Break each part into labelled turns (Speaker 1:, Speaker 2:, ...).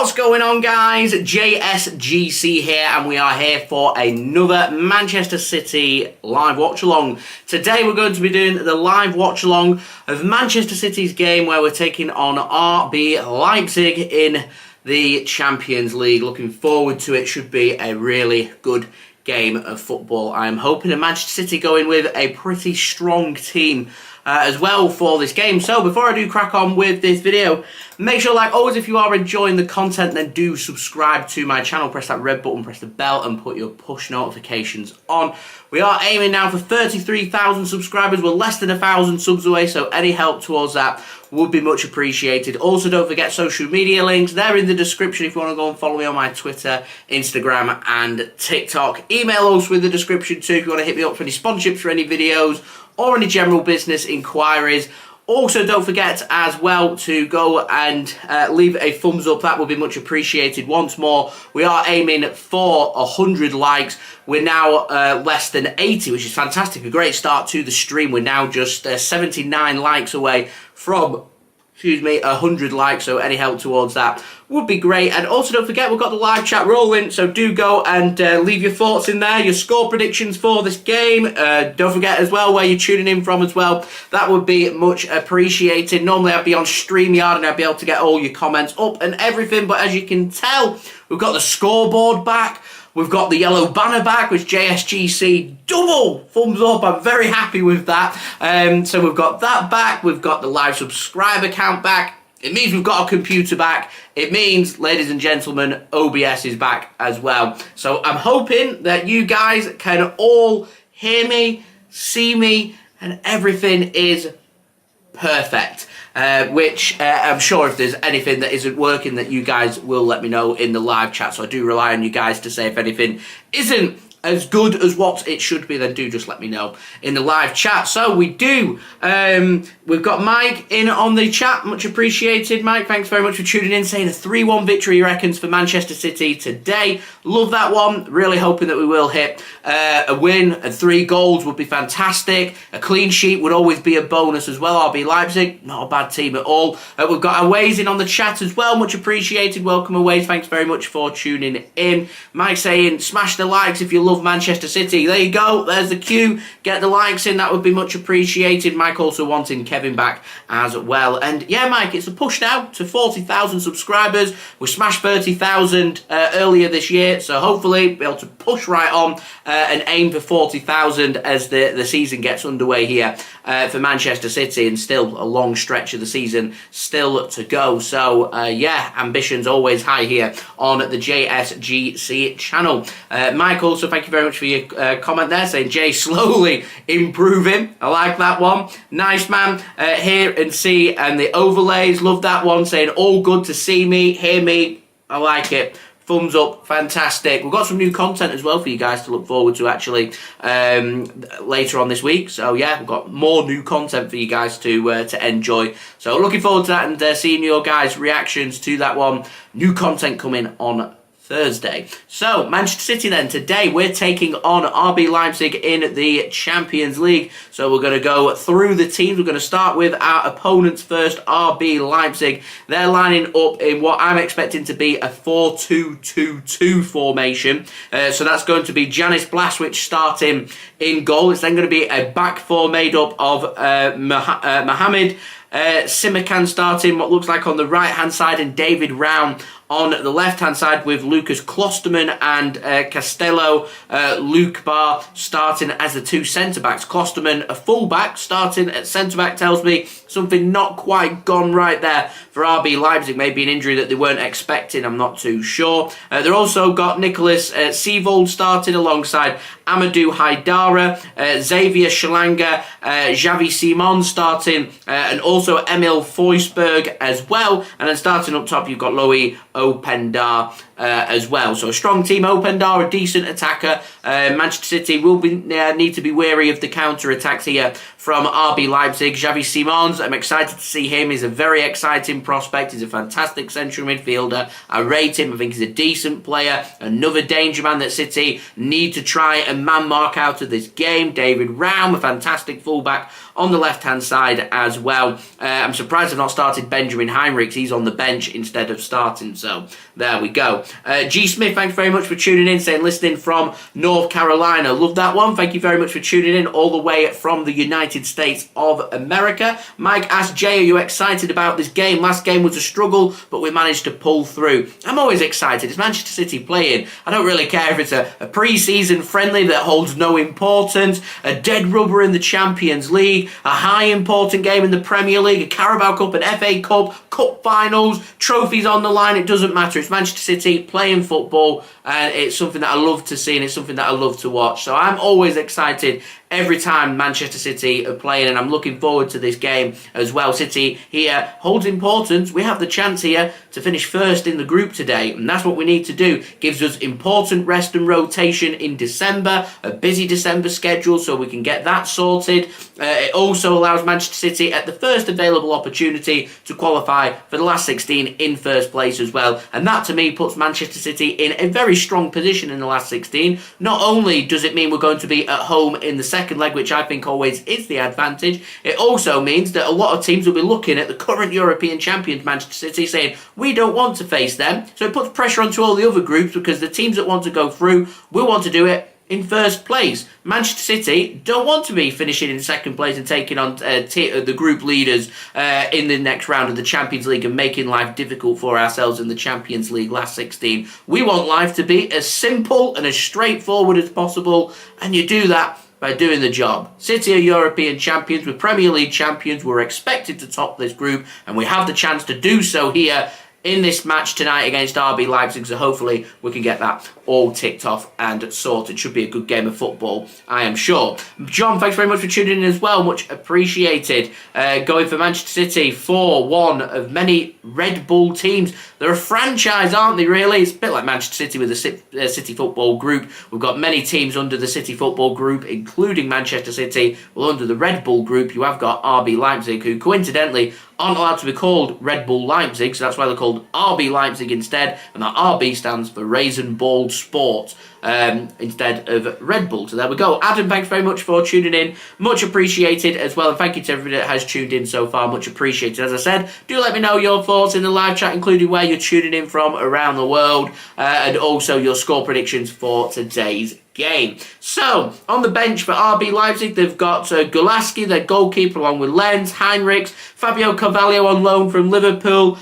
Speaker 1: What's going on, guys? JSGC here, and we are here for another Manchester City live watch-along. Today we're going to be doing the live watch-along of Manchester City's game where we're taking on RB Leipzig in the Champions League. Looking forward to it. Should be a really good game of football. I'm hoping that Manchester City go in with a pretty strong team as well for this game. So before I do crack on with this video, make sure, like always, if you are enjoying the content, then do subscribe to my channel, press that red button, press the bell, and put your push notifications on. We are aiming now for 33,000 subscribers. We're less than 1,000 subs away, so any help towards that would be much appreciated. Also, don't forget social media links. They're in the description if you want to go and follow me on my Twitter, Instagram, and TikTok. Email also in the description too if you want to hit me up for any sponsorships for any videos or any general business inquiries. Also, don't forget as well to go and leave a thumbs up. That would be much appreciated. Once more, we are aiming for 100 likes. We're now less than 80, which is fantastic. A great start to the stream. We're now just 79 likes away from 100 likes, so any help towards that would be great. And also, don't forget, we've got the live chat rolling, so do go and leave your thoughts in there, your score predictions for this game. Don't forget as well where you're tuning in from as well. That would be much appreciated. Normally I'd be on StreamYard and I'd be able to get all your comments up and everything, but as you can tell, we've got the scoreboard back. We've got the yellow banner back, which JSGC double thumbs up. I'm very happy with that. So we've got that back. We've got the live subscriber count back. It means we've got our computer back. It means, ladies and gentlemen, OBS is back as well. So I'm hoping that you guys can all hear me, see me, and everything is perfect. Which I'm sure if there's anything that isn't working that you guys will let me know in the live chat. So I do rely on you guys to say if anything isn't as good as what it should be, then do just let me know in the live chat. So we do. We've got Mike in on the chat. Much appreciated, Mike. Thanks very much for tuning in. Saying a 3-1 victory, he reckons, for Manchester City today. Love that one. Really hoping that we will hit a win, and 3 goals would be fantastic. A clean sheet would always be a bonus as well. RB Leipzig, not a bad team at all. We've got Aways in on the chat as well. Much appreciated. Welcome, Aways. Thanks very much for tuning in. Mike saying, smash the likes if you love Manchester City. There you go. There's the cue. Get the likes in. That would be much appreciated. Mike also wanting Kevin back as well. And yeah, Mike, it's a push now to 40,000 subscribers. We smashed 30,000 earlier this year, so hopefully be able to push right on and aim for 40,000 as the season gets underway here for Manchester City, and still a long stretch of the season still to go. So yeah, ambitions always high here on the JSGC channel. Mike, also thank you very much for your comment there, saying Jay slowly improving. I like that one. Nice, man. Hear and see, and the overlays, love that one, saying all good to see me, hear me. I like it. Thumbs up, fantastic. We've got some new content as well for you guys to look forward to, actually, later on this week. So yeah, we've got more new content for you guys to enjoy. So looking forward to that, and seeing your guys' reactions to that one. New content coming on Thursday. So, Manchester City then, today we're taking on RB Leipzig in the Champions League. So we're going to go through the teams. We're going to start with our opponents first, RB Leipzig. They're lining up in what I'm expecting to be a 4-2-2-2 formation. So that's going to be Janis Blaswich starting in goal. It's then going to be a back four made up of Mohamed Simakan starting what looks like on the right hand side, and David Raum on the left-hand side, with Lukas Klostermann and Castello Luke Bar starting as the 2 centre-backs. Klostermann, a full-back, starting at centre-back, tells me something not quite gone right there for RB Leipzig. Maybe an injury that they weren't expecting, I'm not too sure. They've also got Nicholas Sievold starting alongside Amadou Haidara, Xavier Shalanga, Xavi Simons starting, and also Emil Forsberg as well. And then starting up top, you've got Lois Openda as well. So a strong team, Openda, a decent attacker. Manchester City will need to be wary of the counter-attacks here from RB Leipzig. Xavi Simons, I'm excited to see him. He's a very exciting prospect. He's a fantastic central midfielder. I rate him. I think he's a decent player. Another danger man that City need to try and man-mark out of this game. David Raum, a fantastic fullback on the left-hand side as well. I'm surprised I've not started Benjamin Henrichs. He's on the bench instead of starting, so there we go. G. Smith, thanks very much for tuning in, saying listening from North Carolina. Love that one. Thank you very much for tuning in all the way from the United States of America. Mike asked, Jay, are you excited about this game? Last game was a struggle, but we managed to pull through. I'm always excited. It's Manchester City playing. I don't really care if it's a pre-season friendly that holds no importance, a dead rubber in the Champions League, a high important game in the Premier League, a Carabao Cup, an FA Cup, cup finals, trophies on the line. It doesn't matter. It's Manchester City playing football, and it's something that I love to see, and it's something that I love to watch. So I'm always excited every time Manchester City are playing, and I'm looking forward to this game as well. City here holds importance. We have the chance here to finish first in the group today, and that's what we need to do. Gives us important rest and rotation in December, a busy December schedule, so we can get that sorted. It also allows Manchester City at the first available opportunity to qualify for the last 16 in first place as well, and that to me puts Manchester City in a very strong position in the last 16. Not only does it mean we're going to be at home in the second leg, which I think always is the advantage, it also means that a lot of teams will be looking at the current European champions Manchester City saying we don't want to face them, so it puts pressure onto all the other groups because the teams that want to go through will want to do it in first place. Manchester City don't want to be finishing in second place and taking on the group leaders in the next round of the Champions League and making life difficult for ourselves in the Champions League last 16. We want life to be as simple and as straightforward as possible, and you do that by doing the job. City are European champions, we're Premier League champions, we're expected to top this group, and we have the chance to do so here in this match tonight against RB Leipzig, so hopefully we can get that all ticked off and sorted. Should be a good game of football, I am sure. John, thanks very much for tuning in as well, much appreciated. Going for Manchester City for one of many Red Bull teams. They're a franchise, aren't they, really? It's a bit like Manchester City with the City Football Group. We've got many teams under the City Football Group, including Manchester City. Well, under the Red Bull Group, you have got RB Leipzig, who coincidentally aren't allowed to be called Red Bull Leipzig, so that's why they're called RB Leipzig instead, and that RB stands for Raisin Ball Sport instead of Red Bull. So there we go. Adam, thanks very much for tuning in. Much appreciated as well, and thank you to everybody that has tuned in so far. Much appreciated. As I said, do let me know your thoughts in the live chat, including where you're tuning in from around the world, and also your score predictions for today's game. So, on the bench for RB Leipzig, they've got Gulaski, their goalkeeper, along with Lenz, Henrichs, Fabio Carvalho on loan from Liverpool,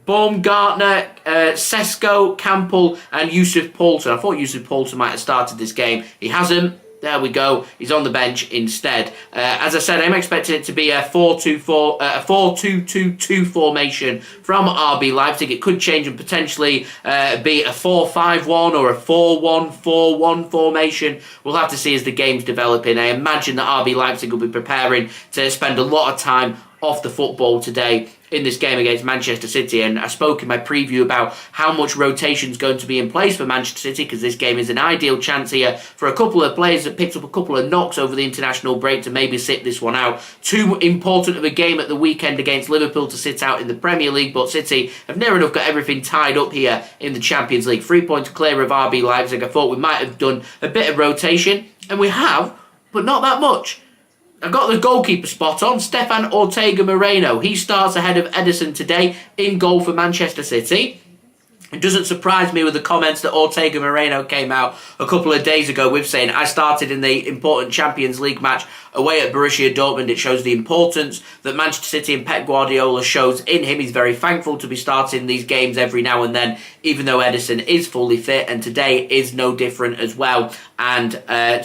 Speaker 1: Baumgartner, Sesko, Campbell, and Yussuf Poulsen. I thought Yussuf Poulsen might have started this game. He hasn't. There we go. He's on the bench instead. As I said, I'm expecting it to be a 4-2-4, a 4-2-2-2 formation from RB Leipzig. It could change and potentially be a 4-5-1 or a 4-1-4-1 formation. We'll have to see as the game's developing. I imagine that RB Leipzig will be preparing to spend a lot of time off the football today in this game against Manchester City, and I spoke in my preview about how much rotation is going to be in place for Manchester City, because this game is an ideal chance here for a couple of players that picked up a couple of knocks over the international break to maybe sit this one out. Too important of a game at the weekend against Liverpool to sit out in the Premier League, but City have near enough got everything tied up here in the Champions League. 3 points clear of RB Leipzig. I thought we might have done a bit of rotation, and we have, but not that much. I've got the goalkeeper spot on. Stefan Ortega-Moreno. He starts ahead of Ederson today in goal for Manchester City. It doesn't surprise me with the comments that Ortega-Moreno came out a couple of days ago with, saying, I started in the important Champions League match away at Borussia Dortmund. It shows the importance that Manchester City and Pep Guardiola shows in him. He's very thankful to be starting these games every now and then, even though Ederson is fully fit, and today is no different as well. And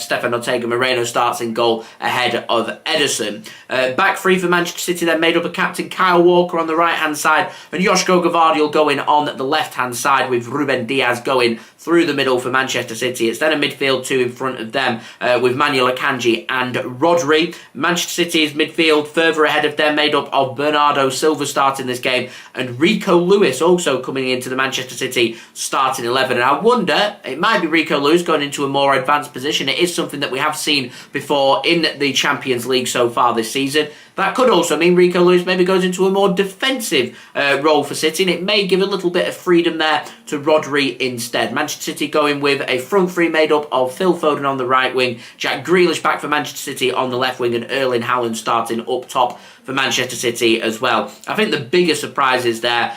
Speaker 1: Stefan Ortega-Moreno starts in goal ahead of Ederson. Back three for Manchester City then made up of captain Kyle Walker on the right-hand side and Josko Gvardiol going on the left-hand side, with Ruben Dias going through the middle for Manchester City. It's then a midfield two in front of them with Manuel Akanji and Rodri. Manchester City's midfield further ahead of them, made up of Bernardo Silva starting this game and Rico Lewis also coming into the Manchester City starting 11. And I wonder, it might be Rico Lewis going into a more advanced position. It is something that we have seen before in the Champions League so far this season. That could also mean Rico Lewis maybe goes into a more defensive role for City, and it may give a little bit of freedom there to Rodri instead. Manchester City going with a front three made up of Phil Foden on the right wing, Jack Grealish back for Manchester City on the left wing, and Erling Haaland starting up top for Manchester City as well. I think the biggest surprises there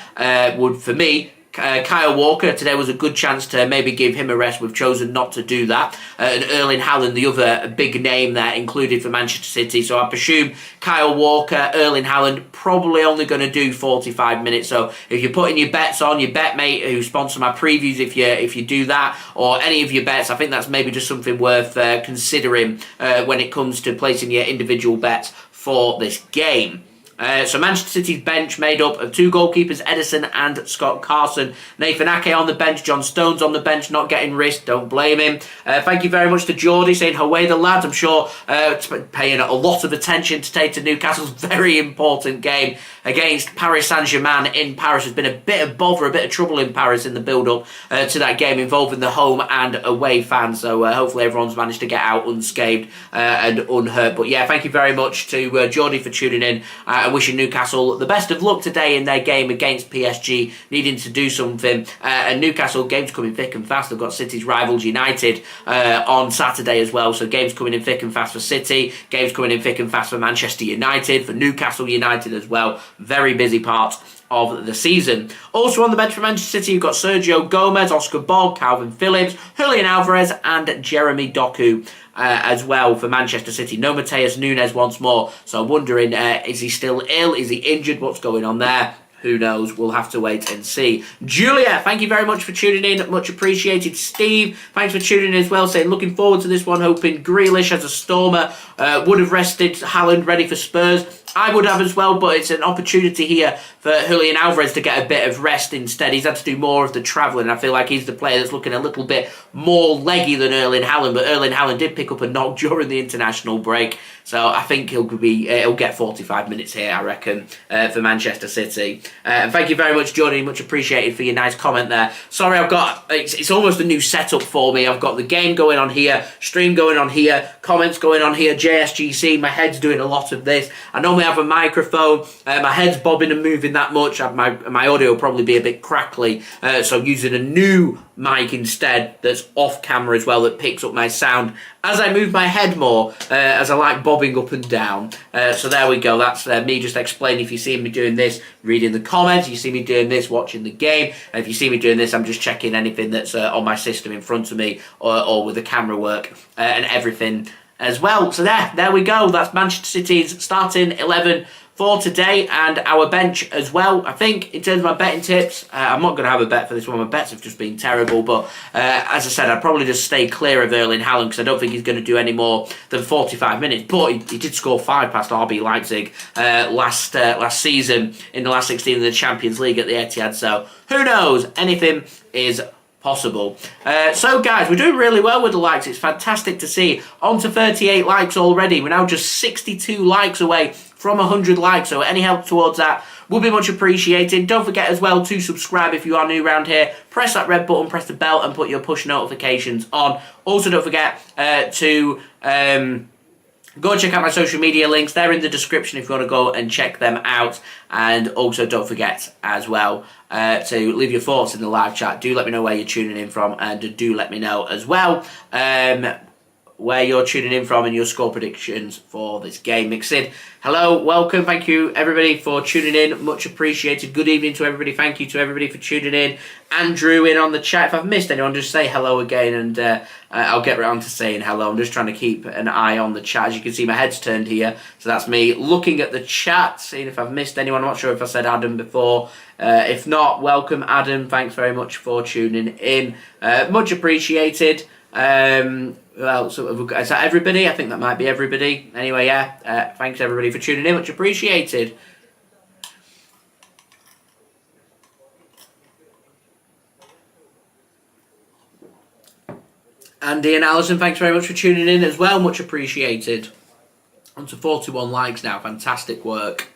Speaker 1: would, for me, Kyle Walker. Today was a good chance to maybe give him a rest. We've chosen not to do that. And Erling Haaland, the other big name there, included for Manchester City. So I presume Kyle Walker, Erling Haaland, probably only going to do 45 minutes. So if you're putting your bets on, your betmate who sponsor my previews, if you do that, or any of your bets, I think that's maybe just something worth considering when it comes to placing your individual bets for this game. So Manchester City's bench made up of two goalkeepers, Ederson and Scott Carson. Nathan Ake on the bench, John Stones on the bench, not getting risk, don't blame him. Thank you very much to Geordie saying, away the lads. I'm sure paying a lot of attention today to Newcastle's very important game against Paris Saint-Germain in Paris. There's been a bit of bother, a bit of trouble in Paris in the build-up to that game involving the home and away fans. So hopefully everyone's managed to get out unscathed and unhurt. But yeah, thank you very much to Geordie for tuning in. Wishing Newcastle the best of luck today in their game against PSG, needing to do something. And Newcastle, games coming thick and fast. They've got City's rivals United on Saturday as well. So games coming in thick and fast for City, games coming in thick and fast for Manchester United, for Newcastle United as well. Very busy part of the season. Also on the bench for Manchester City, you've got Sergio Gomez, Oscar Bobb, Kalvin Phillips, Julian Alvarez and Jeremy Doku as well for Manchester City. No Matheus Nunes once more, so I'm wondering, is he still ill? Is he injured? What's going on there? Who knows? We'll have to wait and see. Julia, thank you very much for tuning in. Much appreciated. Steve, thanks for tuning in as well. Saying, looking forward to this one. Hoping Grealish as a stormer would have rested Haaland ready for Spurs. I would have as well, but it's an opportunity here for Julian Alvarez to get a bit of rest instead. He's had to do more of the travelling. I feel like he's the player that's looking a little bit more leggy than Erling Haaland, but Erling Haaland did pick up a knock during the international break, so I think he'll get 45 minutes here, I reckon, for Manchester City. And thank you very much, Jordan. Much appreciated for your nice comment there. Sorry, it's almost a new setup for me. I've got the game going on here, stream going on here, comments going on here, JSGC. My head's doing a lot of this. I normally have a microphone. My head's bobbing and moving that much. My audio will probably be a bit crackly, so I'm using a new mic instead that's off camera as well, that picks up my sound as I move my head more, as I like bobbing up and down. So there we go. That's me just explaining. If you see me doing this, reading the comments. You see me doing this, watching the game. And if you see me doing this, I'm just checking anything that's on my system in front of me, or with the camera work and everything as well. So there we go. That's Manchester City's starting 11 for today, and our bench as well. I think in terms of my betting tips, I'm not going to have a bet for this one. My bets have just been terrible, but as I said, I'd probably just stay clear of Erling Haaland because I don't think he's going to do any more than 45 minutes. But he did score 5 past RB Leipzig last season in the last 16 of the Champions League at the Etihad. So who knows? Anything is possible. So guys, we're doing really well with the likes. It's fantastic to see. On to 38 likes already. We're now just 62 likes away from 100 likes, so any help towards that would be much appreciated. Don't forget as well to subscribe if you are new around here. Press that red button, press the bell, and put your push notifications on. Also, don't forget to go and check out my social media links. They're in the description if you want to go and check them out. And also don't forget as well to leave your thoughts in the live chat. Do let me know where you're tuning in from, and do let me know as well where you're tuning in from and your score predictions for this game. Mixid, hello, welcome, thank you everybody for tuning in, much appreciated. Good evening to everybody, thank you to everybody for tuning in. Andrew in on the chat. If I've missed anyone, just say hello again, and I'll get around to saying hello. I'm just trying to keep an eye on the chat. As you can see, my head's turned here, so that's me looking at the chat, seeing if I've missed anyone. I'm not sure if I said Adam before. If not, welcome Adam, thanks very much for tuning in, much appreciated. Well, so is that everybody? I think that might be everybody. Anyway, yeah, thanks everybody for tuning in, much appreciated. Andy and Alison, thanks very much for tuning in as well. Much appreciated. On to 41 likes now. Fantastic work.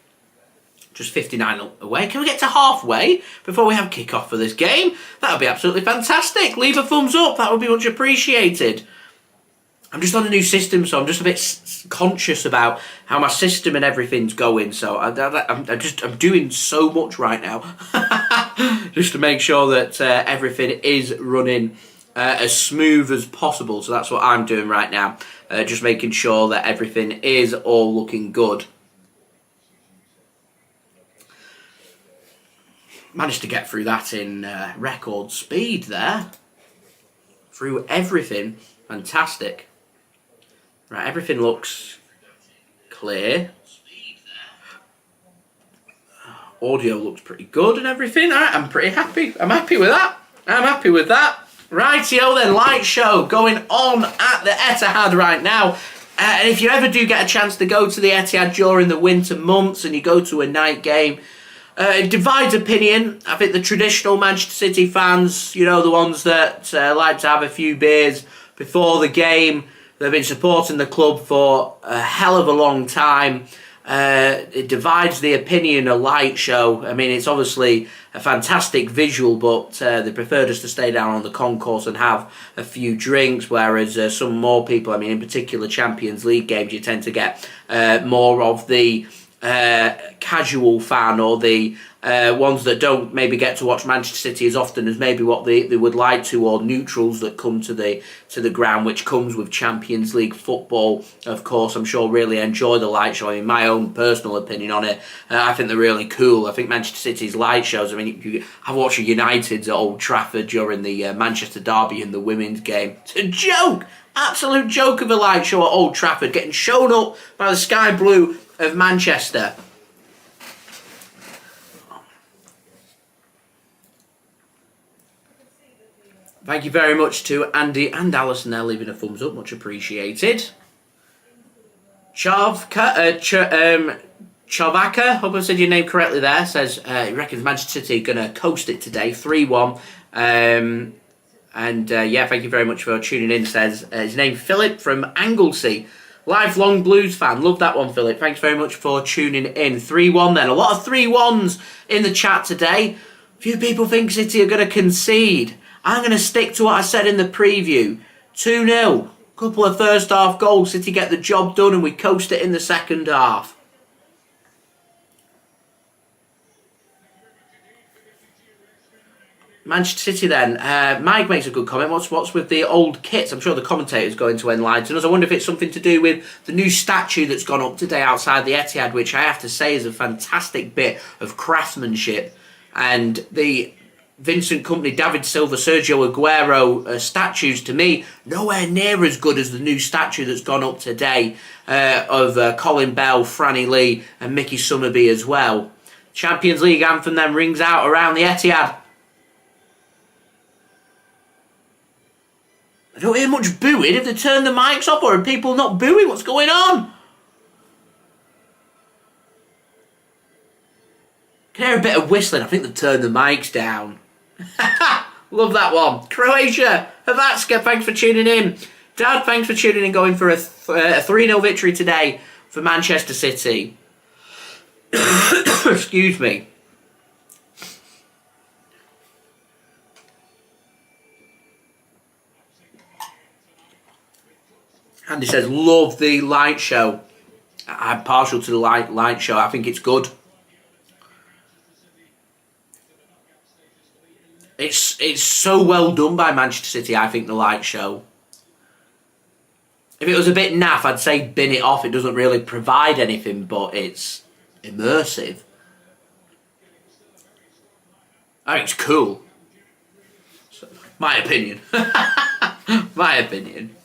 Speaker 1: Just 59 away. Can we get to halfway before we have kick-off for this game? That would be absolutely fantastic. Leave a thumbs up. That would be much appreciated. I'm just on a new system, so I'm just a bit conscious about how my system and everything's going. So I'm doing so much right now, just to make sure that everything is running as smooth as possible. So that's what I'm doing right now, just making sure that everything is all looking good. Managed to get through that in record speed there. Through everything. Fantastic. Right, everything looks clear. Audio looks pretty good and everything. I'm pretty happy. I'm happy with that. I'm happy with that. Rightio then, light show going on at the Etihad right now. And if you ever do get a chance to go to the Etihad during the winter months and you go to a night game, it divides opinion. I think the traditional Manchester City fans, you know, the ones that like to have a few beers before the game, they've been supporting the club for a hell of a long time. It divides the opinion, a light show. I mean, it's obviously a fantastic visual, but they prefer just to stay down on the concourse and have a few drinks, whereas some more people, I mean, in particular Champions League games, you tend to get more of the casual fan, or the ones that don't maybe get to watch Manchester City as often as maybe what they would like to, or neutrals that come to the ground, which comes with Champions League football. Of course, I'm sure really enjoy the light show. I mean, my own personal opinion on it, I think they're really cool. I think Manchester City's light shows, I mean, I've watched United's at Old Trafford during the Manchester derby in the women's game. It's a joke, absolute joke of a light show at Old Trafford, getting shown up by the sky blue of Manchester. Thank you very much to Andy and Alison there, leaving a thumbs up, much appreciated. Chavaka, hope I said your name correctly there, says he reckons Manchester City are going to coast it today, 3-1. Yeah, thank you very much for tuning in, says his name Philip from Anglesey. Lifelong Blues fan. Love that one, Philip. Thanks very much for tuning in. 3-1 then. A lot of 3-1s in the chat today. A few people think City are going to concede. I'm going to stick to what I said in the preview. 2-0. Couple of first half goals. City get the job done and we coast it in the second half. Manchester City then. Mike makes a good comment. What's with the old kits? I'm sure the commentator's going to enlighten us. I wonder if it's something to do with the new statue that's gone up today outside the Etihad, which I have to say is a fantastic bit of craftsmanship. And the Vincent Kompany, David Silva, Sergio Aguero statues, to me, nowhere near as good as the new statue that's gone up today of Colin Bell, Franny Lee and Mickey Summerbee as well. Champions League anthem then rings out around the Etihad. I don't hear much booing. Have they turned the mics off, or are people not booing? What's going on? Can hear a bit of whistling. I think they've turned the mics down. Love that one. Croatia, Hrvatska, thanks for tuning in. Dad, thanks for tuning in, going for a 3-0 victory today for Manchester City. Excuse me. Andy says, love the light show. I'm partial to the light show. I think it's good. It's so well done by Manchester City, I think, the light show. If it was a bit naff, I'd say bin it off. It doesn't really provide anything, but it's immersive. I think it's cool. So, my opinion. My opinion.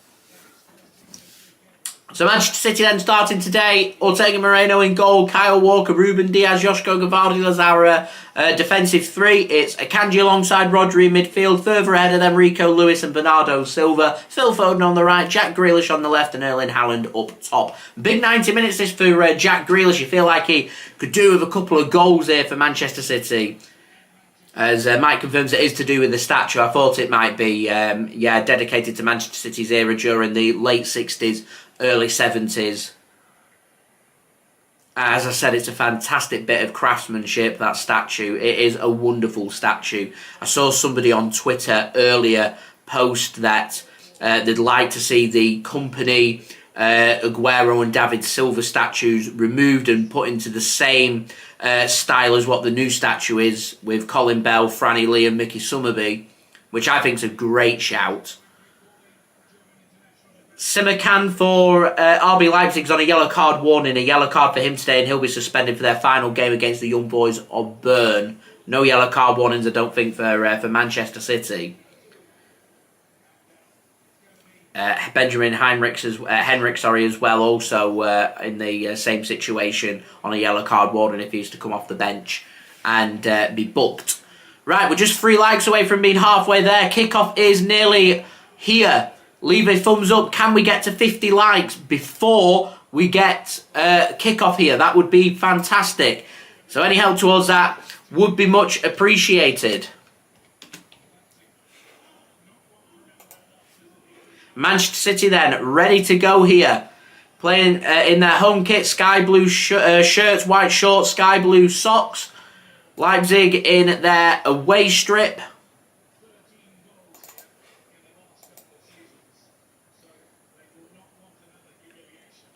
Speaker 1: So Manchester City then starting today. Ortega-Moreno in goal, Kyle Walker, Ruben Dias, Josko Gvardiol as our defensive three. It's Akanji alongside Rodri in midfield. Further ahead of them, Rico Lewis and Bernardo Silva. Phil Foden on the right, Jack Grealish on the left, and Erling Haaland up top. Big 90 minutes this for Jack Grealish. You feel like he could do with a couple of goals here for Manchester City. As Mike confirms, it is to do with the statue. I thought it might be, dedicated to Manchester City's era during the late 60s, early 70s. As I said, it's a fantastic bit of craftsmanship, that statue. It is a wonderful statue. I saw somebody on Twitter earlier post that they'd like to see the company Aguero and David Silva statues removed and put into the same style as what the new statue is, with Colin Bell, Franny Lee and Mickey Summerby, which I think is a great shout. Simakan for RB Leipzig's on a yellow card warning. A yellow card for him today, and he'll be suspended for their final game against the young boys of Bern. No yellow card warnings, I don't think, for Manchester City. Benjamin Henrichs as well, also in the same situation on a yellow card warning if he's to come off the bench and be booked. Right, we're just 3 likes away from being halfway there. Kickoff is nearly here. Leave a thumbs up. Can we get to 50 likes before we get kickoff here? That would be fantastic. So any help towards that would be much appreciated. Manchester City then, ready to go here. Playing in their home kit, sky blue shirts, white shorts, sky blue socks. Leipzig in their away strip.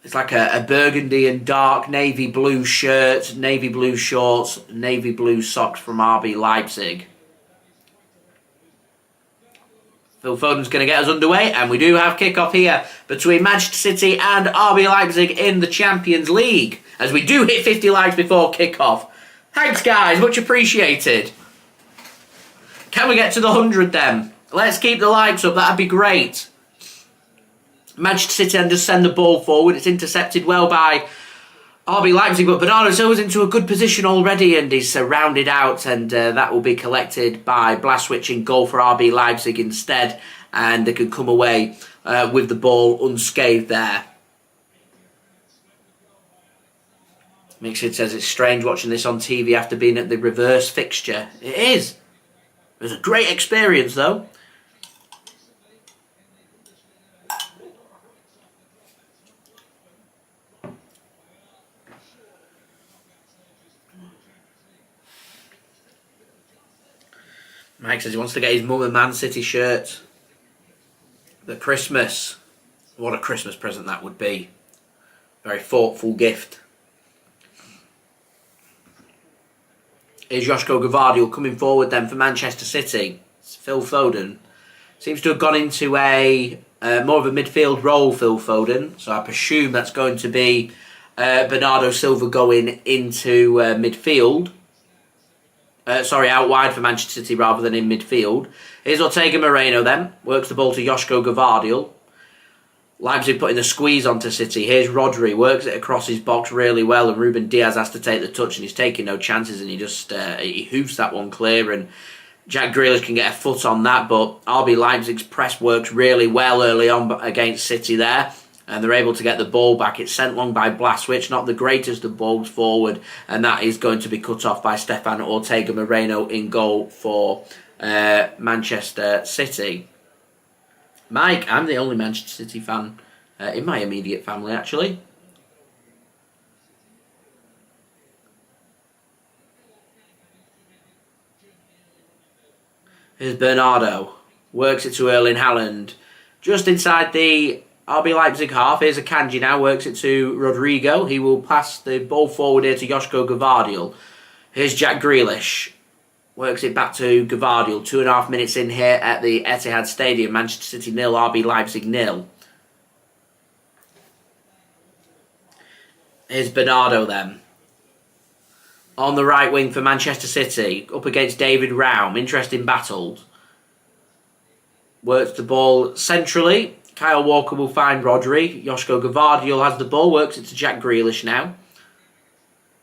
Speaker 1: It's like a burgundy and dark navy blue shirt, navy blue shorts, navy blue socks from RB Leipzig. Phil Foden's going to get us underway, and we do have kickoff here between Manchester City and RB Leipzig in the Champions League, as we do hit 50 likes before kickoff. Thanks, guys, much appreciated. Can we get to the 100 then? Let's keep the likes up, that'd be great. Manchester City then just send the ball forward. It's intercepted well by RB Leipzig, but Bernardo Silva's into a good position already, and he's surrounded out, and that will be collected by Blaswich in goal for RB Leipzig instead, and they can come away with the ball unscathed there. Mixid says it's strange watching this on TV after being at the reverse fixture. It is. It was a great experience though. Mike says he wants to get his mum a Man City shirt for Christmas. What a Christmas present that would be. Very thoughtful gift. Here's Josko Gvardiol coming forward then for Manchester City. It's Phil Foden. Seems to have gone into a more of a midfield role, Phil Foden. So I presume that's going to be Bernardo Silva going into midfield. Out wide for Manchester City rather than in midfield. Here's Ortega-Moreno then. Works the ball to Josko Gvardiol. Leipzig putting the squeeze onto City. Here's Rodri. Works it across his box really well, and Ruben Dias has to take the touch, and he's taking no chances, and he just he hoofs that one clear, and Jack Grealish can get a foot on that, but RB Leipzig's press works really well early on against City there. And they're able to get the ball back. It's sent long by Blaswich, not the greatest of balls forward, and that is going to be cut off by Stefan Ortega-Moreno in goal for Manchester City. Mike, I'm the only Manchester City fan in my immediate family, actually. Here's Bernardo. Works it to Erling Haaland. Just inside the RB Leipzig half. Here's Akanji now, works it to Rodrigo. He will pass the ball forward here to Josko Gvardiol. Here's Jack Grealish. Works it back to Gvardiol. 2.5 minutes in here at the Etihad Stadium. Manchester City 0, RB Leipzig 0. Here's Bernardo then. On the right wing for Manchester City. Up against David Raum. Interesting battles. Works the ball centrally. Kyle Walker will find Rodri. Josko Gvardiol has the ball. Works it to Jack Grealish now.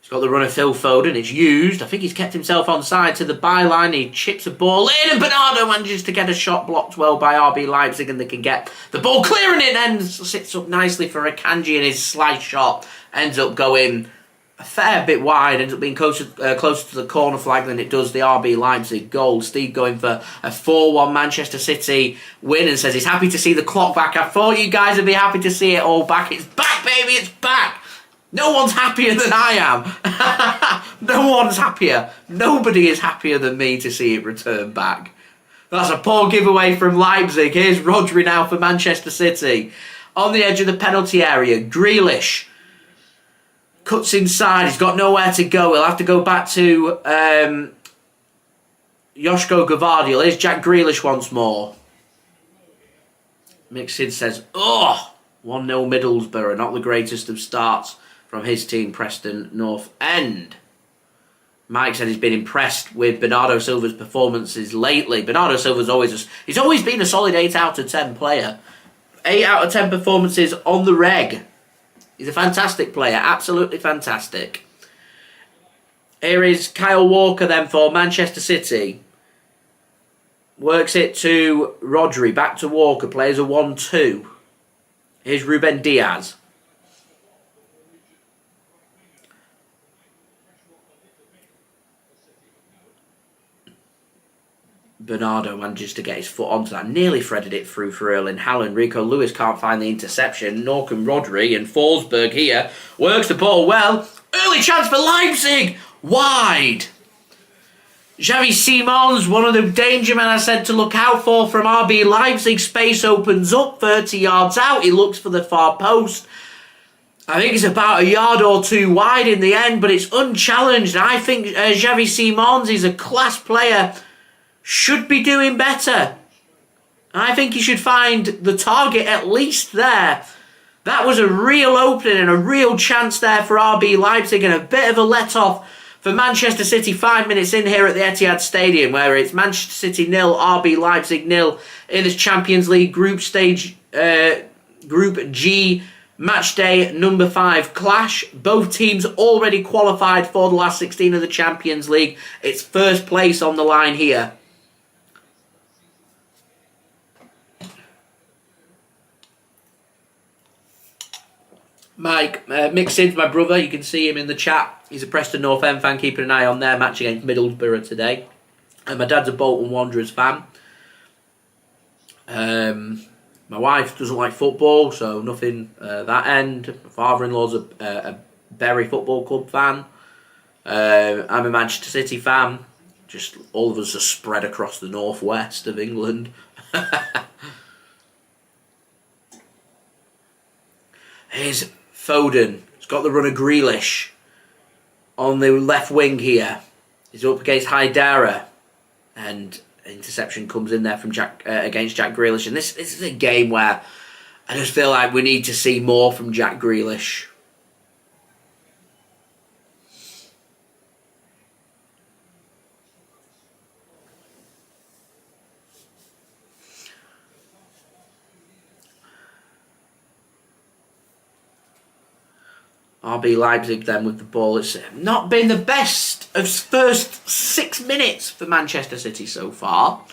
Speaker 1: He's got the run of Phil Foden. It's used. I think he's kept himself on side to the byline. He chips a ball in, and Bernardo manages to get a shot blocked well by RB Leipzig, and they can get the ball clear, and it ends. Sits up nicely for Akanji, and his slice shot ends up going a fair bit wide, ends up being closer to the corner flag than it does the RB Leipzig goal. Steve going for a 4-1 Manchester City win and says he's happy to see the clock back. I thought you guys would be happy to see it all back. It's back, baby, it's back. No one's happier than I am. No one's happier. Nobody is happier than me to see it return back. That's a poor giveaway from Leipzig. Here's Rodri now for Manchester City. On the edge of the penalty area, Grealish cuts inside. He's got nowhere to go. He'll have to go back to Josko Gvardiol. Here's Jack Grealish once more. Mixed says, oh, 1-0 Middlesbrough. Not the greatest of starts from his team, Preston North End. Mike said he's been impressed with Bernardo Silva's performances lately. Bernardo Silva's he's always been a solid 8 out of 10 player. 8 out of 10 performances on the reg. He's a fantastic player, absolutely fantastic. Here is Kyle Walker then for Manchester City. Works it to Rodri, back to Walker, plays a 1-2. Here's Ruben Dias. Bernardo manages to get his foot onto that. Nearly threaded it through for Erling Haaland. Rico Lewis can't find the interception. Nor can Rodri. And Forsberg here works the ball well. Early chance for Leipzig. Wide. Xavi Simons, one of the danger men I said to look out for from RB Leipzig. Space opens up 30 yards out. He looks for the far post. I think it's about a yard or two wide in the end, but it's unchallenged. I think Xavi Simons is a class player. Should be doing better. I think he should find the target at least there. That was a real opening and a real chance there for RB Leipzig, and a bit of a let-off for Manchester City 5 minutes in here at the Etihad Stadium, where it's Manchester City 0, RB Leipzig 0 in this Champions League group stage, Group G match day number 5 clash. Both teams already qualified for the last 16 of the Champions League. It's first place on the line here. Mike Mixon's my brother. You can see him in the chat. He's a Preston North End fan, keeping an eye on their match against Middlesbrough today. And my dad's a Bolton Wanderers fan. My wife doesn't like football, so nothing that end. My father-in-law's a Bury Football Club fan. I'm a Manchester City fan. Just all of us are spread across the northwest of England. Here's Foden. He's got the run of Grealish on the left wing here. He's up against Haidara, and interception comes in there from against Jack Grealish. And this is a game where I just feel like we need to see more from Jack Grealish. RB Leipzig then with the ball. It's not been the best of first 6 minutes for Manchester City so far.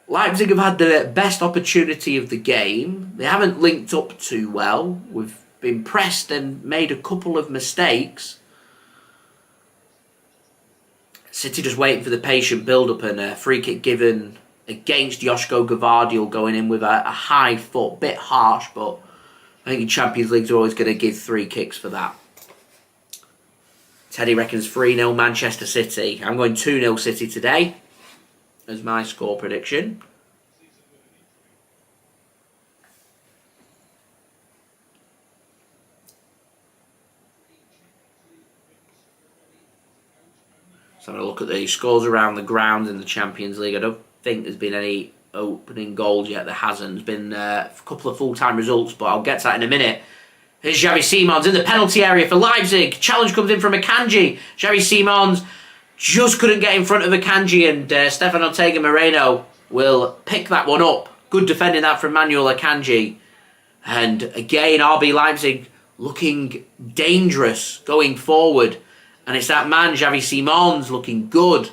Speaker 1: Leipzig have had the best opportunity of the game. They haven't linked up too well. We've been pressed and made a couple of mistakes. City just waiting for the patient build-up, and a free kick given against Josko Gvardiol going in with a high foot. Bit harsh, but I think in Champions League they're always going to give 3 kicks for that. Teddy reckons 3-0 Manchester City. I'm going 2-0 City today as my score prediction. So having a look at the scores around the ground in the Champions League. I don't think there's been any opening goals yet. There hasn't. There's been a couple of full-time results, but I'll get to that in a minute. Here's Xavi Simons in the penalty area for Leipzig. Challenge comes in from Akanji. Xavi Simons just couldn't get in front of Akanji, and Stefan Ortega-Moreno will pick that one up. Good defending that from Manuel Akanji. And again, RB Leipzig looking dangerous going forward. And it's that man, Xavi Simons, looking good.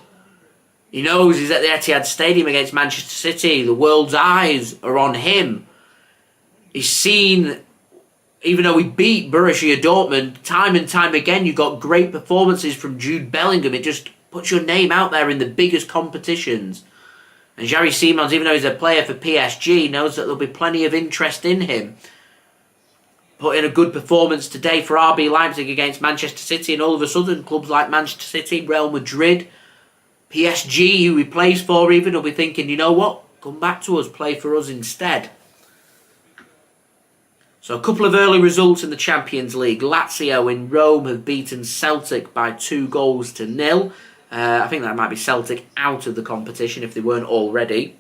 Speaker 1: He knows he's at the Etihad Stadium against Manchester City. The world's eyes are on him. He's even though we beat Borussia Dortmund, time and time again, you got great performances from Jude Bellingham. It just puts your name out there in the biggest competitions. And Xavi Simons, even though he's a player for PSG, knows that there'll be plenty of interest in him. Put in a good performance today for RB Leipzig against Manchester City, and all of a sudden, clubs like Manchester City, Real Madrid, PSG, who he plays for even, will be thinking, you know what, come back to us, play for us instead. So a couple of early results in the Champions League. Lazio in Rome have beaten Celtic by 2-0. I think that might be Celtic out of the competition if they weren't already.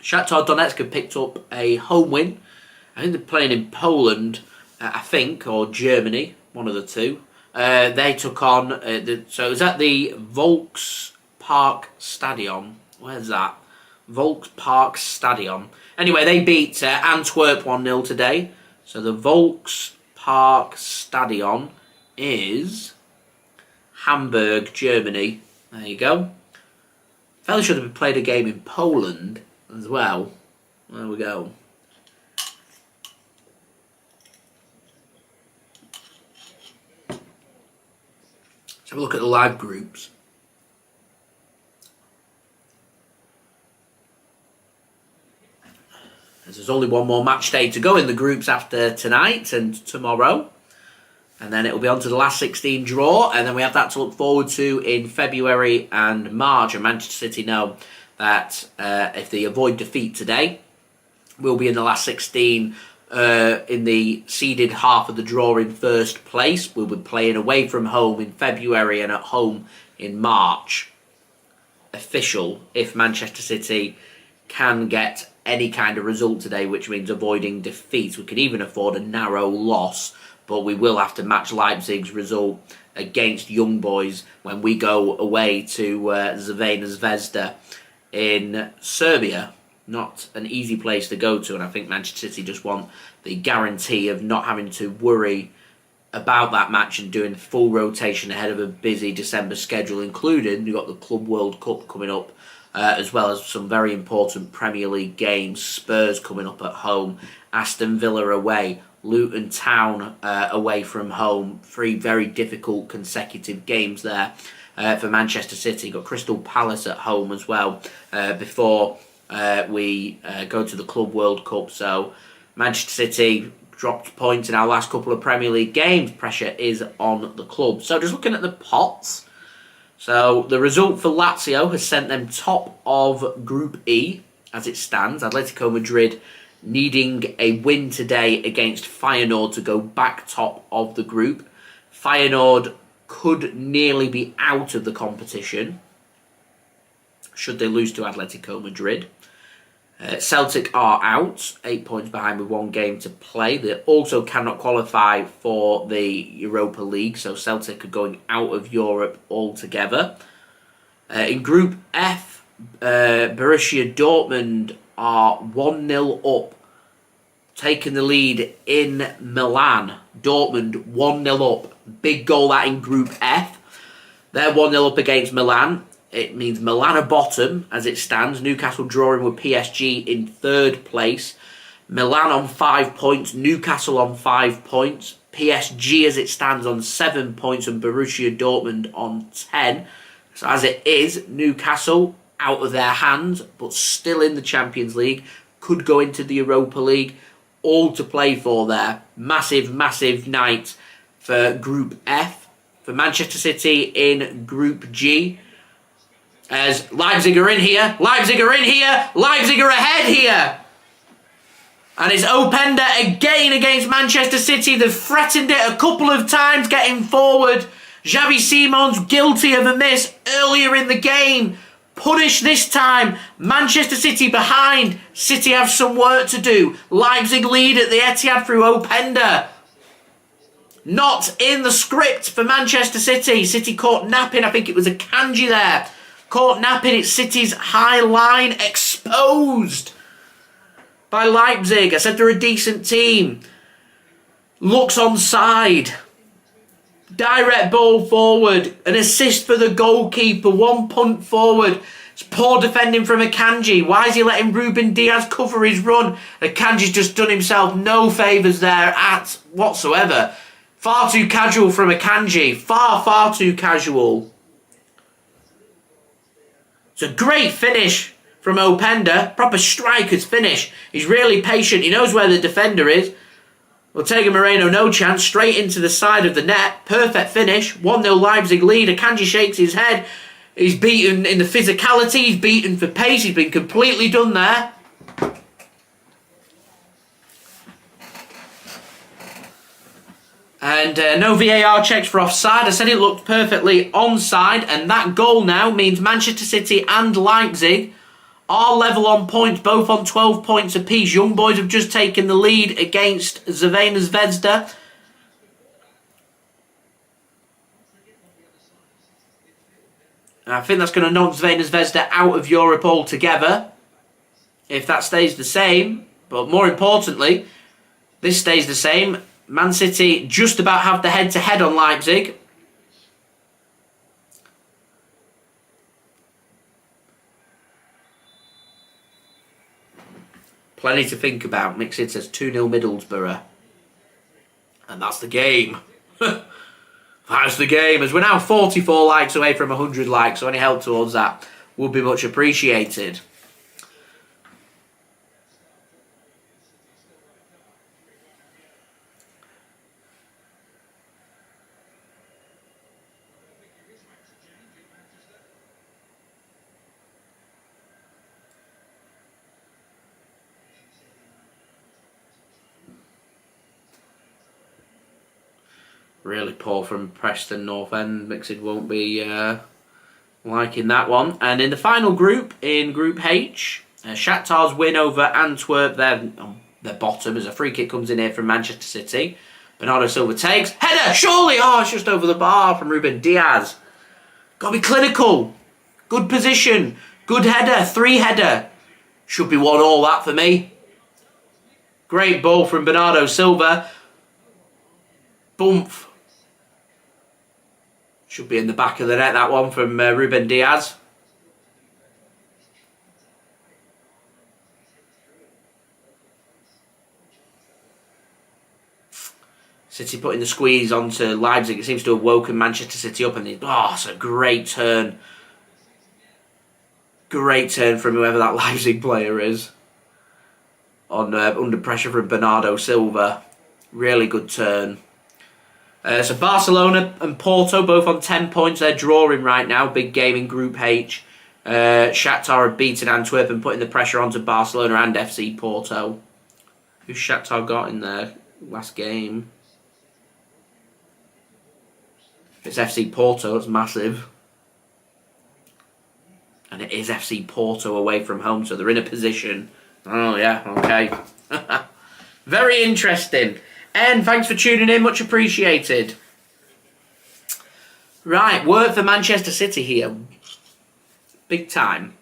Speaker 1: Shakhtar Donetsk have picked up a home win. I think they're playing in Poland, or Germany, one of the two. They took on, so it was at the Volkspark Stadion. Where's that? Volkspark Stadion. Anyway, they beat Antwerp 1-0 today. So the Volkspark Stadion is Hamburg, Germany. There you go. Fella should have played a game in Poland as well. There we go. Let's have a look at the live groups. There's only one more match day to go in the groups after tonight and tomorrow. And then it'll be on to the last 16 draw. And then we have that to look forward to in February and March. And Manchester City know that if they avoid defeat today, we'll be in the last 16 in the seeded half of the draw in first place. We'll be playing away from home in February and at home in March. Official if Manchester City can get any kind of result today, which means avoiding defeat. We can even afford a narrow loss, but we will have to match Leipzig's result against Young Boys when we go away to Crvena Zvezda in Serbia. Not an easy place to go to, and I think Manchester City just want the guarantee of not having to worry about that match and doing full rotation ahead of a busy December schedule, including you've got the Club World Cup coming up, as well as some very important Premier League games. Spurs coming up at home, Aston Villa away, Luton Town away from home. 3 very difficult consecutive games there for Manchester City. Got Crystal Palace at home as well before we go to the Club World Cup. So Manchester City dropped points in our last couple of Premier League games. Pressure is on the club. So just looking at the pots. So the result for Lazio has sent them top of Group E as it stands. Atletico Madrid needing a win today against Feyenoord to go back top of the group. Feyenoord could nearly be out of the competition should they lose to Atletico Madrid. Celtic are out, 8 points behind with 1 game to play. They also cannot qualify for the Europa League, so Celtic are going out of Europe altogether. In Group F, Borussia Dortmund are 1-0 up, taking the lead in Milan. Dortmund 1-0 up. Big goal that in Group F. They're 1-0 up against Milan. It means Milan are bottom as it stands. Newcastle drawing with PSG in 3rd place. Milan on 5 points. Newcastle on 5 points. PSG as it stands on 7 points and Borussia Dortmund on 10. So as it is, Newcastle out of their hands but still in the Champions League. Could go into the Europa League. All to play for there. Massive, massive night for Group F. For Manchester City in Group G. As Leipzig are in here, Leipzig are in here, Leipzig are ahead here. And it's Openda again against Manchester City. They've threatened it a couple of times getting forward. Xavi Simons guilty of a miss earlier in the game. Punished this time. Manchester City behind. City have some work to do. Leipzig lead at the Etihad through Openda. Not in the script for Manchester City. City caught napping. I think it was Akanji there. Caught napping. It's City's high line exposed by Leipzig. I said they're a decent team. Looks onside. Direct ball forward. An assist for the goalkeeper. 1 punt forward. It's poor defending from Akanji. Why is he letting Ruben Dias cover his run? Akanji's just done himself no favours there at whatsoever. Far too casual from Akanji. Far too casual. It's a great finish from Openda. Proper striker's finish. He's really patient. He knows where the defender is. Ortega-Moreno, no chance. Straight into the side of the net. Perfect finish. 1-0 Leipzig lead. Akanji shakes his head. He's beaten in the physicality. He's beaten for pace. He's been completely done there. And no VAR checks for offside. I said it looked perfectly onside. And that goal now means Manchester City and Leipzig are level on points, both on 12 points apiece. Young Boys have just taken the lead against Crvena Zvezda. I think that's going to knock Crvena Zvezda out of Europe altogether, if that stays the same. But more importantly, this stays the same. Man City just about have the head-to-head on Leipzig. Plenty to think about. Mixit says 2-0 Middlesbrough. And that's the game. That's the game. As we're now 44 likes away from 100 likes, so any help towards that would be much appreciated. Really poor from Preston North End. Mixed won't be liking that one. And in the final group, in Group H, Shakhtar's win over Antwerp. They're bottom as a free kick comes in here from Manchester City. Bernardo Silva takes. Header, surely! Oh, it's just over the bar from Ruben Dias. Got to be clinical. Good position. Good header. 3-header. Should be 1-1 that for me. Great ball from Bernardo Silva. Bump. Should be in the back of the net, that one from Ruben Dias. City putting the squeeze onto Leipzig. It seems to have woken Manchester City up. And it's a great turn. Great turn from whoever that Leipzig player is. Under pressure from Bernardo Silva. Really good turn. So Barcelona and Porto both on 10 points. They're drawing right now. Big game in Group H. Shakhtar have beaten Antwerp and putting the pressure onto Barcelona and FC Porto. Who's Shakhtar got in their last game? If it's FC Porto, it's massive. And it is FC Porto away from home, so they're in a position. Oh yeah, okay. Very interesting. And thanks for tuning in, much appreciated. Right, work for Manchester City here. Big time.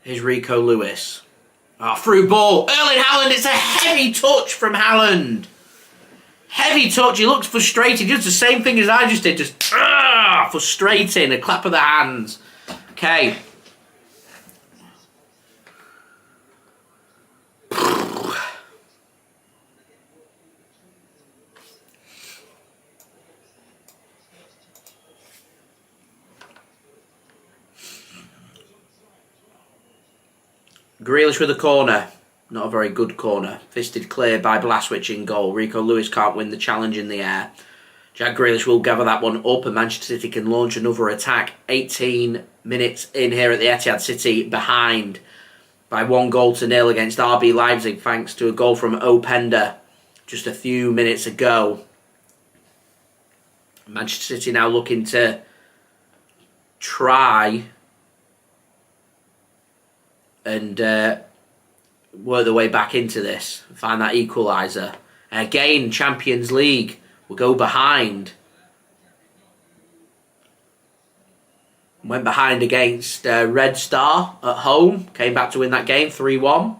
Speaker 1: Here's Rico Lewis. Through ball. Erling Haaland, it's a heavy touch from Haaland. Heavy touch. He looks frustrated. He does the same thing as I just did. Just frustrating. A clap of the hands. Okay. Grealish with a corner. Not a very good corner. Fisted clear by Blaswich in goal. Rico Lewis can't win the challenge in the air. Jack Grealish will gather that one up and Manchester City can launch another attack. 18 minutes in here at the Etihad City, behind by 1-0 against RB Leipzig thanks to a goal from Openda just a few minutes ago. Manchester City now looking to try and work their way back into this, find that equaliser. And again, Champions League will go behind. Went behind against Red Star at home. Came back to win that game 3-1.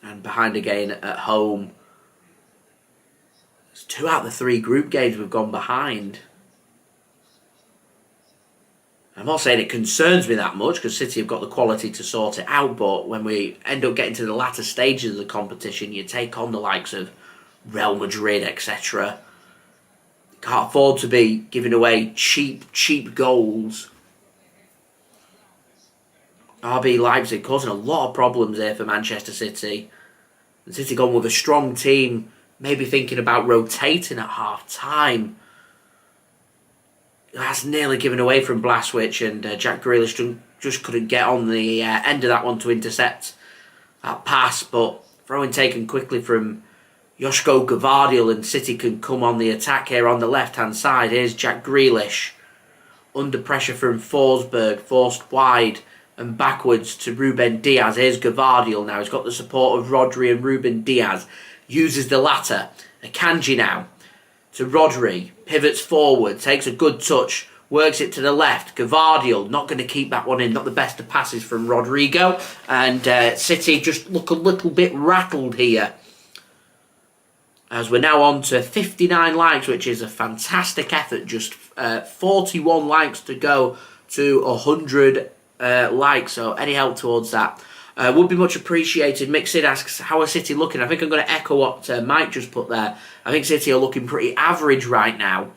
Speaker 1: And behind again at home. It's 2 out of the 3 group games we've gone behind. I'm not saying it concerns me that much because City have got the quality to sort it out, but when we end up getting to the latter stages of the competition, you take on the likes of Real Madrid, etc. You can't afford to be giving away cheap goals. RB Leipzig causing a lot of problems here for Manchester City. And City gone with a strong team, maybe thinking about rotating at half-time. That's nearly given away from Blaswich, and Jack Grealish just couldn't get on the end of that one to intercept that pass. But throwing taken quickly from Josko Gvardiol, and City can come on the attack here on the left-hand side. Here's Jack Grealish. Under pressure from Forsberg, forced wide and backwards to Ruben Dias. Here's Gvardiol now. He's got the support of Rodri and Ruben Dias. Uses the latter. Akanji now to Rodri. Pivots forward. Takes a good touch. Works it to the left. Gvardiol not going to keep that one in. Not the best of passes from Rodrigo. And City just look a little bit rattled here. As we're now on to 59 likes, which is a fantastic effort. Just 41 likes to go to 100 likes. So any help towards that would be much appreciated. Mixid asks, how are City looking? I think I'm going to echo what Mike just put there. I think City are looking pretty average right now.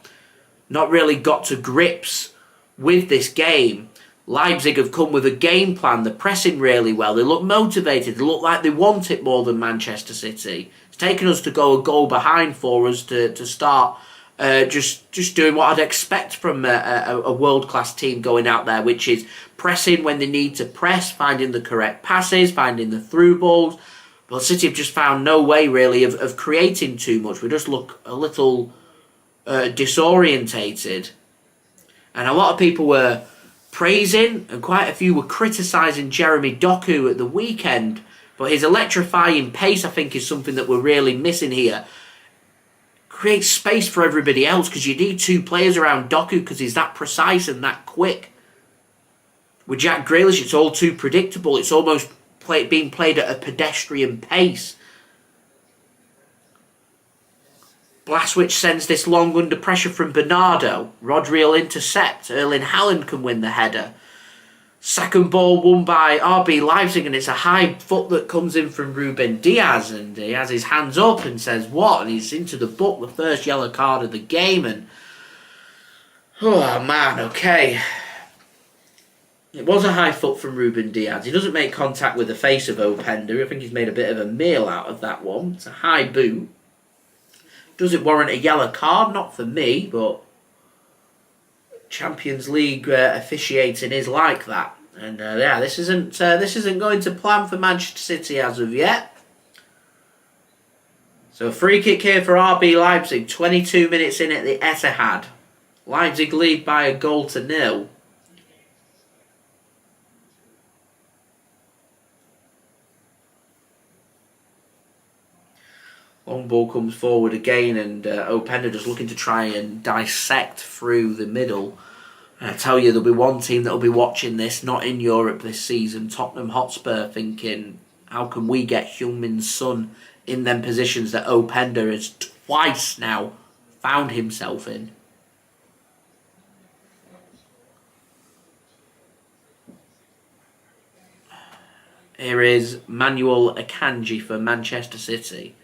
Speaker 1: Not really got to grips with this game. Leipzig have come with a game plan. They're pressing really well. They look motivated. They look like they want it more than Manchester City. It's taken us to go a goal behind for us to start just doing what I'd expect from a world-class team going out there, which is pressing when they need to press, finding the correct passes, finding the through balls. But City have just found no way, really, of creating too much. We just look a little disorientated. And a lot of people were praising, and quite a few were criticising Jeremy Doku at the weekend. But his electrifying pace, I think, is something that we're really missing here. Create space for everybody else, because you need 2 players around Doku because he's that precise and that quick. With Jack Grealish, it's all too predictable. It's almost being played at a pedestrian pace. Blaswich sends this long under pressure from Bernardo. Rodri will intercept. Erling Haaland can win the header. Second ball won by RB Leipzig, and it's a high foot that comes in from Ruben Dias, and he has his hands up and says what, and he's into the book, the first yellow card of the game. And oh man, okay, it was a high foot from Ruben Dias. He doesn't make contact with the face of Openda. I think he's made a bit of a meal out of that one. It's a high boot. Does it warrant a yellow card? Not for me, but Champions League officiating is like that, and yeah, this isn't going to plan for Manchester City as of yet. So a free kick here for RB Leipzig. 22 minutes in at the Etihad. Leipzig lead by 1-0. Long ball comes forward again, and Openda just looking to try and dissect through the middle. And I tell you, there'll be one team that'll be watching this, not in Europe this season, Tottenham Hotspur, thinking, how can we get Heung-min Son in them positions that Openda has twice now found himself in? Here is Manuel Akanji for Manchester City.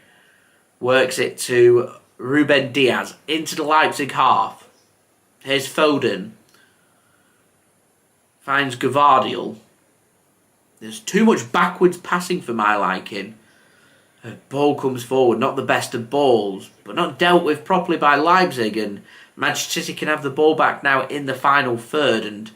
Speaker 1: Works it to Ruben Dias into the Leipzig half. Here's Foden. Finds Gvardiol. There's too much backwards passing for my liking. A ball comes forward, not the best of balls, but not dealt with properly by Leipzig, and Manchester City can have the ball back now in the final third, and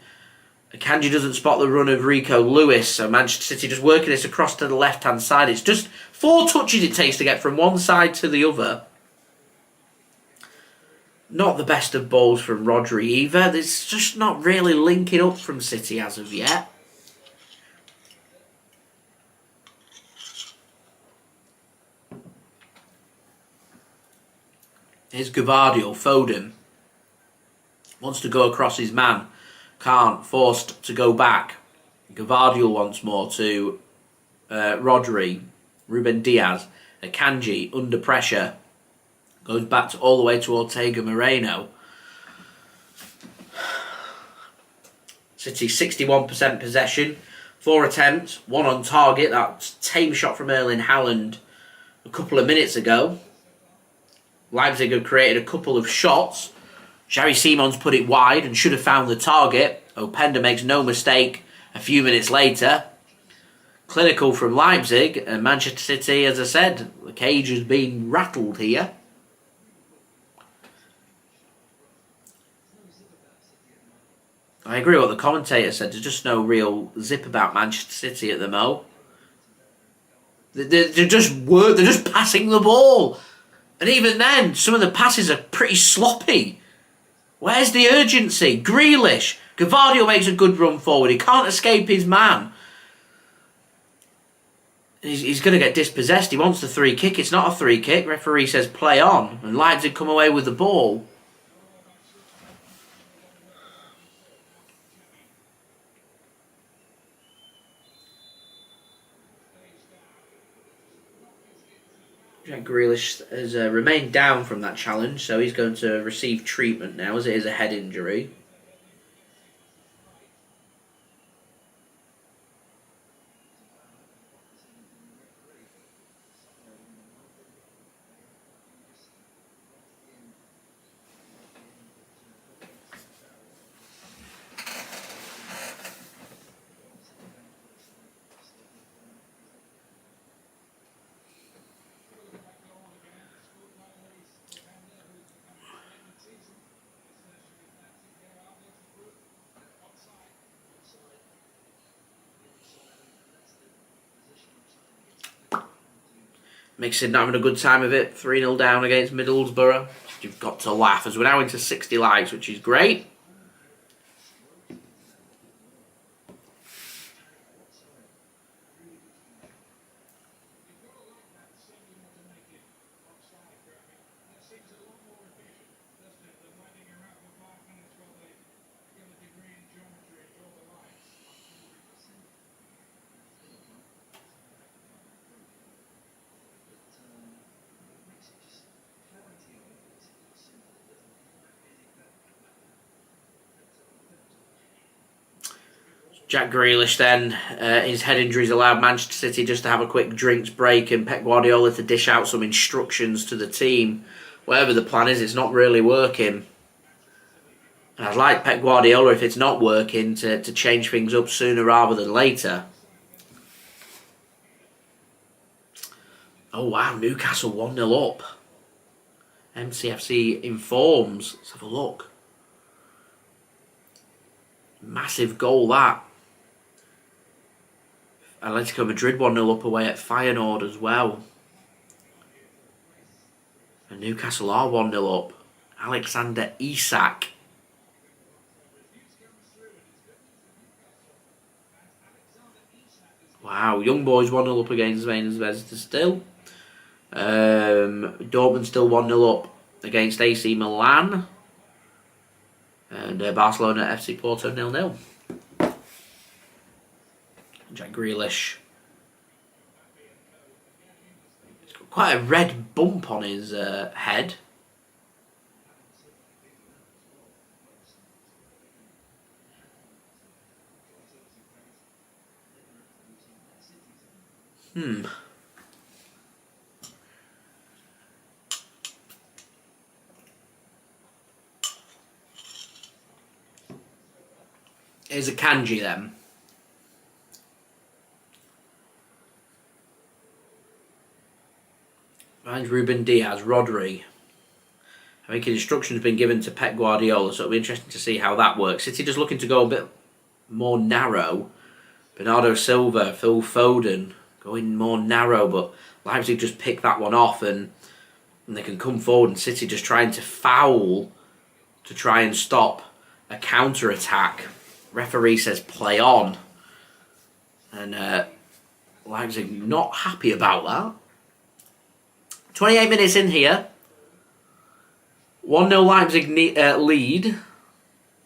Speaker 1: Akanji doesn't spot the run of Rico Lewis, so Manchester City just working this across to the left-hand side. It's just 4 touches it takes to get from one side to the other. Not the best of balls from Rodri either. It's just not really linking up from City as of yet. Here's Gvardiol, Foden. Wants to go across his man. Can't. Forced to go back. Gvardiol once more to Rodri. Ruben Dias. Akanji under pressure. Goes back all the way to Ortega-Moreno. City 61% possession. 4 attempts. 1 on target. That tame shot from Erling Haaland a couple of minutes ago. Leipzig have created a couple of shots. Xavi Simons put it wide and should have found the target. Openda makes no mistake a few minutes later. Clinical from Leipzig, and Manchester City, as I said, the cage has been rattled here. I agree with what the commentator said. There's just no real zip about Manchester City at the moment. They're just passing the ball. And even then, some of the passes are pretty sloppy. Where's the urgency? Grealish. Gvardiol makes a good run forward. He can't escape his man. He's going to get dispossessed. He wants the free kick. It's not a free kick. Referee says play on. And Leipzig come away with the ball. Jack Grealish has remained down from that challenge, so he's going to receive treatment now, as it is a head injury. Mixing not having a good time of it. 3-0 down against Middlesbrough. You've got to laugh as we're now into 60 likes, which is great. Jack Grealish then, his head injuries allowed Manchester City just to have a quick drinks break and Pep Guardiola to dish out some instructions to the team. Whatever the plan is, it's not really working. And I'd like Pep Guardiola, if it's not working, to change things up sooner rather than later. Oh wow, Newcastle 1-0 up. MCFC informs. Let's have a look. Massive goal that. Atletico Madrid 1-0 up away at Feyenoord as well. And Newcastle are 1-0 up. Alexander Isak. Wow, Young Boys 1-0 up against Zvezda still. Dortmund still 1-0 up against AC Milan. And Barcelona FC Porto 0-0. Jack Grealish. He's got quite a red bump on his head. Here's Akanji then. Finds Ruben Dias, Rodri. I think instructions have been given to Pep Guardiola, so it'll be interesting to see how that works. City just looking to go a bit more narrow. Bernardo Silva, Phil Foden going more narrow, but Leipzig just pick that one off and they can come forward, and City just trying to foul to try and stop a counter-attack. Referee says play on. And Leipzig not happy about that. 28 minutes in here. 1-0 Leipzig lead.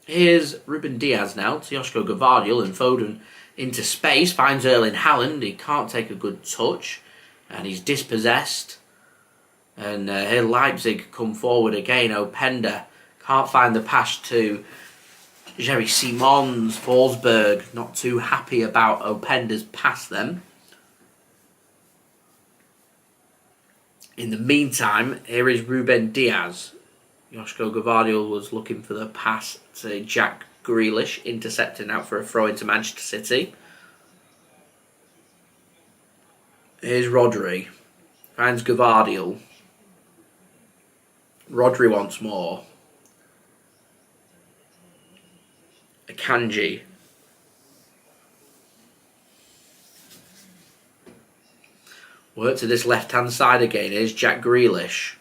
Speaker 1: Here's Ruben Dias now to Josko Gvardiol, and Foden into space. Finds Erling Haaland. He can't take a good touch. And he's dispossessed. And here Leipzig come forward again. Openda can't find the pass to Xavi Simons. Forsberg not too happy about Openda's pass then. In the meantime, here is Ruben Dias. Josko Gvardiol was looking for the pass to Jack Grealish, intercepting out for a throw into Manchester City. Here's Rodri. Finds Gvardiol. Rodri once more. Akanji. Work to this left-hand side again. Here's Jack Grealish.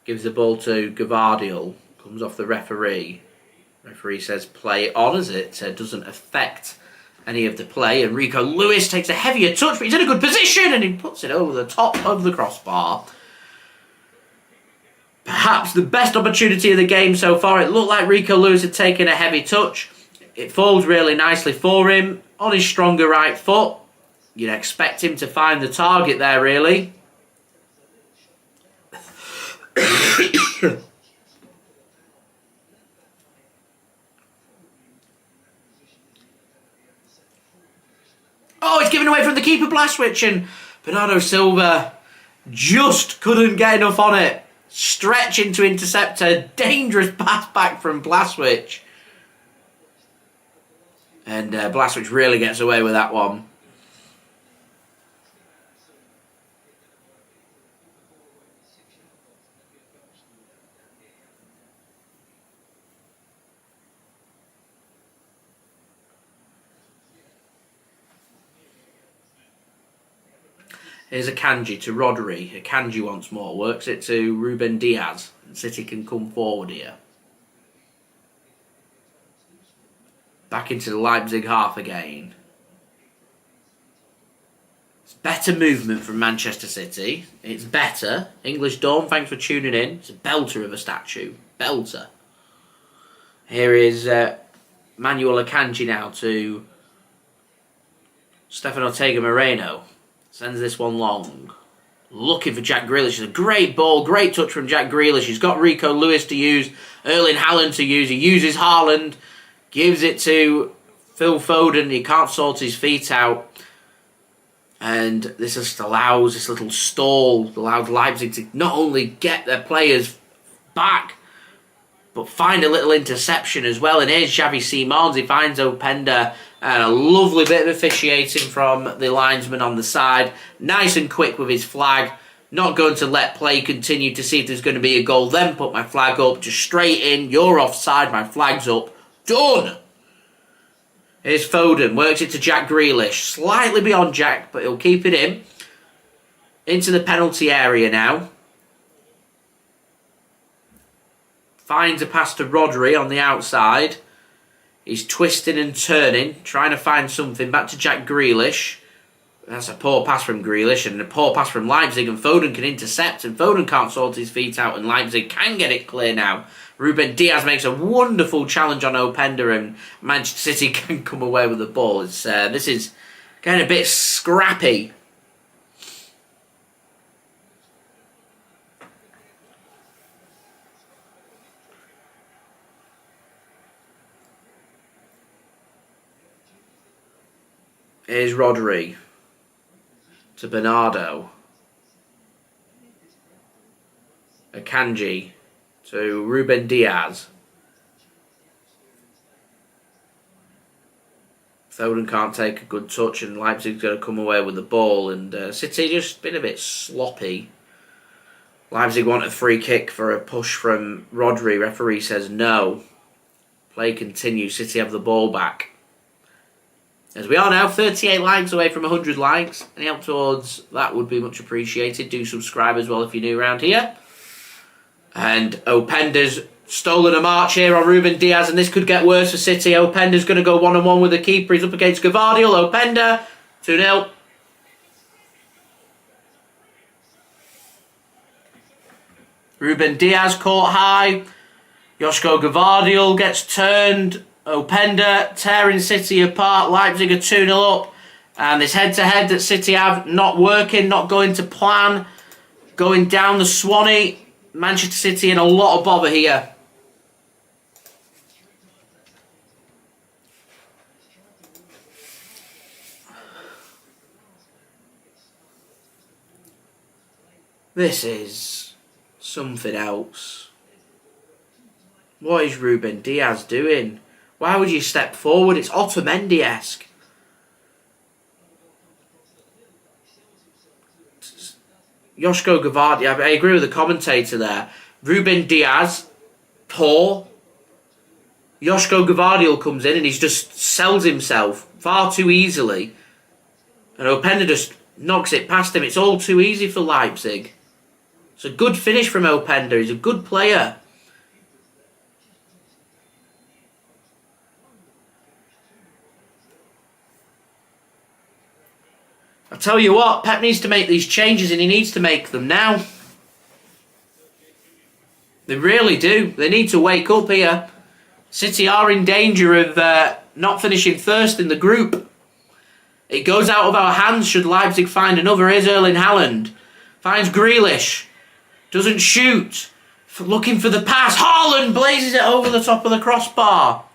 Speaker 1: Gives the ball to Gvardiol. Comes off the referee. Referee says play on, as it doesn't affect any of the play. And Rico Lewis takes a heavier touch, but he's in a good position and he puts it over the top of the crossbar. Perhaps the best opportunity of the game so far. It looked like Rico Lewis had taken a heavy touch. It falls really nicely for him on his stronger right foot. You'd expect him to find the target there, really. Oh, it's given away from the keeper, Blaswich, and Bernardo Silva just couldn't get enough on it. Stretching to intercept a dangerous pass back from Blaswich. And Blaswich really gets away with that one. Here's Akanji to Rodri. Akanji once more. Works it to Ruben Dias. And City can come forward here. Back into the Leipzig half again. It's better movement from Manchester City. It's better. English Dawn, thanks for tuning in. It's a belter of a statue. Belter. Here is Manuel Akanji now to Stefan Ortega-Moreno. Sends this one long. Looking for Jack Grealish. It's a great ball. Great touch from Jack Grealish. He's got Rico Lewis to use. Erling Haaland to use. He uses Haaland. Gives it to Phil Foden. He can't sort his feet out. And this just allows this little stall. Allows Leipzig to not only get their players back, but find a little interception as well. And here's Xavi Simons. He finds Openda. And a lovely bit of officiating from the linesman on the side. Nice and quick with his flag. Not going to let play continue to see if there's going to be a goal. Then put my flag up. Just straight in. You're offside. My flag's up. Done. Here's Foden. Works it to Jack Grealish. Slightly beyond Jack, but he'll keep it in. Into the penalty area now. Finds a pass to Rodri on the outside. He's twisting and turning, trying to find something. Back to Jack Grealish. That's a poor pass from Grealish and a poor pass from Leipzig, and Foden can intercept, and Foden can't sort his feet out, and Leipzig can get it clear now. Ruben Dias makes a wonderful challenge on Openda, and Manchester City can come away with the ball. This is getting a bit scrappy. Here's Rodri to Bernardo. Akanji to Ruben Dias. Foden can't take a good touch, and Leipzig's going to come away with the ball. And City just been a bit sloppy. Leipzig want a free kick for a push from Rodri. Referee says no. Play continues. City have the ball back. As we are now 38 likes away from 100 likes. Any help towards that would be much appreciated. Do subscribe as well if you're new around here. And Openda's stolen a march here on Ruben Dias, and this could get worse for City. Openda's going to go one-on-one with the keeper. He's up against Gvardiol. Openda, 2-0. Ruben Dias caught high. Josko Gvardiol gets turned. Openda tearing City apart. Leipzig are 2-0 up. And this head-to-head that City have not working, not going to plan. Going down the Swanee. Manchester City in a lot of bother here. This is something else. What is Ruben Dias doing? Why would you step forward? It's Otamendi-esque. Josko Gvardiol, I agree with the commentator there. Ruben Dias, poor. Josko Gvardiol comes in and he's just sells himself far too easily. And Openda just knocks it past him. It's all too easy for Leipzig. It's a good finish from Openda. He's a good player. I tell you what, Pep needs to make these changes and he needs to make them now. They really do. They need to wake up here. City are in danger of not finishing first in the group. It goes out of our hands should Leipzig find another. Here's Erling Haaland. Finds Grealish. Doesn't shoot. Looking for the pass. Haaland blazes it over the top of the crossbar.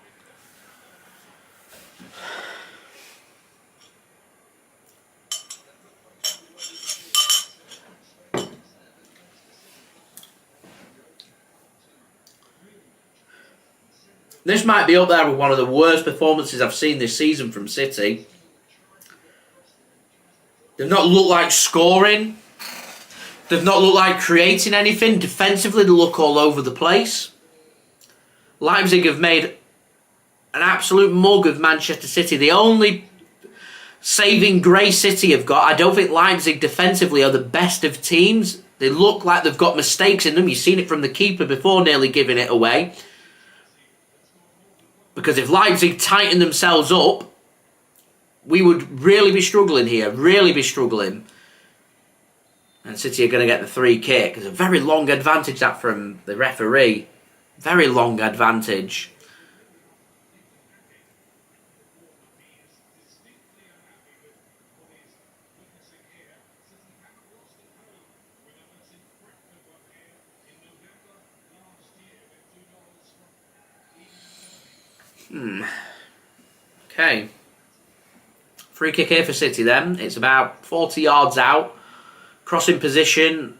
Speaker 1: This might be up there with one of the worst performances I've seen this season from City. They've not looked like scoring. They've not looked like creating anything. Defensively, they look all over the place. Leipzig have made an absolute mug of Manchester City. The only saving grace City have got, I don't think Leipzig defensively are the best of teams. They look like they've got mistakes in them. You've seen it from the keeper before nearly giving it away. Because if Leipzig tighten themselves up, we would really be struggling here. Really be struggling. And City are going to get the free kick. It's a very long advantage that from the referee. Very long advantage. Okay. Free kick here for City then. It's about 40 yards out. Crossing position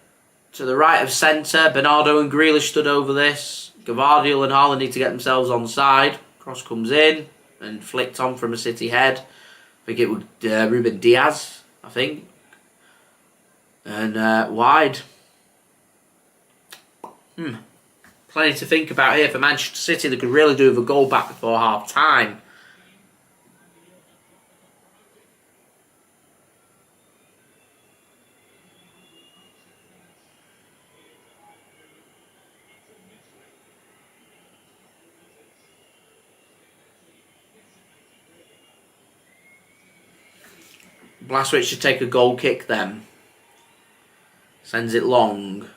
Speaker 1: to the right of centre. Bernardo and Grealish stood over this. Gvardiol and Haaland need to get themselves on side. Cross comes in and flicked on from a City head. I think it would Ruben Dias, I think. And wide. Plenty to think about here for Manchester City. They could really do with a goal back before half time. Blaswich should take a goal kick then. Sends it long.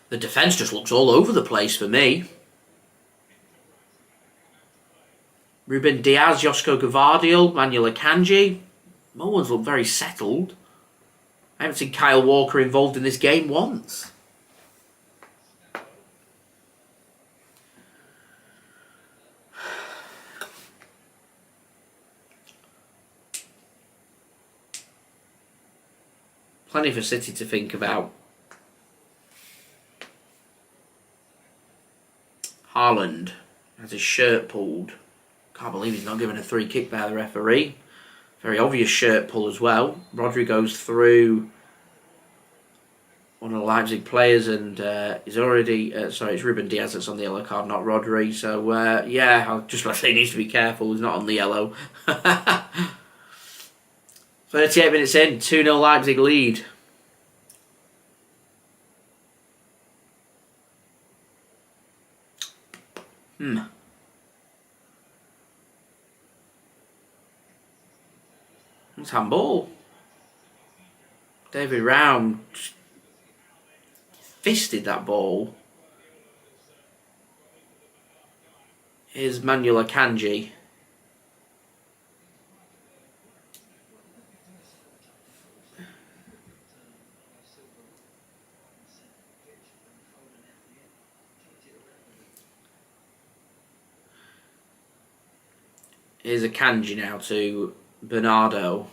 Speaker 1: The defence just looks all over the place for me. Ruben Dias, Josko Gvardiol, Manuel Akanji. No one's looked very settled. I haven't seen Kyle Walker involved in this game once. Plenty for City to think about. Haaland has his shirt pulled. Can't believe he's not given a free kick by the referee. Very obvious shirt pull as well. Rodri goes through one of the Leipzig players and is already... sorry, it's Ruben Dias that's on the yellow card, not Rodri. So, yeah, I'll just say he needs to be careful. He's not on the yellow. 38 minutes in, 2-0 Leipzig lead. It's handball. David Raum fisted that ball. Here's Manuel Akanji. Here's Akanji now to Bernardo.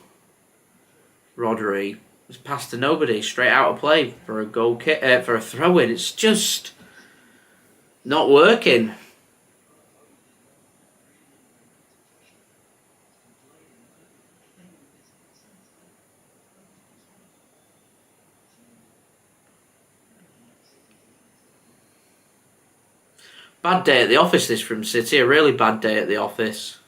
Speaker 1: Rodri. It's passed to nobody. Straight out of play for a goal kick, for a throw-in. It's just not working. Bad day at the office this from City. A really bad day at the office.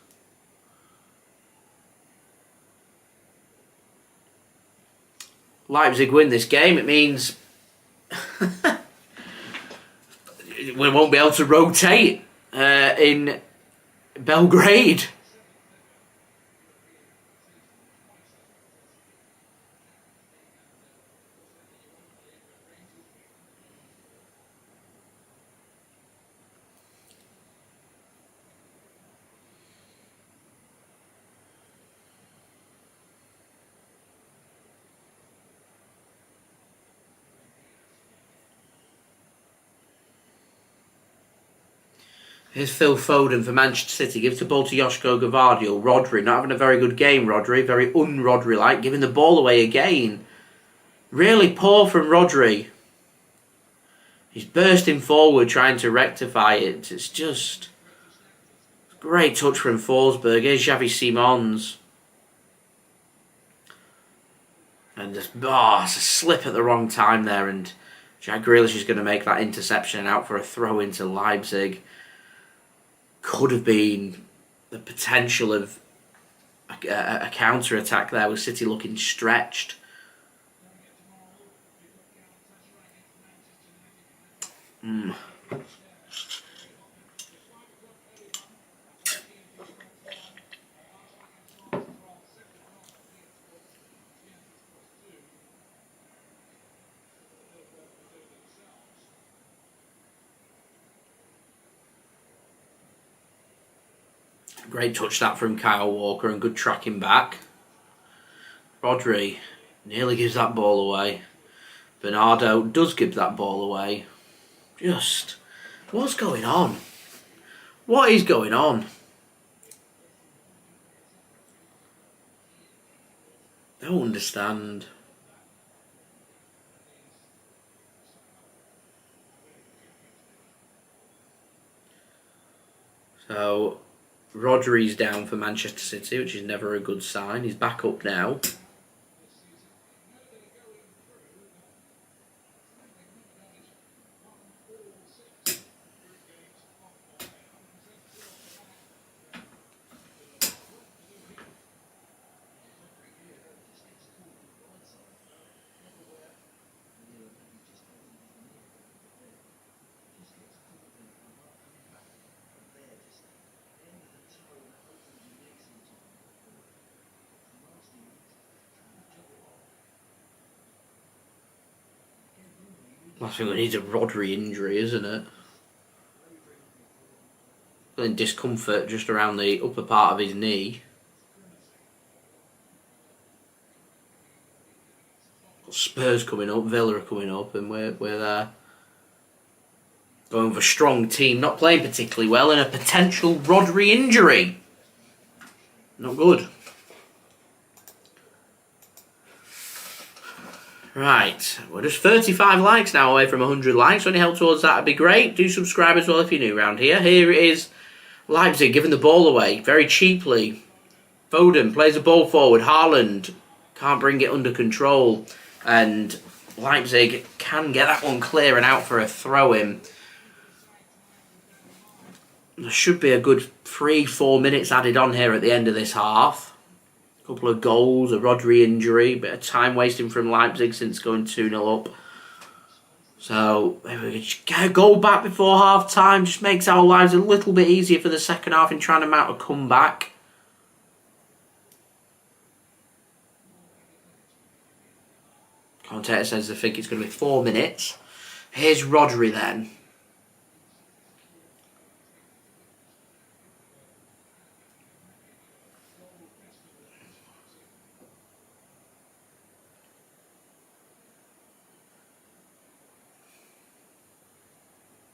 Speaker 1: Leipzig win this game. It means we won't be able to rotate in Belgrade. Here's Phil Foden for Manchester City. Gives the ball to Josko Gvardiol. Rodri, not having a very good game, Rodri. Very un-Rodri-like. Giving the ball away again. Really poor from Rodri. He's bursting forward trying to rectify it. It's just great touch from Forsberg. Here's Xavi Simons. And just, it's a slip at the wrong time there. And Jack Grealish is going to make that interception out for a throw into Leipzig. Could have been the potential of a counter-attack there with City looking stretched. Great touch that from Kyle Walker and good tracking back. Rodri nearly gives that ball away. Bernardo does give that ball away. Just, what's going on? What is going on? Don't understand. So Rodri's down for Manchester City, which is never a good sign. He's back up now. I think we need a Rodri injury, isn't it? Feeling discomfort just around the upper part of his knee. Spurs coming up, Villa are coming up, and we're there. Going with a strong team, not playing particularly well, and a potential Rodri injury. Not good. Right, we're just 35 likes now away from 100 likes. So any help towards that would be great. Do subscribe as well if you're new around here. Here it is, Leipzig giving the ball away very cheaply. Foden plays the ball forward. Haaland can't bring it under control. And Leipzig can get that one clear and out for a throw-in. There should be a good 3-4 minutes added on here at the end of this half. Couple of goals, a Rodri injury, bit of time wasting from Leipzig since going 2-0 up. So, we just get a goal back before half time. Just makes our lives a little bit easier for the second half in trying to mount a comeback. Commentator says they think it's going to be 4 minutes. Here's Rodri then.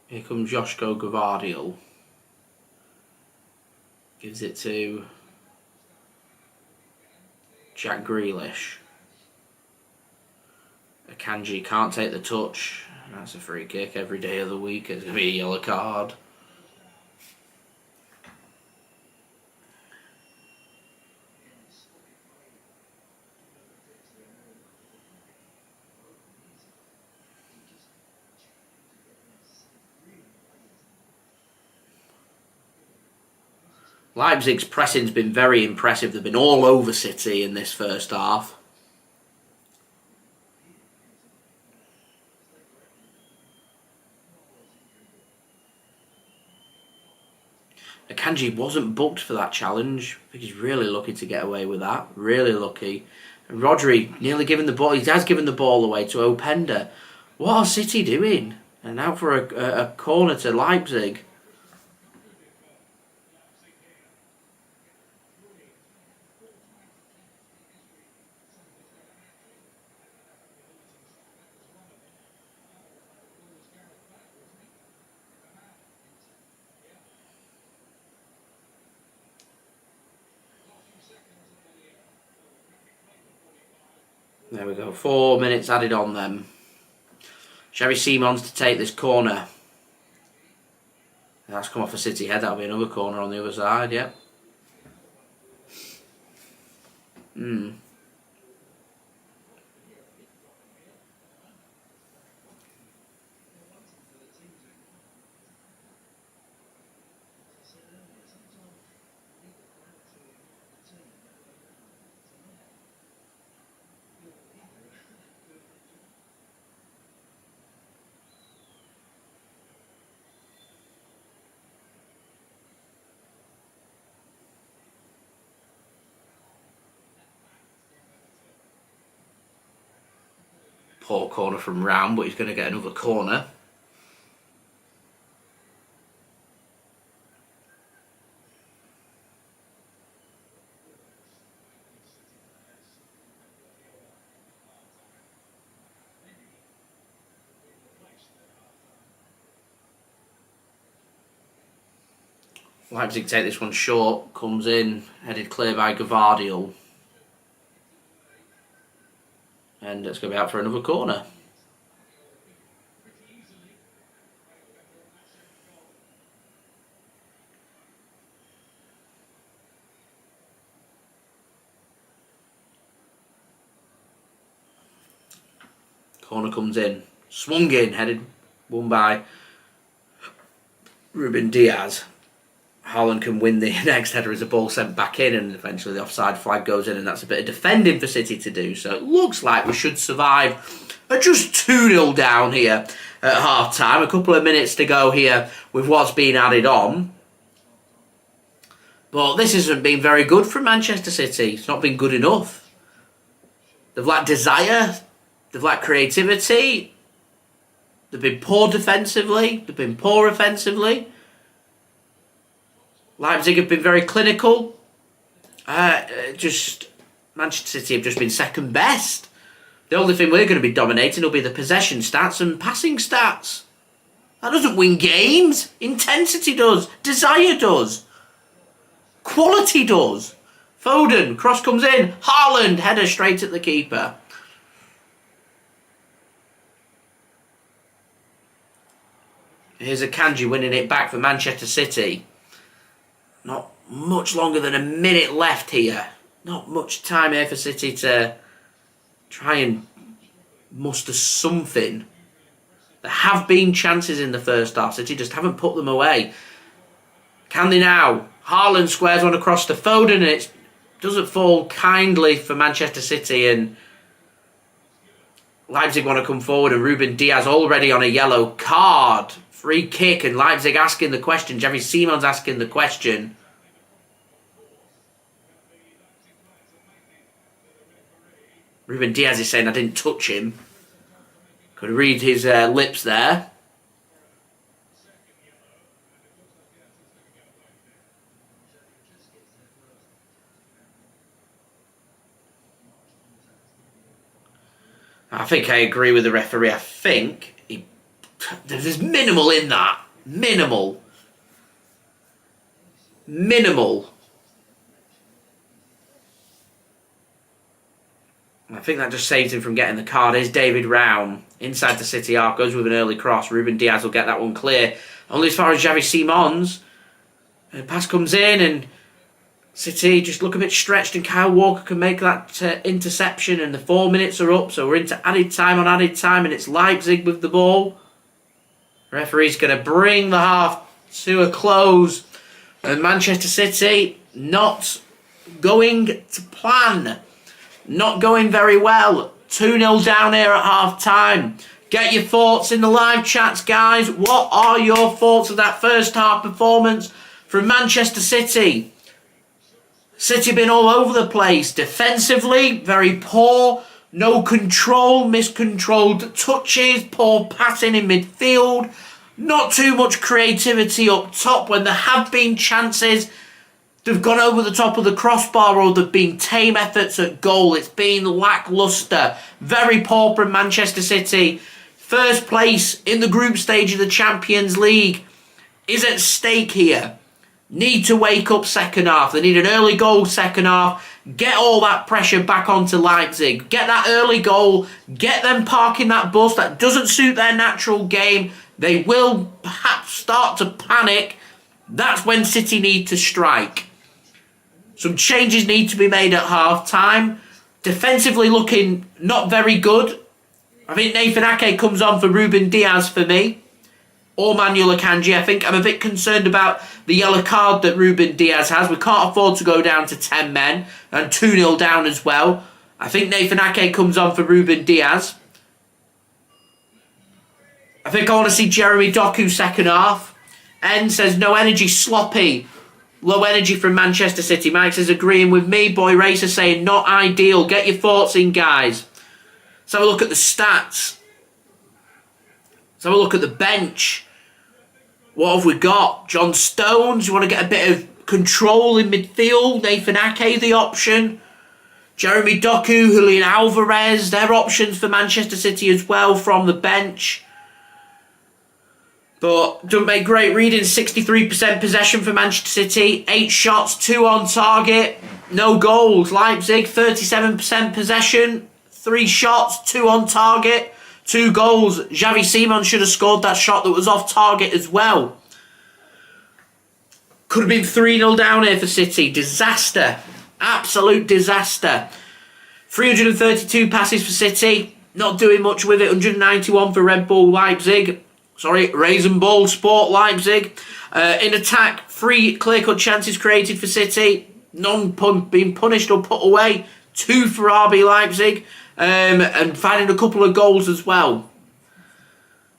Speaker 1: Here comes Josko Gvardiol. Gives it to Jack Grealish. Akanji can't take the touch. That's a free kick every day of the week. It's going to be a yellow card. Leipzig's pressing's been very impressive. They've been all over City in this first half. Akanji wasn't booked for that challenge. I think he's really lucky to get away with that. Really lucky. And Rodri nearly given the ball. He has given the ball away to Openda. What are City doing? And now for a corner to Leipzig. There we go, 4 minutes added on them. Xavi Simons to take this corner. That's come off a City head, that'll be another corner on the other side, yep. Poor corner from Ram, but he's going to get another corner. Leipzig take this one short, comes in, headed clear by Gvardiol. And it's going to be out for another corner. Corner comes in. Swung in, headed, won by Ruben Dias. Haaland can win the next header as the ball sent back in, and eventually the offside flag goes in, and that's a bit of defending for City to do. So it looks like we should survive at just 2-0 down here at half time. A couple of minutes to go here with what's been added on. But this hasn't been very good from Manchester City. It's not been good enough. They've lacked desire. They've lacked creativity. They've been poor defensively. They've been poor offensively. Leipzig have been very clinical. Manchester City have just been second best. The only thing we're going to be dominating will be the possession stats and passing stats. That doesn't win games. Intensity does. Desire does. Quality does. Foden, cross comes in. Haaland, header straight at the keeper. Here's Akanji winning it back for Manchester City. Not much longer than a minute left here. Not much time here for City to try and muster something. There have been chances in the first half. City just haven't put them away. Can they now? Haaland squares one across to Foden, and it doesn't fall kindly for Manchester City, and Leipzig want to come forward, and Ruben Dias already on a yellow card. Free kick, and Leipzig asking the question. Xavi Simons asking the question. Ruben Dias is saying, I didn't touch him. Could read his lips there. I think I agree with the referee. I think there's minimal in that. Minimal. I think that just saves him from getting the card. Is David Raum inside the City arc, goes with an early cross. Ruben Dias will get that one clear. Only as far as Xavi Simons. And the pass comes in, and City just look a bit stretched, and Kyle Walker can make that interception, and the 4 minutes are up, so we're into added time on added time, and it's Leipzig with the ball. The referee's going to bring the half to a close, and Manchester City not going to plan. Not going very well. 2-0 down here at half-time. Get your thoughts in the live chats, guys. What are your thoughts of that first half performance from Manchester City? City been all over the place. Defensively, very poor. No control, miscontrolled touches, poor passing in midfield. Not too much creativity up top when there have been chances. They've gone over the top of the crossbar, or they've been tame efforts at goal. It's been lacklustre. Very poor from Manchester City. First place in the group stage of the Champions League is at stake here. Need to wake up second half. They need an early goal second half. Get all that pressure back onto Leipzig. Get that early goal. Get them parking that bus. That doesn't suit their natural game. They will perhaps start to panic. That's when City need to strike. Some changes need to be made at half-time. Defensively looking not very good. I think Nathan Ake comes on for Ruben Dias for me. Or Manuel Akanji. I think I'm a bit concerned about the yellow card that Ruben Dias has. We can't afford to go down to 10 men. And 2-0 down as well. I think Nathan Ake comes on for Ruben Dias. I think I want to see Jeremy Doku second half. N says no energy, sloppy. Low energy from Manchester City. Mike says agreeing with me. Boy Racer saying not ideal. Get your thoughts in, guys. Let's have a look at the stats. Let's have a look at the bench. What have we got? John Stones. You want to get a bit of control in midfield. Nathan Ake the option. Jeremy Doku, Julian Alvarez. They're options for Manchester City as well from the bench. But don't make great reading. 63% possession for Manchester City. 8 shots, 2 on target. No goals. Leipzig, 37% possession. 3 shots, 2 on target. 2 goals. Xavi Simons should have scored that shot that was off target as well. Could have been 3-0 down here for City. Disaster. Absolute disaster. 332 passes for City. Not doing much with it. 191 for Red Bull Leipzig. Sorry, Raisin Ball Sport Leipzig. In attack, 3 clear-cut chances created for City. None being punished or put away. 2 for RB Leipzig. And finding a couple of goals as well.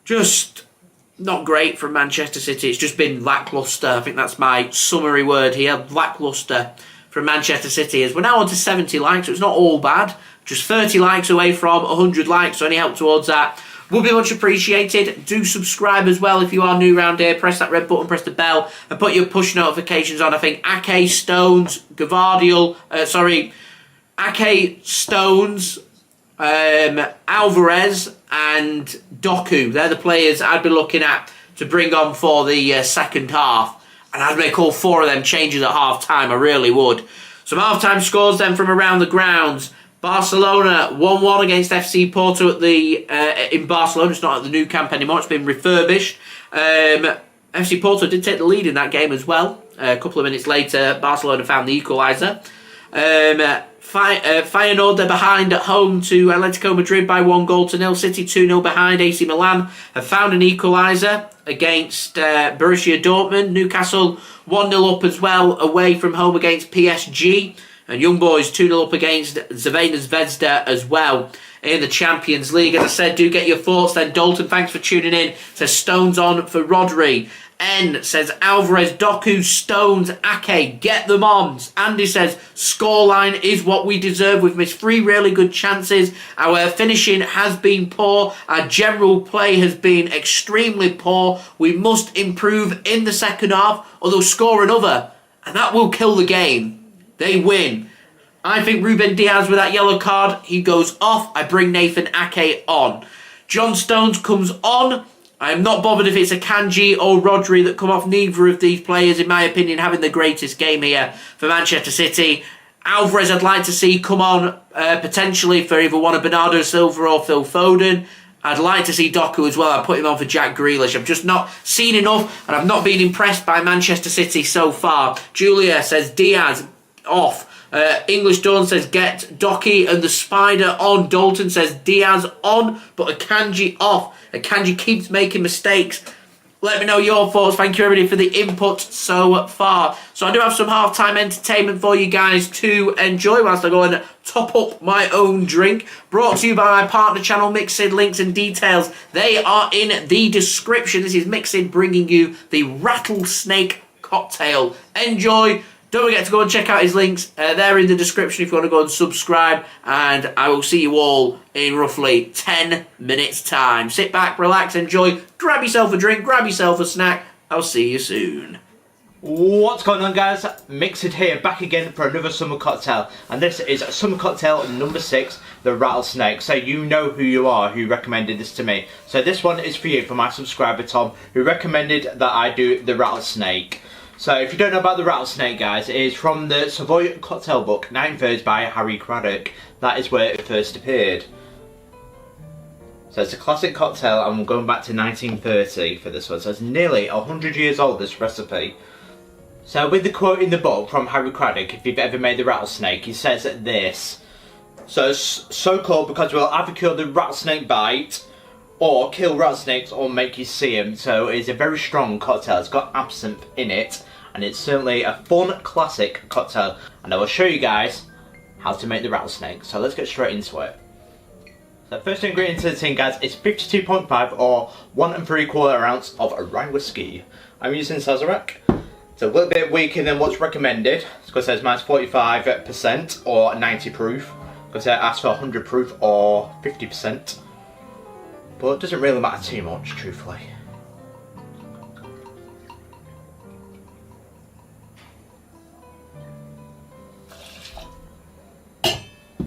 Speaker 1: Just not great from Manchester City. It's just been lacklustre. I think that's my summary word here. Lacklustre from Manchester City. As we're now on to 70 likes, so it's not all bad. Just 30 likes away from 100 likes, so any help towards that would be much appreciated. Do subscribe as well if you are new around here. Press that red button, press the bell, and put your push notifications on. I think Ake, Stones, Gvardiol, Ake, Stones, Alvarez, and Doku. They're the players I'd be looking at to bring on for the second half. And I'd make all 4 of them changes at half-time. I really would. Some half-time scores then from around the grounds. Barcelona 1-1 against FC Porto at the in Barcelona. It's not at the Nou Camp anymore. It's been refurbished. FC Porto did take the lead in that game as well. A couple of minutes later, Barcelona found the equaliser. Feyenoord, they're behind at home to Atletico Madrid by 1-0. City 2-0 behind. AC Milan have found an equaliser against Borussia Dortmund. Newcastle 1-0 up as well away from home against PSG. And Young Boys 2-0 up against Crvena Zvezda as well in the Champions League. As I said, do get your thoughts then. Dalton, thanks for tuning in. Says Stones on for Rodri. N says Alvarez, Doku, Stones, Ake, get them on. Andy says scoreline is what we deserve. We've missed 3 really good chances. Our finishing has been poor. Our general play has been extremely poor. We must improve in the second half or they'll score another. And that will kill the game. They win. I think Ruben Dias with that yellow card, he goes off. I bring Nathan Ake on. John Stones comes on. I am not bothered if it's Akanji or Rodri that come off. Neither of these players, in my opinion, having the greatest game here for Manchester City. Alvarez I'd like to see come on potentially for either one of Bernardo Silva or Phil Foden. I'd like to see Doku as well. I'd put him on for Jack Grealish. I've just not seen enough and I've not been impressed by Manchester City so far. Julia says Diaz off. English Dawn says get Doki and the Spider on. Dalton says Diaz on, but Akanji off. Akanji keeps making mistakes. Let me know your thoughts. Thank you everybody for the input so far. So I do have some half-time entertainment for you guys to enjoy whilst I go and top up my own drink. Brought to you by my partner channel Mixid. Links and details, they are in the description. This is Mixid bringing you the rattlesnake cocktail. Enjoy. Don't forget to go and check out his links. They're in the description if you want to go and subscribe. And I will see you all in roughly 10 minutes time. Sit back, relax, enjoy. Grab yourself a drink, grab yourself a snack. I'll see you soon.
Speaker 2: What's going on, guys? Mixed here, back again for another summer cocktail. And this is summer cocktail number 6, the Rattlesnake. So you know who you are, who recommended this to me. So this one is for you, for my subscriber Tom, who recommended that I do the Rattlesnake. So if you don't know about the Rattlesnake, guys, it is from the Savoy Cocktail Book, 1930s by Harry Craddock. That is where it first appeared. So it's a classic cocktail and we're going back to 1930 for this one. So it's nearly 100 years old, this recipe. So with the quote in the book from Harry Craddock, if you've ever made the rattlesnake, he says this. So it's so called because we'll either cure the rattlesnake bite, or kill rattlesnakes or make you see them. So it's a very strong cocktail. It's got absinthe in it and it's certainly a fun classic cocktail, and I will show you guys how to make the rattlesnake. So let's get straight into it. So first ingredient to the tin, guys, is 52.5 or 1 3/4 ounce of rye whiskey. I'm using Sazerac. It's a little bit weaker than what's recommended. It's because it says minus 45% or 90 proof. Because it asks for 100 proof or 50%. But it doesn't really matter too much, truthfully.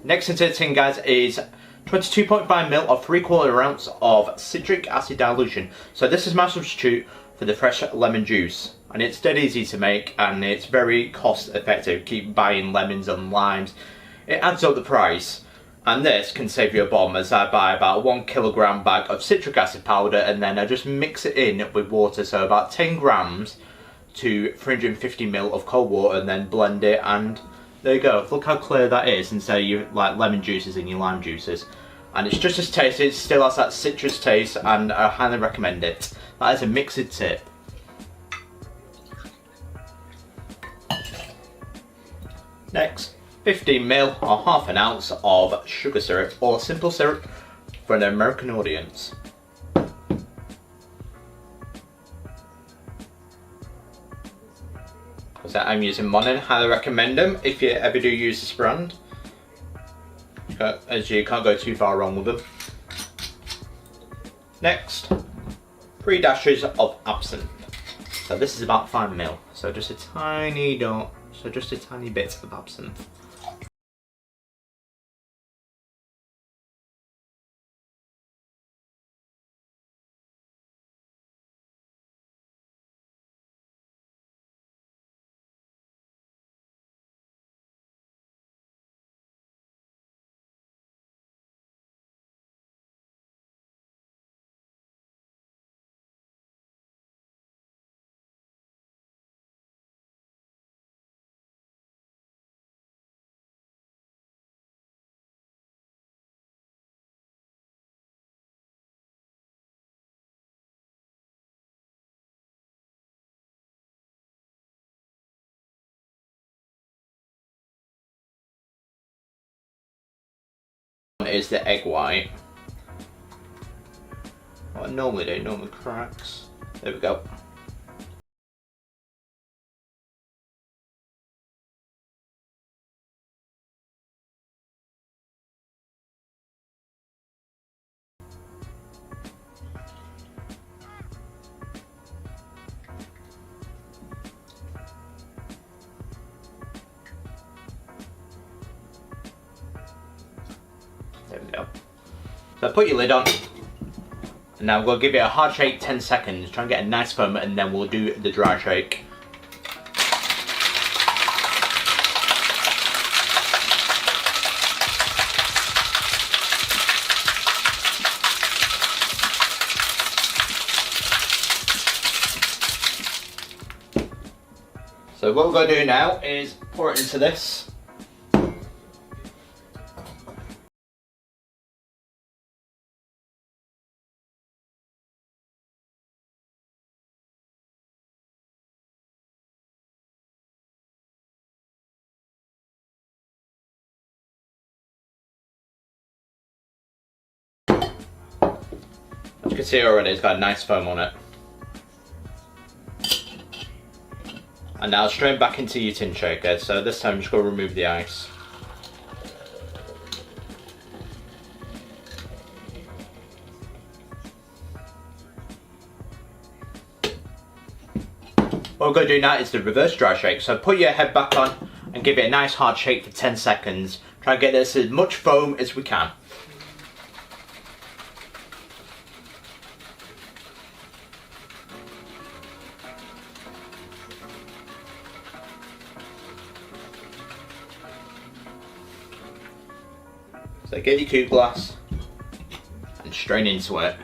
Speaker 2: Next into the tin, guys, is 22.5ml or 3/4 ounce of citric acid dilution. So this is my substitute for the fresh lemon juice. And it's dead easy to make and it's very cost effective. Keep buying lemons and limes. It adds up the price. And this can save you a bomb, as I buy about 1 kilogram bag of citric acid powder and then I just mix it in with water, so about 10 grams to 350ml of cold water, and then blend it, and there you go. Look how clear that is instead of your like lemon juices and your lime juices. And it's just as tasty, it still has that citrus taste, and I highly recommend it. That is a mixed tip. Next, 15ml or half an ounce of sugar syrup, or simple syrup for an American audience. So I'm using Monin, highly recommend them if you ever do use this brand, as you can't go too far wrong with them. Next, 3 dashes of absinthe. So this is about 5ml, so just a tiny bit of absinthe. is the egg white. What I normally do, normally cracks. There we go. There we go. So put your lid on. And now we'll give it a hard shake 10 seconds, try and get a nice foam, and then we'll do the dry shake. So what we're going to do now is pour it into this. As you can see already, it's got a nice foam on it. And now straight back into your tin shaker, so this time I'm just going to remove the ice. What we're going to do now is the reverse dry shake, so put your head back on and give it a nice hard shake for 10 seconds. Try and get this as much foam as we can. So get your coupe glass and strain into it.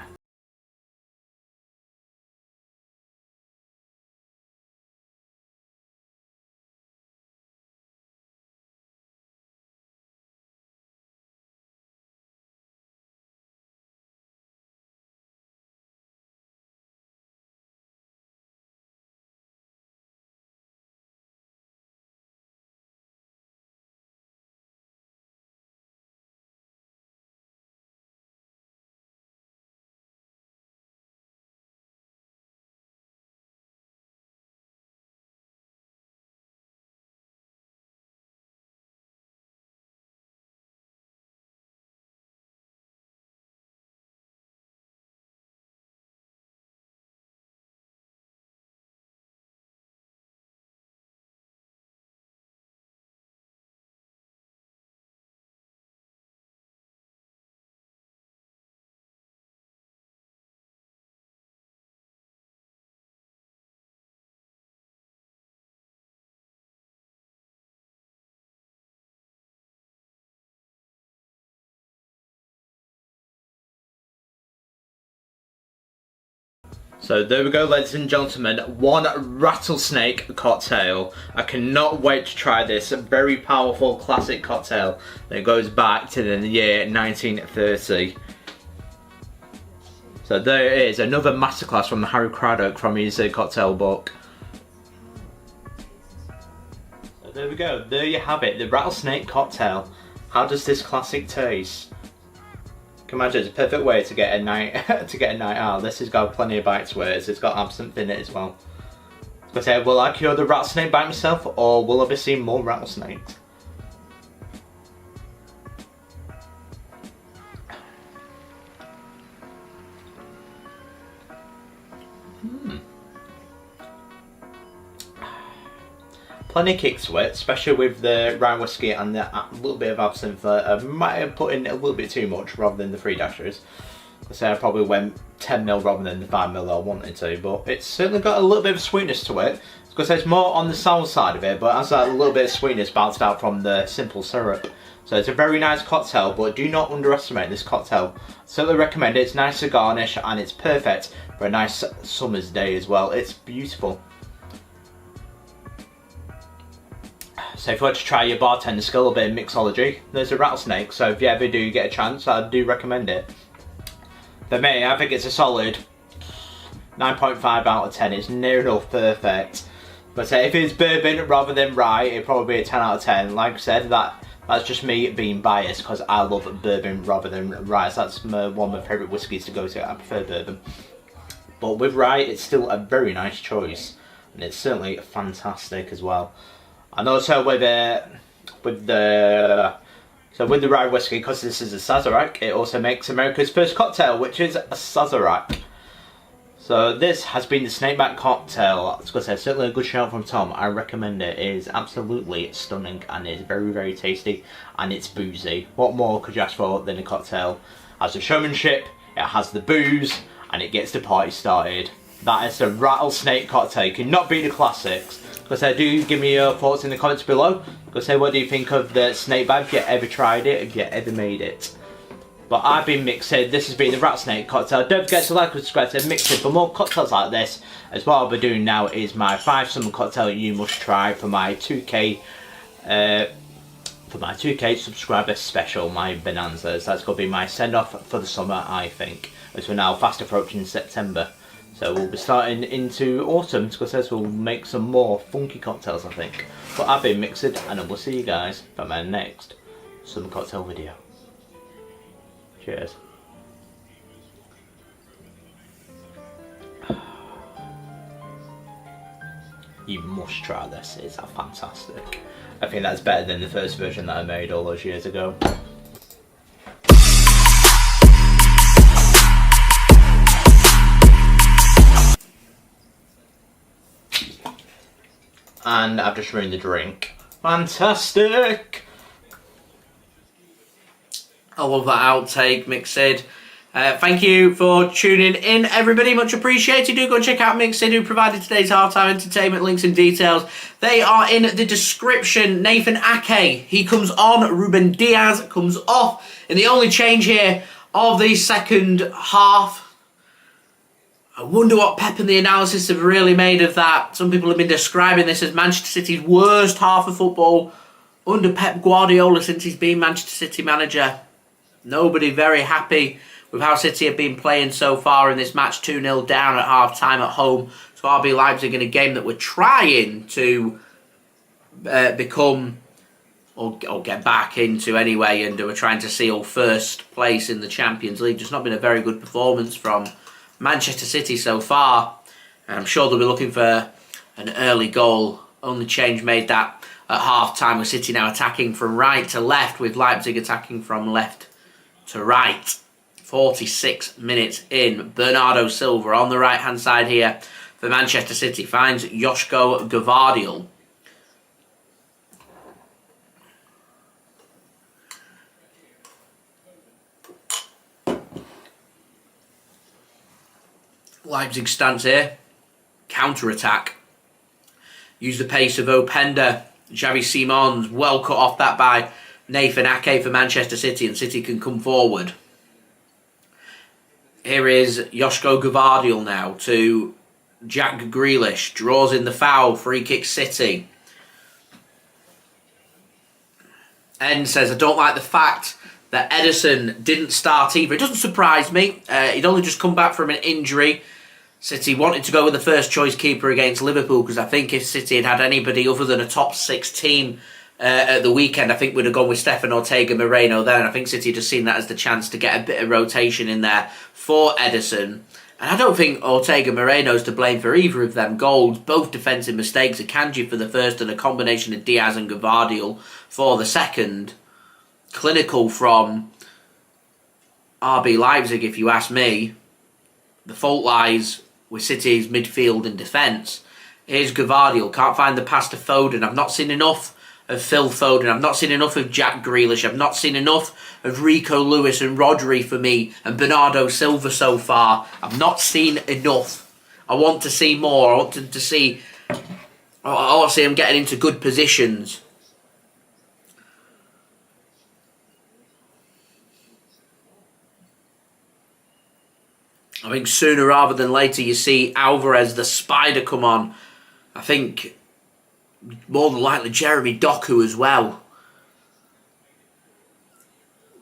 Speaker 2: So there we go, ladies and gentlemen, one rattlesnake cocktail. I cannot wait to try this very powerful classic cocktail that goes back to the year 1930. So there it is, another masterclass from Harry Craddock from his cocktail book. So there we go, there you have it, the rattlesnake cocktail. How does this classic taste? Can imagine it's a perfect way to get a night out. This has got plenty of bites where it's got absinthe in it as well. But will I cure the rattlesnake by myself, or will I be seeing more rattlesnakes? Plenty of kick to it, especially with the rye whiskey and the little bit of absinthe. I might have put in a little bit too much rather than the 3 dashers. So I probably went 10ml rather than the 5ml I wanted to, but it's certainly got a little bit of sweetness to it. Because it's more on the sour side of it, but has that little bit of sweetness bounced out from the simple syrup. So it's a very nice cocktail, but do not underestimate this cocktail. Certainly recommend it. It's nice to garnish and it's perfect for a nice summer's day as well. It's beautiful. So if you want to try your bartender skill, a bit of mixology, there's a rattlesnake, so if you ever do get a chance, I do recommend it. For me, I think it's a solid 9.5 out of 10, it's near enough perfect. But if it's bourbon rather than rye, it'd probably be a 10 out of 10. Like I said, that That's just me being biased because I love bourbon rather than rye. That's one of my favourite whiskies to go to. I prefer bourbon. But with rye, it's still a very nice choice. And it's certainly fantastic as well. And also with the rye whiskey, because this is a Sazerac, it also makes America's first cocktail, which is a Sazerac. So this has been the Snakeback cocktail. I was going to say, certainly a good shout from Tom. I recommend it. It is absolutely stunning and it's very, very tasty and it's boozy. What more could you ask for than a cocktail? It has the showmanship, it has the booze, and it gets the party started. That is the Rattlesnake cocktail. You cannot beat the classics. Because do give me your thoughts in the comments below. Because what do you think of the Snakeback? Have you ever tried it? Have you ever made it? But I've been Mixed. This has been the Rattlesnake cocktail. Don't forget to like and subscribe to Mixed for more cocktails like this. As what I'll be doing now is my 5 summer cocktail you must try for my 2K subscriber special, my bonanzas. That's going to be my send off for the summer, I think, as we're now fast approaching September. So we'll be starting into autumn because we'll make some more funky cocktails, I think. But I've been Mixed and I will see you guys for my next summer cocktail video. Cheers. You must try this, it's fantastic. I think that's better than the first version that I made all those years ago. And I've just ruined the drink. Fantastic!
Speaker 1: I love that outtake, Mixed. Thank you for tuning in, everybody. Much appreciated. Do go check out Mixed, who provided today's halftime entertainment links and details. They are in the description. Nathan Ake, he comes on. Ruben Dias comes off. And the only change here of the second half. I wonder what Pep and the analysis have really made of that. Some people have been describing this as Manchester City's worst half of football under Pep Guardiola since he's been Manchester City manager. Nobody very happy with how City have been playing so far in this match. 2-0 down at half-time at home to RB Leipzig in a game that we're trying to become or get back into anyway, and we're trying to seal first place in the Champions League. Just not been a very good performance from Manchester City so far. And I'm sure they'll be looking for an early goal. Only change made that at half-time with City now attacking from right to left, with Leipzig attacking from left to right. 46 minutes in. Bernardo Silva on the right hand side here for Manchester City finds Josko Gvardiol. Leipzig stance here. Counter-attack. Use the pace of Openda. Xavi Simons well cut off that by Nathan Ake for Manchester City, and City can come forward. Here is Josko Gvardiol now to Jack Grealish. Draws in the foul. Free kick City. N says, I don't like the fact that Ederson didn't start either. It doesn't surprise me. He'd only just come back from an injury. City wanted to go with the first choice keeper against Liverpool, because I think if City had anyebody other than a top 6 team at the weekend, I think we'd have gone with Stefan Ortega-Moreno then. I think City had just seen that as the chance to get a bit of rotation in there for Ederson. And I don't think Ortega-Moreno's to blame for either of them goals. Both defensive mistakes. Akanji for the first and a combination of Dias and Gvardiol for the second. Clinical from RB Leipzig, if you ask me. The fault lies with City's midfield and defence. Here's Gvardiol. Can't find the pass to Foden. I've not seen enough of Phil Foden. I've not seen enough of Jack Grealish. I've not seen enough of Rico Lewis and Rodri for me, and Bernardo Silva so far. I've not seen enough. I want to see more. I want to see him getting into good positions. I think sooner rather than later you see Alvarez, the spider, come on. I think more than likely Jeremy Doku as well.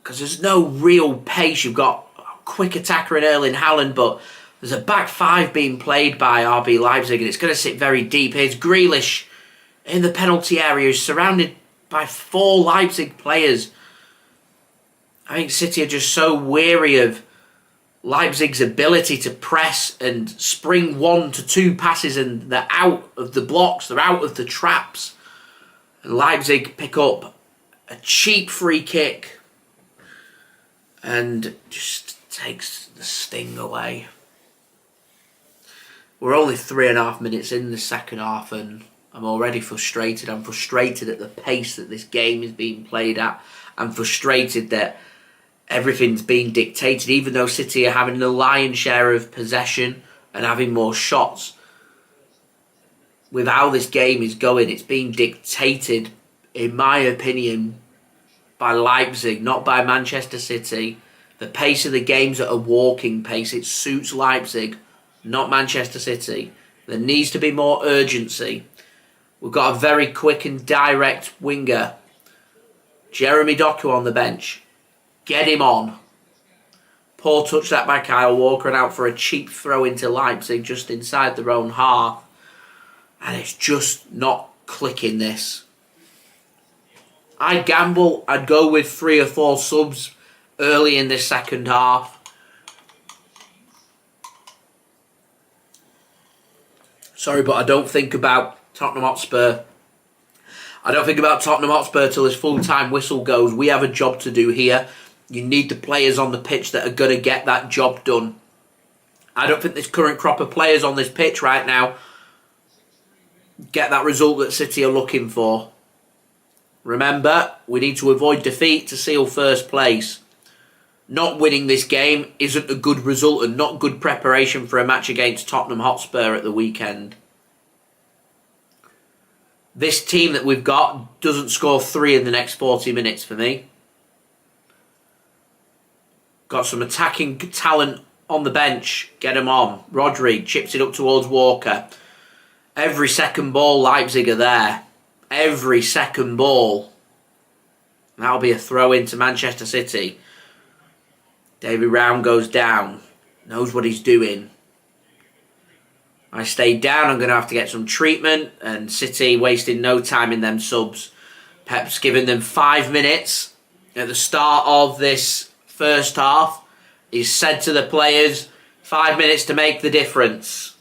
Speaker 1: Because there's no real pace. You've got a quick attacker in Erling Haaland, but there's a back 5 being played by RB Leipzig, and it's going to sit very deep. Here's Grealish in the penalty area. He's surrounded by 4 Leipzig players. I think City are just so weary of Leipzig's ability to press and spring 1 to 2 passes, and they're out of the blocks, they're out of the traps. And Leipzig pick up a cheap free kick and just takes the sting away. We're only 3.5 minutes in the second half and I'm already frustrated. I'm frustrated at the pace that this game is being played at. I'm frustrated that everything's being dictated, even though City are having the lion's share of possession and having more shots. With how this game is going, it's being dictated, in my opinion, by Leipzig, not by Manchester City. The pace of the game's at a walking pace. It suits Leipzig, not Manchester City. There needs to be more urgency. We've got a very quick and direct winger. Jeremy Doku on the bench. Get him on. Poor touch that by Kyle Walker and out for a cheap throw into Leipzig just inside their own half. And it's just not clicking this. I'd gamble. I'd go with 3 or 4 subs early in this second half. Sorry, but I don't think about Tottenham Hotspur. I don't think about Tottenham Hotspur till his full-time whistle goes. We have a job to do here. You need the players on the pitch that are going to get that job done. I don't think this current crop of players on this pitch right now get that result that City are looking for. Remember, we need to avoid defeat to seal first place. Not winning this game isn't a good result and not good preparation for a match against Tottenham Hotspur at the weekend. This team that we've got doesn't score 3 in the next 40 minutes for me. Got some attacking talent on the bench. Get them on. Rodri chips it up towards Walker. Every second ball, Leipzig are there. Every second ball. That'll be a throw into Manchester City. David Round goes down. Knows what he's doing. I stay down. I'm going to have to get some treatment. And City wasting no time in them subs. Pep's giving them 5 minutes at the start of this first half. He's said to the players, 5 minutes to make the difference.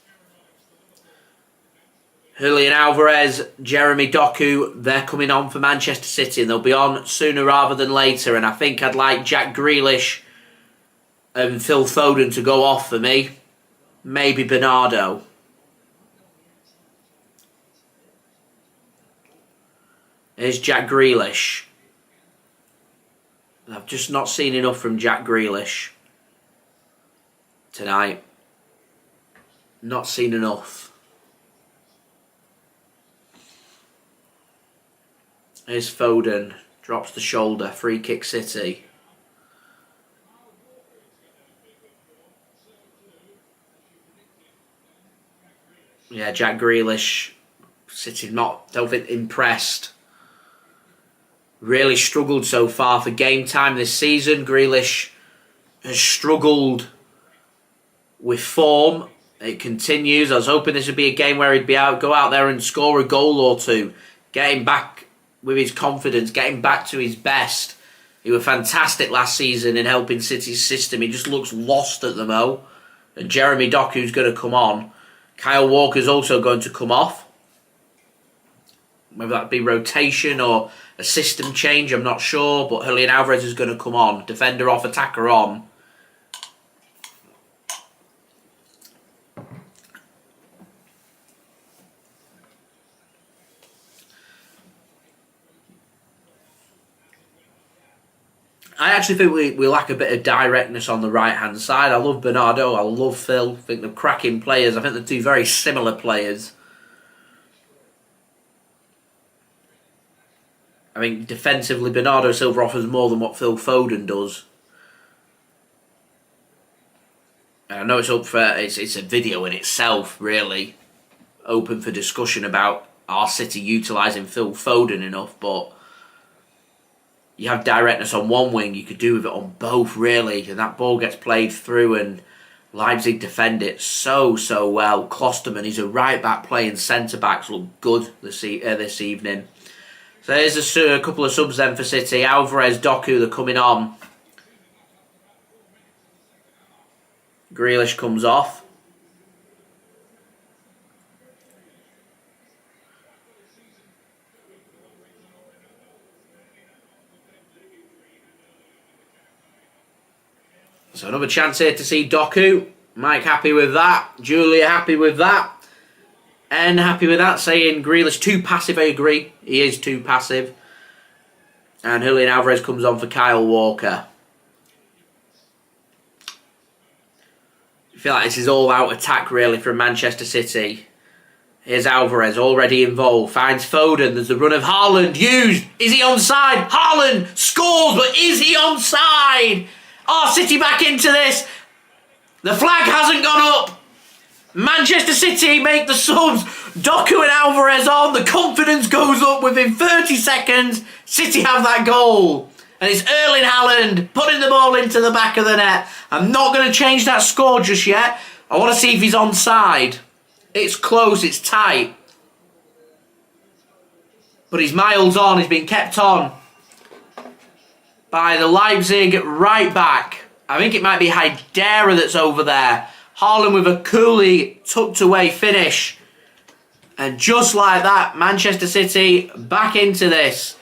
Speaker 1: Julian Alvarez, Jeremy Doku, they're coming on for Manchester City and they'll be on sooner rather than later. And I think I'd like Jack Grealish and Phil Foden to go off for me. Maybe Bernardo. Here's Jack Grealish. I've just not seen enough from Jack Grealish tonight. Not seen enough. Here's Foden. Drops the shoulder. Free kick City. Yeah, Jack Grealish. City don't think impressed. Really struggled so far for game time this season. Grealish has struggled with form. It continues. I was hoping this would be a game where he'd go out there and score a goal or two. Getting back with his confidence, getting back to his best. He was fantastic last season in helping City's system. He just looks lost at the mo. And Jeremy Doku's going to come on. Kyle Walker's also going to come off. Whether that be rotation or a system change, I'm not sure. But Julian Alvarez is going to come on. Defender off, attacker on. I actually think we lack a bit of directness on the right-hand side. I love Bernardo. I love Phil. I think they're cracking players. I think they're 2 very similar players. I think defensively, Bernardo Silva offers more than what Phil Foden does. And I know it's up for it's a video in itself, really, open for discussion about our City utilising Phil Foden enough, but you have directness on one wing, you could do with it on both, really, and that ball gets played through and Leipzig defend it so well. Klostermann, he's a right back playing centre backs, look good this evening. So here's a couple of subs then for City. Alvarez, Doku, they're coming on. Grealish comes off. So another chance here to see Doku. Mike happy with that. Julia happy with that. En happy with that, saying Grealish too passive. I agree. He is too passive. And Julian Alvarez comes on for Kyle Walker. I feel like this is all out attack really from Manchester City. Here's Alvarez already involved. Finds Foden. There's the run of Haaland. Used. Is he onside? Haaland scores, but is he onside? Oh, City back into this. The flag hasn't gone up. Manchester City make the subs. Doku and Alvarez on. The confidence goes up within 30 seconds. City have that goal. And it's Erling Haaland putting the ball into the back of the net. I'm not going to change that score just yet. I want to see if he's onside. It's close. It's tight. But he's miles on. He's been kept on by the Leipzig right back. I think it might be Haidara that's over there. Haaland with a coolly tucked away finish. And just like that, Manchester City back into this.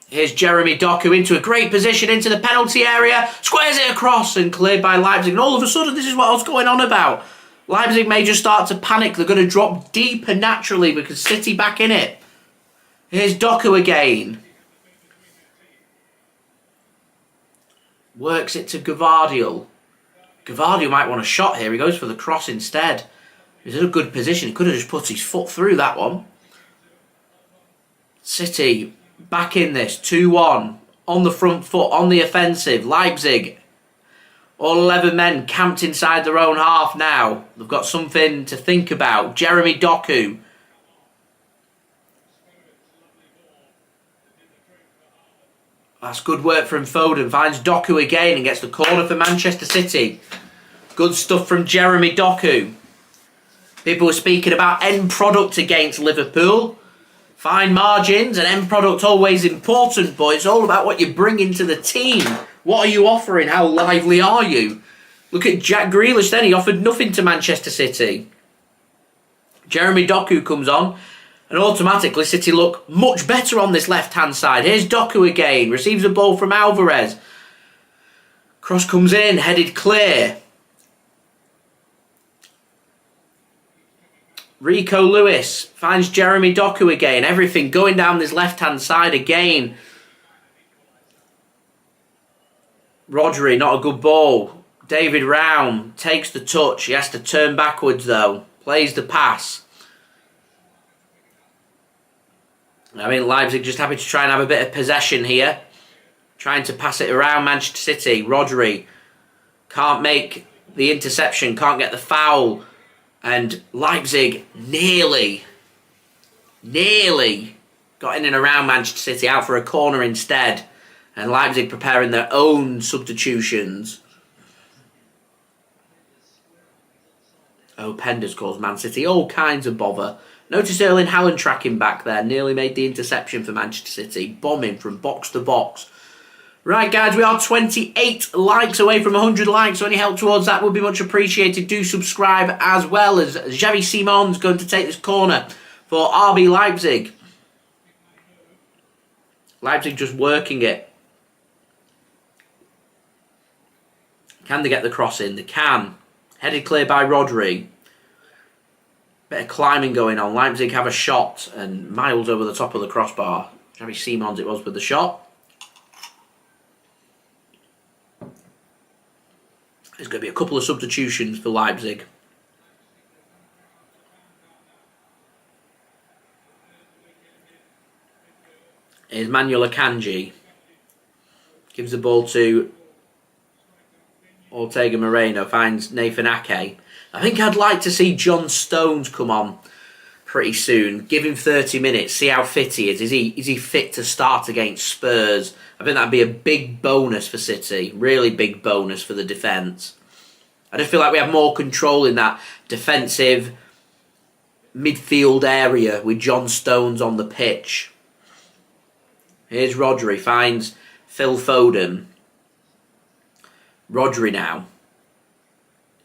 Speaker 1: Here's Jeremy Doku into a great position into the penalty area. Squares it across and cleared by Leipzig. And all of a sudden, this is what I was going on about. Leipzig may just start to panic. They're going to drop deeper naturally because City back in it. Here's Doku again. Works it to Gvardiol. Gvardiol might want a shot here. He goes for the cross instead. He's in a good position. He could have just put his foot through that one. City back in this. 2-1. On the front foot. On the offensive. Leipzig. All 11 men camped inside their own half now. They've got something to think about. Jeremy Doku. That's good work from Foden. Finds Doku again and gets the corner for Manchester City. Good stuff from Jeremy Doku. People were speaking about end product against Liverpool. Fine margins and end product always important, but it's all about what you bring into the team. What are you offering? How lively are you? Look at Jack Grealish then. He offered nothing to Manchester City. Jeremy Doku comes on. And automatically City look much better on this left-hand side. Here's Doku again. Receives a ball from Alvarez. Cross comes in. Headed clear. Rico Lewis finds Jeremy Doku again. Everything going down this left-hand side again. Rodri, not a good ball. David Raum takes the touch. He has to turn backwards though. Plays the pass. I mean, Leipzig just happy to try and have a bit of possession here. Trying to pass it around Manchester City. Rodri can't make the interception, can't get the foul. And Leipzig nearly got in and around Manchester City, out for a corner instead. And Leipzig preparing their own substitutions. Openda's caused Man City all kinds of bother. Notice Erling Haaland tracking back there. Nearly made the interception for Manchester City. Bombing from box to box. Right, guys, we are 28 likes away from 100 likes. So any help towards that would be much appreciated. Do subscribe as well, as Xavi Simons going to take this corner for RB Leipzig. Leipzig just working it. Can they get the cross in? They can. Headed clear by Rodri. Bit of climbing going on. Leipzig have a shot and miles over the top of the crossbar. Xavi Simons it was with the shot. There's going to be a couple of substitutions for Leipzig. Here's Manuel Akanji. Gives the ball to Ortega-Moreno. Finds Nathan Ake. I think I'd like to see John Stones come on. pretty soon. Give him 30 minutes, see how fit he is. Is he fit to start against Spurs? I think that'd be a big bonus for City. Really big bonus for the defence. I just feel like we have more control in that defensive midfield area with John Stones on the pitch. Here's Rodri, finds Phil Foden. Rodri now.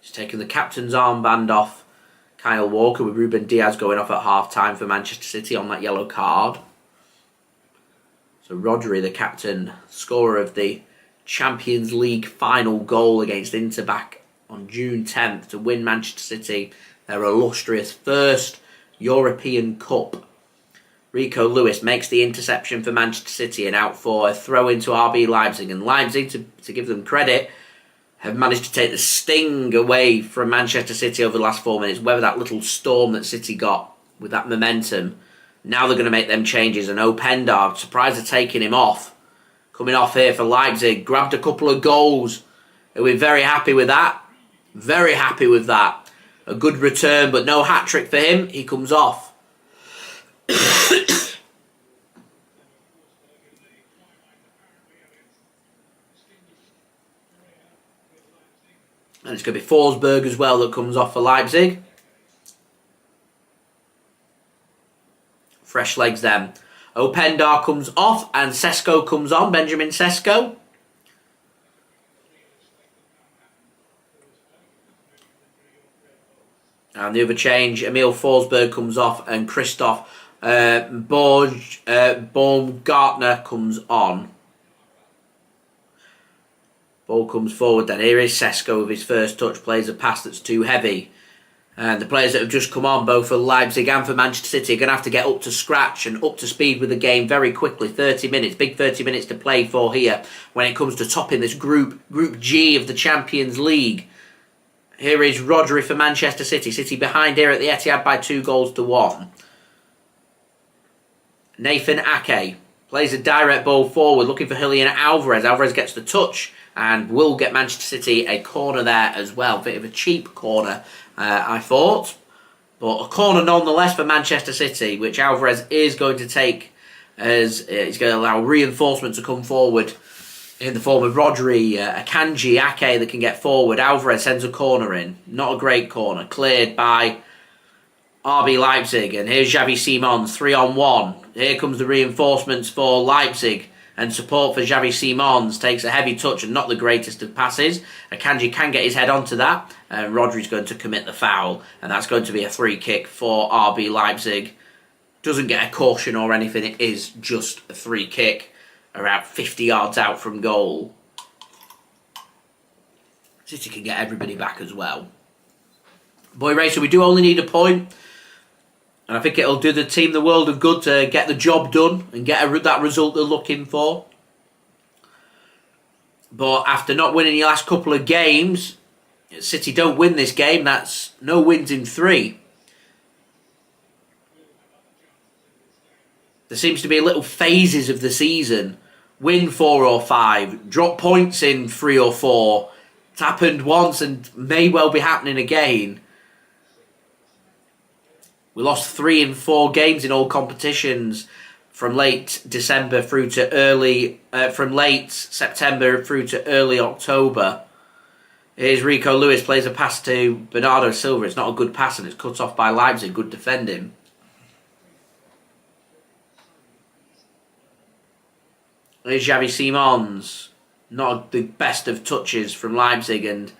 Speaker 1: He's taking the captain's armband off Kyle Walker, with Ruben Dias going off at half-time for Manchester City on that yellow card. So Rodri, the captain, scorer of the Champions League final goal against Inter back on June 10th to win Manchester City their illustrious first European Cup. Rico Lewis makes the interception for Manchester City and out for a throw into RB Leipzig. And Leipzig, to give them credit, have managed to take the sting away from Manchester City over the last 4 minutes. Whether that little storm that City got with that momentum, now they're going to make them changes. And Openda, I'm surprised they're taking him off. Coming off here for Leipzig, grabbed a couple of goals. We're very happy with that. Very happy with that. A good return, but no hat-trick for him. He comes off. And it's going to be Forsberg as well that comes off for Leipzig. Fresh legs then. Openda comes off and Sesko comes on. Benjamin Sesko. And the other change, Emil Forsberg comes off and Christoph Baumgartner comes on. Ball comes forward then. Here is Sesko with his first touch. Plays a pass that's too heavy. And the players that have just come on, both for Leipzig and for Manchester City, are going to have to get up to scratch and up to speed with the game very quickly. 30 minutes, big 30 minutes to play for here when it comes to topping this Group G of the Champions League. Here is Rodri for Manchester City. City behind here at the Etihad by 2-1. Nathan Ake plays a direct ball forward, looking for Julian Alvarez. Alvarez gets the touch and will get Manchester City a corner there as well. Bit of a cheap corner, I thought. But a corner nonetheless for Manchester City, which Alvarez is going to take as he's going to allow reinforcement to come forward in the form of Rodri, Akanji, Ake that can get forward. Alvarez sends a corner in. Not a great corner. Cleared by RB Leipzig. And here's Xavi Simons, 3-on-1. Here comes the reinforcements for Leipzig. And support for Xavi Simons. Takes a heavy touch and not the greatest of passes. Akanji can get his head onto that. And Rodri's going to commit the foul. And that's going to be a free kick for RB Leipzig. Doesn't get a caution or anything. It is just a free kick. Around 50 yards out from goal. City can get everybody back as well. Boy Racer, we do only need a point. And I think it'll do the team the world of good to get the job done and get that result they're looking for. But after not winning the last couple of games, City don't win this game. That's no wins in 3. There seems to be little phases of the season. Win 4 or 5. Drop points in 3 or 4. It's happened once and may well be happening again. We lost 3 in 4 games in all competitions from late December through to from late September through to early October. Here's Rico Lewis, plays a pass to Bernardo Silva. It's not a good pass and it's cut off by Leipzig. Good defending. Here's Xavi Simons. Not the best of touches from Leipzig, and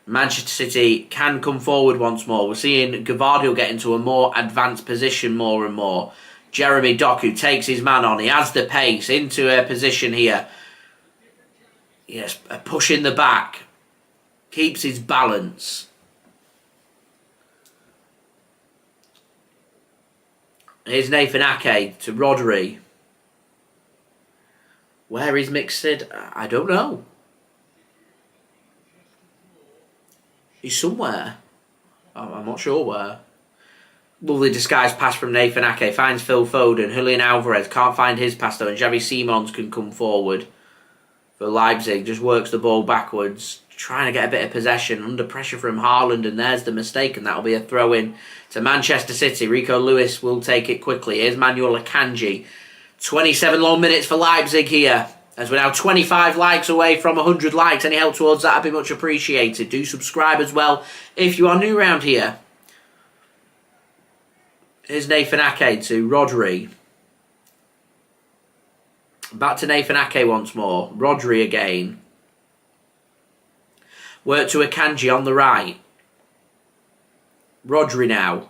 Speaker 1: Manchester City can come forward once more. We're seeing Gvardiol get into a more advanced position more and more. Jeremy Doku takes his man on. He has the pace into a position here. Yes, a push in the back. Keeps his balance. Here's Nathan Ake to Rodri. Where is Mixed? I don't know. He's somewhere. I'm not sure where. Lovely disguised pass from Nathan Ake. Finds Phil Foden. Julian Alvarez can't find his pass though. And Xavi Simons can come forward for Leipzig. Just works the ball backwards, trying to get a bit of possession under pressure from Haaland, and there's the mistake, and that'll be a throw-in to Manchester City. Rico Lewis will take it quickly. Here's Manuel Akanji. 27 long minutes for Leipzig here, as we're now 25 likes away from 100 likes. Any help towards that would be much appreciated. Do subscribe as well if you are new around here. Here's Nathan Ake to Rodri. Back to Nathan Ake once more. Rodri again. Work to Akanji on the right. Rodri now.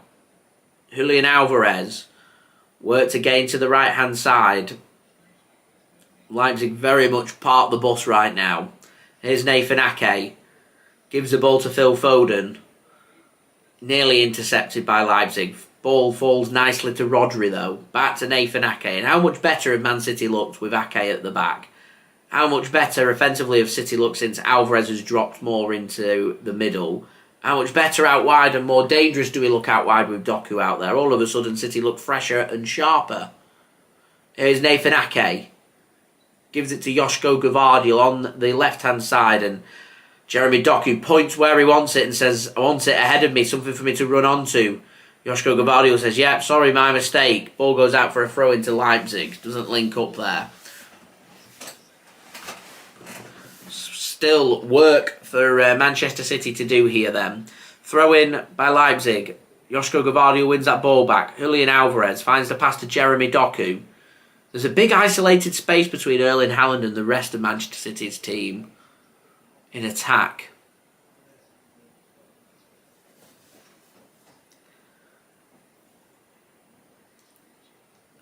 Speaker 1: Julian Alvarez. Worked again to the right-hand side. Leipzig very much park the bus right now. Here's Nathan Ake. Gives the ball to Phil Foden. Nearly intercepted by Leipzig. Ball falls nicely to Rodri though. Back to Nathan Ake. And how much better have Man City looked with Ake at the back? How much better offensively have City looked since Alvarez has dropped more into the middle? How much better out wide and more dangerous do we look out wide with Doku out there? All of a sudden City look fresher and sharper. Here's Nathan Ake. Gives it to Josko Gvardiol on the left-hand side, and Jeremy Doku points where he wants it and says, I want it ahead of me, something for me to run onto. Josko Gvardiol says, yep, sorry, my mistake. Ball goes out for a throw into Leipzig. Doesn't link up there. Still work for Manchester City to do here then. Throw in by Leipzig. Josko Gvardiol wins that ball back. Julian Alvarez finds the pass to Jeremy Doku. There's a big isolated space between Erling Haaland and the rest of Manchester City's team in attack.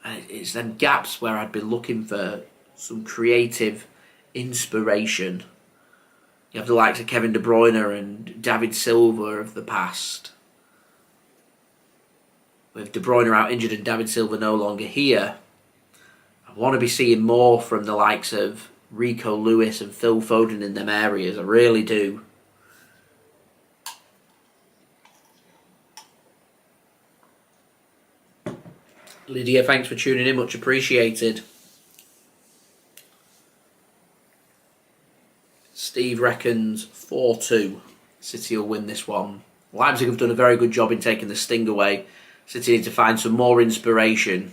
Speaker 1: And it's them gaps where I'd be looking for some creative inspiration. You have the likes of Kevin De Bruyne and David Silva of the past. With De Bruyne out injured and David Silva no longer here, I want to be seeing more from the likes of Rico Lewis and Phil Foden in them areas. I really do. Lydia, thanks for tuning in. Much appreciated. Steve reckons 4-2. City will win this one. Leipzig have done a very good job in taking the sting away. City need to find some more inspiration.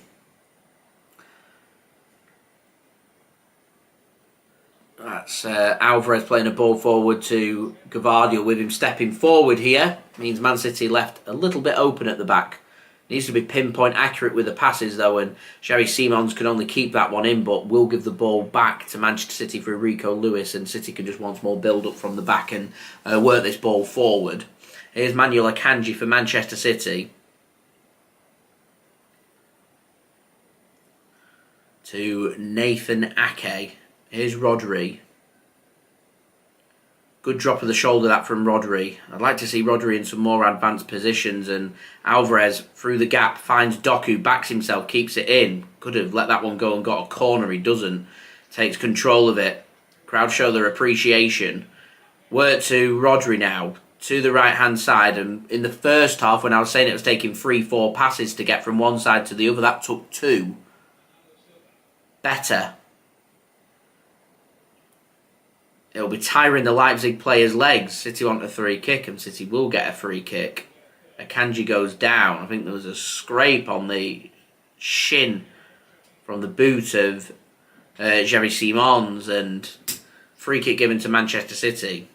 Speaker 1: That's Alvarez playing a ball forward to Gvardiol with him stepping forward here. Means Man City left a little bit open at the back. Needs to be pinpoint accurate with the passes though, and Xavi Simons can only keep that one in, but will give the ball back to Manchester City for Rico Lewis, and City can just once more build up from the back and work this ball forward. Here's Manuel Akanji for Manchester City. To Nathan Ake. Here's Rodri. Good drop of the shoulder that from Rodri. I'd like to see Rodri in some more advanced positions, and Alvarez through the gap finds Doku, backs himself, keeps it in. Could have let that one go and got a corner, he doesn't. Takes control of it. Crowd show their appreciation. Work to Rodri now, to the right hand side, and in the first half when I was saying it was taking 3-4 passes to get from one side to the other, that took 2. Better. It'll be tiring the Leipzig players' legs. City want a free kick, and City will get a free kick. Akanji goes down. I think there was a scrape on the shin from the boot of Xavi Simons, and free kick given to Manchester City.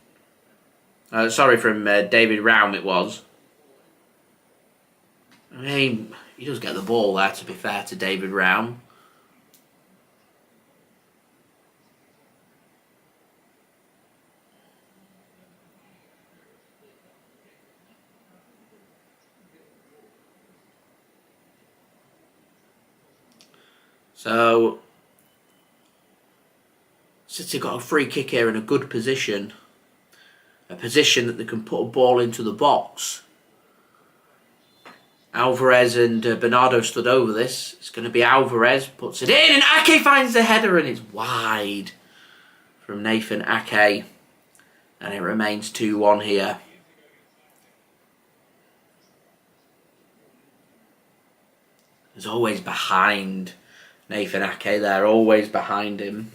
Speaker 1: Sorry, from David Raum it was. I mean, he does get the ball there, to be fair to David Raum. So, City got a free kick here in a good position. A position that they can put a ball into the box. Alvarez and Bernardo stood over this. It's going to be Alvarez, puts it in, and Ake finds the header, and it's wide from Nathan Ake. And it remains 2-1 here. There's always behind Nathan Ake there, always behind him.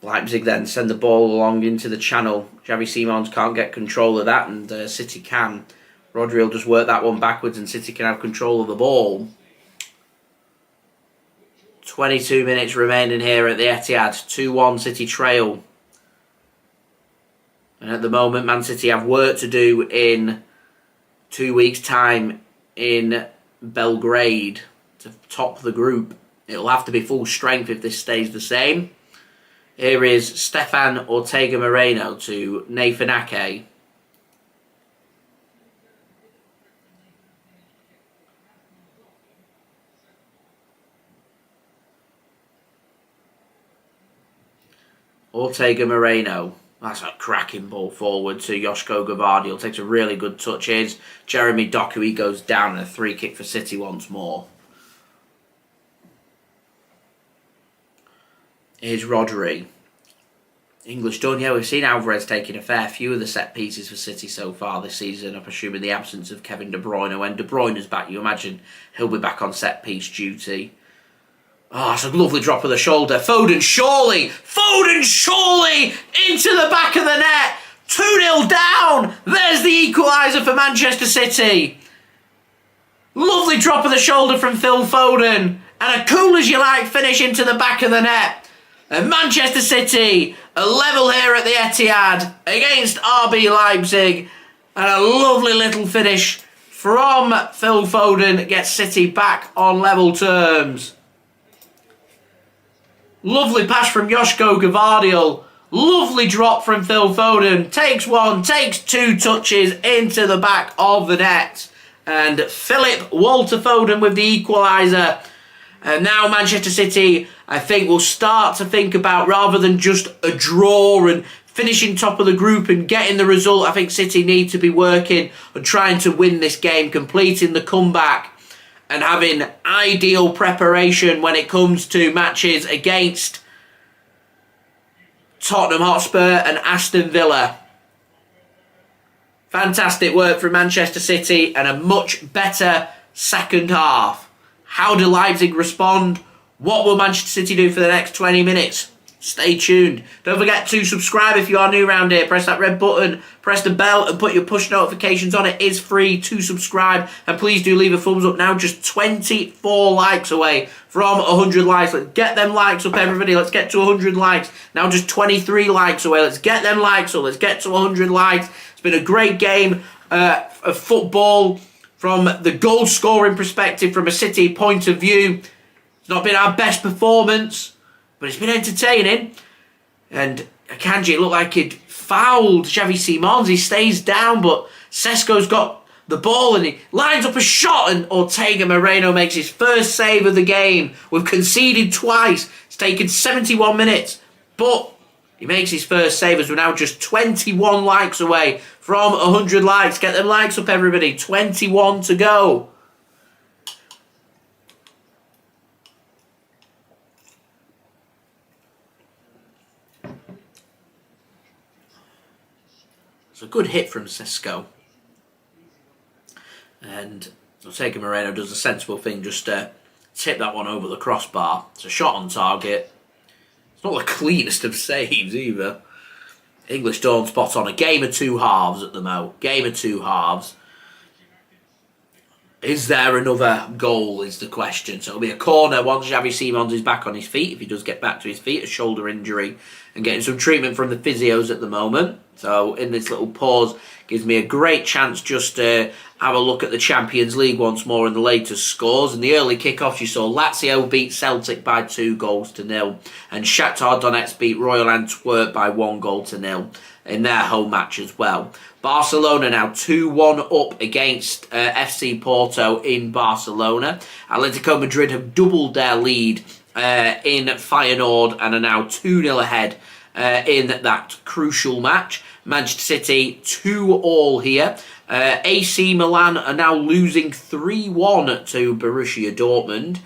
Speaker 1: Leipzig then send the ball along into the channel. Xavi Simons can't get control of that, and City can. Rodri will just work that one backwards, and City can have control of the ball. 22 minutes remaining here at the Etihad. 2-1 City trail. And at the moment, Man City have work to do in 2 weeks' time in Belgrade to top the group. It'll have to be full strength if this stays the same. Here is Stefan Ortega-Moreno to Nathan Ake. Ortega-Moreno. That's a cracking ball forward to Josko Gvardiol. Takes a really good touch. Here's Jeremy Doku. He goes down, and a free kick for City once more. Here's Rodri. English done. Yeah, we've seen Alvarez taking a fair few of the set pieces for City so far this season. I'm assuming the absence of Kevin De Bruyne. When De Bruyne is back, you imagine he'll be back on set piece duty. Oh, it's a lovely drop of the shoulder. Foden surely into the back of the net. 2-0 down. There's the equaliser for Manchester City. Lovely drop of the shoulder from Phil Foden. And a cool as you like finish into the back of the net. And Manchester City are level here at the Etihad against RB Leipzig. And a lovely little finish from Phil Foden gets City back on level terms. Lovely pass from Josko Gvardiol. Lovely drop from Phil Foden. Takes one, takes two touches into the back of the net. And Philip Walter Foden with the equaliser. And now Manchester City, I think, will start to think about, rather than just a draw and finishing top of the group and getting the result, I think City need to be working on trying to win this game, completing the comeback, and having ideal preparation when it comes to matches against Tottenham Hotspur and Aston Villa. Fantastic work from Manchester City and a much better second half. How do Leipzig respond? What will Manchester City do for the next 20 minutes? Stay tuned. Don't forget to subscribe if you are new around here. Press that red button, press the bell and put your push notifications on. It is free to subscribe. And please do leave a thumbs up now. Just 24 likes away from 100 likes. Let's get them likes up, everybody. Let's get to 100 likes. Now just 23 likes away. Let's get them likes up. Let's get to 100 likes. It's been a great game of football from the goal scoring perspective, from a City point of view. It's not been our best performance, but it's been entertaining. And Akanji, it looked like he'd fouled Xavi Simons. He stays down, but Sesko's got the ball and he lines up a shot, and Ortega-Moreno makes his first save of the game. We've conceded twice. It's taken 71 minutes, but he makes his first save as we're now just 21 likes away from 100 likes. Get them likes up, everybody. 21 to go. It's a good hit from Sesko. And Ortega-Moreno does a sensible thing, just tip that one over the crossbar. It's a shot on target. It's not the cleanest of saves either. English don't spot on. A game of two halves at the mo. Game of two halves. Is there another goal is the question. So it'll be a corner once Xavi Simons is back on his feet. If he does get back to his feet, a shoulder injury, and getting some treatment from the physios at the moment. So in this little pause, gives me a great chance just to have a look at the Champions League once more and the latest scores. In the early kickoffs, you saw Lazio beat Celtic by 2-0, and Shakhtar Donetsk beat Royal Antwerp by 1-0 in their home match as well. Barcelona now 2-1 up against FC Porto in Barcelona. Atletico Madrid have doubled their lead in Feyenoord and are now 2-0 ahead in that crucial match. Manchester City 2-2 here. AC Milan are now losing 3-1 to Borussia Dortmund.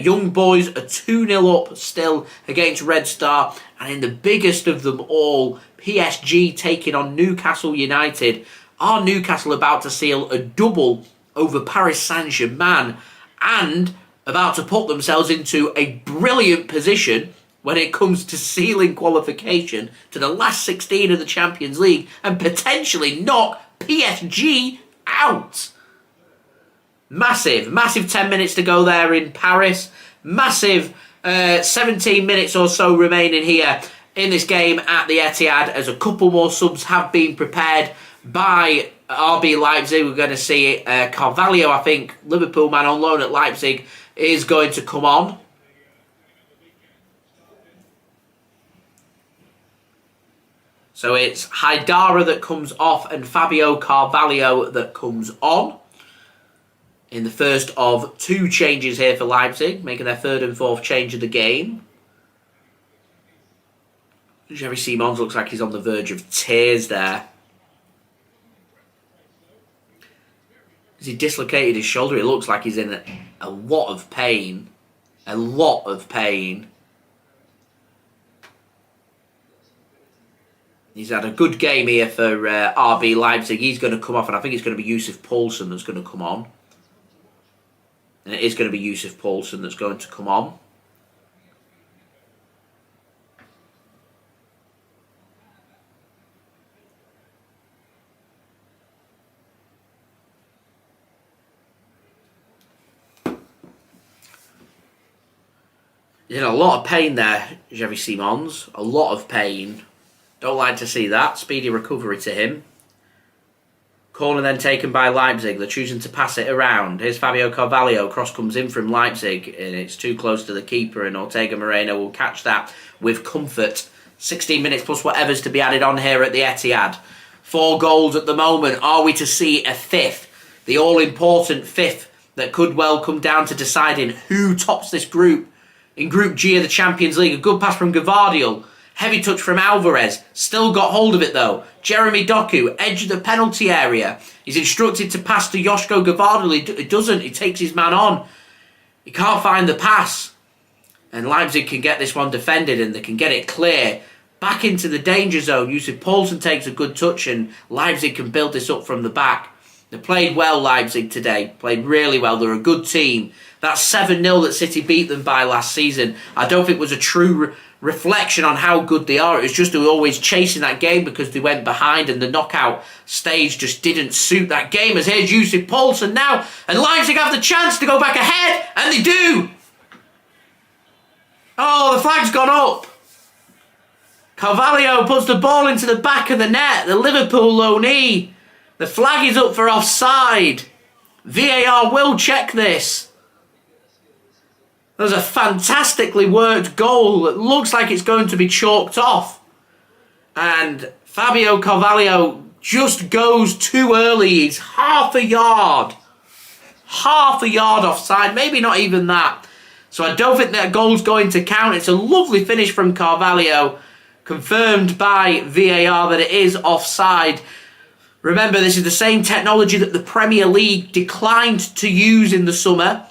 Speaker 1: Young Boys are 2-0 up still against Red Star. And in the biggest of them all, PSG taking on Newcastle United. Are Newcastle about to seal a double over Paris Saint-Germain and about to put themselves into a brilliant position when it comes to sealing qualification to the last 16 of the Champions League and potentially knock PSG out. Massive 10 minutes to go there in Paris. Massive 17 minutes or so remaining here in this game at the Etihad, as a couple more subs have been prepared by RB Leipzig. We're going to see Carvalho, I think, Liverpool man on loan at Leipzig, is going to come on. So it's Haidara that comes off and Fabio Carvalho that comes on in the first of two changes here for Leipzig, making their third and fourth change of the game. Xavi Simons looks like he's on the verge of tears there. As he dislocated his shoulder, it looks like he's in a lot of pain. A lot of pain. He's had a good game here for RB Leipzig. He's going to come off, and I think it's going to be Yussuf Poulsen that's going to come on. And it is going to be Yussuf Poulsen that's going to come on. He's in a lot of pain there, Xavi Simons. A lot of pain. Don't like to see that. Speedy recovery to him. Corner then taken by Leipzig. They're choosing to pass it around. Here's Fabio Carvalho. Cross comes in from Leipzig, and it's too close to the keeper, and Ortega-Moreno will catch that with comfort. 16 minutes plus whatever's to be added on here at the Etihad. 4 goals at the moment. Are we to see a fifth? The all-important fifth that could well come down to deciding who tops this group. In Group G of the Champions League, a good pass from Gvardiol. Heavy touch from Alvarez. Still got hold of it though. Jeremy Doku, edge of the penalty area. He's instructed to pass to Josko Gvardiol. He doesn't. He takes his man on. He can't find the pass. And Leipzig can get this one defended, and they can get it clear. Back into the danger zone. Yussuf Poulsen takes a good touch, and Leipzig can build this up from the back. They played well, Leipzig, today. Played really well. They're a good team. That 7-0 that City beat them by last season, I don't think was a true reflection on how good they are. It was just they were always chasing that game because they went behind, and the knockout stage just didn't suit that game. As here's Yussuf Poulsen now, and Leipzig have the chance to go back ahead, and they do. Oh, the flag's gone up. Carvalho puts the ball into the back of the net. The Liverpool loanee. The flag is up for offside. VAR will check this. There's a fantastically worked goal. It looks like it's going to be chalked off. And Fabio Carvalho just goes too early. He's half a yard offside. Maybe not even that. So I don't think that goal's going to count. It's a lovely finish from Carvalho. Confirmed by VAR that it is offside. Remember, this is the same technology that the Premier League declined to use in the summer.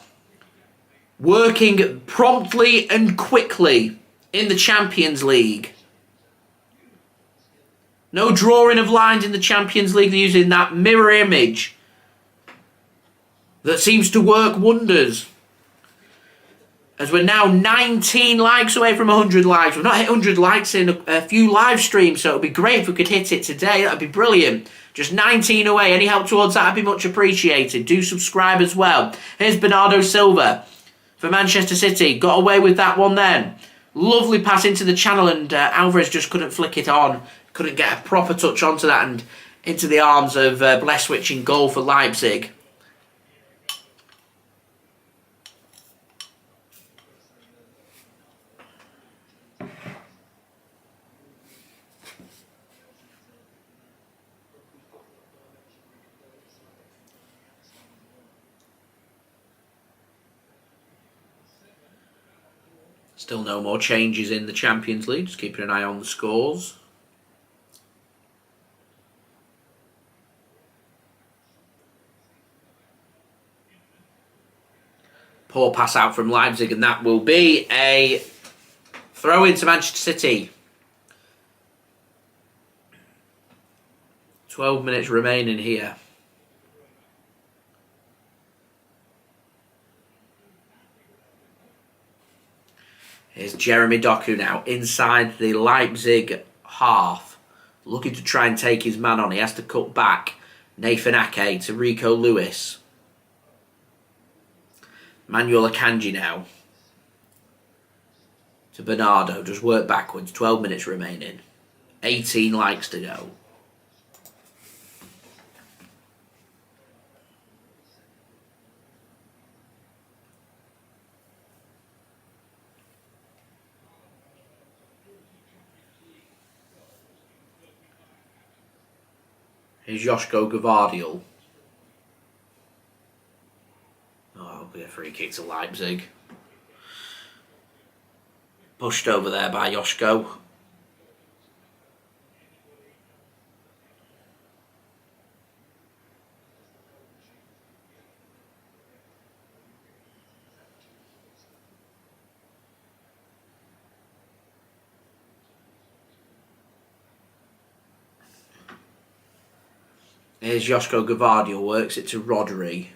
Speaker 1: Working promptly and quickly in the Champions League. No drawing of lines in the Champions League. They're using that mirror image that seems to work wonders. As we're now 19 likes away from 100 likes. We've not hit 100 likes in a few live streams, so it would be great if we could hit it today. That would be brilliant. Just 19 away. Any help towards that would be much appreciated. Do subscribe as well. Here's Bernardo Silva for Manchester City. Got away with that one then. Lovely pass into the channel, and Alvarez just couldn't flick it on. Couldn't get a proper touch onto that, and into the arms of Bleswich in goal for Leipzig. Still no more changes in the Champions League. Just keeping an eye on the scores. Poor pass out from Leipzig, and that will be a throw into Manchester City. 12 minutes remaining here. Here's Jeremy Doku now inside the Leipzig half. Looking to try and take his man on. He has to cut back. Nathan Ake to Rico Lewis. Manuel Akanji now. To Bernardo. Just work backwards. 12 minutes remaining. 18 likes to go. Here's Josko Gvardiol. Oh, it'll be a free kick to Leipzig. Pushed over there by Josko. Here's Josko Gvardiol, works it to Rodri.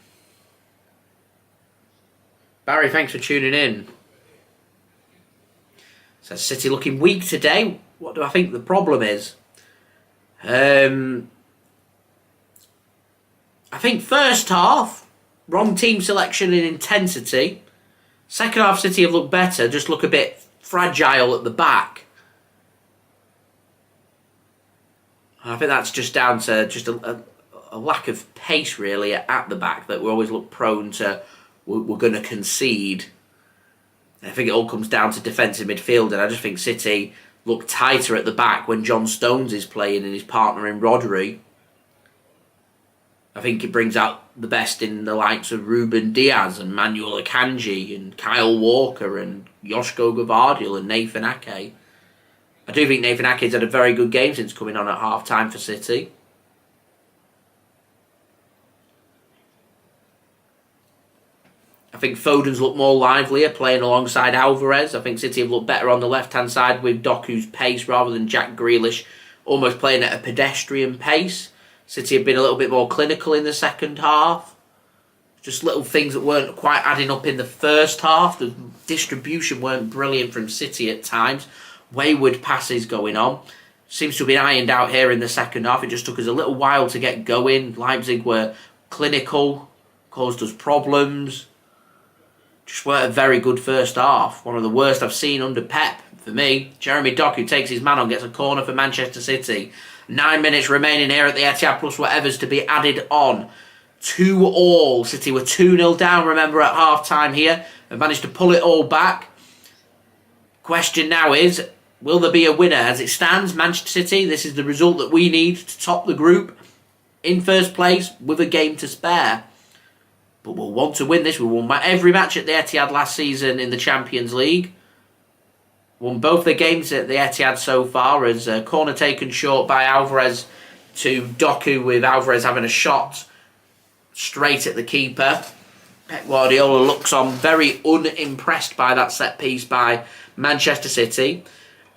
Speaker 1: Barry, thanks for tuning in. Says City looking weak today. What do I think the problem is? I think first half, wrong team selection and intensity. Second half, City have looked better, just look a bit fragile at the back. I think that's just down to just a lack of pace, really, at the back, that we always look prone to, we're going to concede. I think it all comes down to defensive midfield, and I just think City look tighter at the back when John Stones is playing and his partner in Rodri. I think it brings out the best in the likes of Ruben Dias and Manuel Akanji and Kyle Walker and Josko Gvardiol and Nathan Ake. I do think Nathan Ake's had a very good game since coming on at half-time for City. I think Foden's looked more livelier playing alongside Alvarez. I think City have looked better on the left-hand side with Doku's pace rather than Jack Grealish almost playing at a pedestrian pace. City have been a little bit more clinical in the second half. Just little things that weren't quite adding up in the first half. The distribution weren't brilliant from City at times. Wayward passes going on. Seems to have been ironed out here in the second half. It just took us a little while to get going. Leipzig were clinical, caused us problems. Just weren't a very good first half. One of the worst I've seen under Pep, for me. Jeremy Doku takes his man on, gets a corner for Manchester City. 9 minutes remaining here at the Etihad, plus whatever's to be added on. 2-2. City were 2-0 down, remember, at half-time here. They've managed to pull it all back. Question now is, will there be a winner? As it stands, Manchester City, this is the result that we need to top the group in first place with a game to spare. But we'll want to win this. We won every match at the Etihad last season in the Champions League. Won both the games at the Etihad so far, as a corner taken short by Alvarez to Doku, with Alvarez having a shot straight at the keeper. Pep Guardiola looks on very unimpressed by that set piece by Manchester City.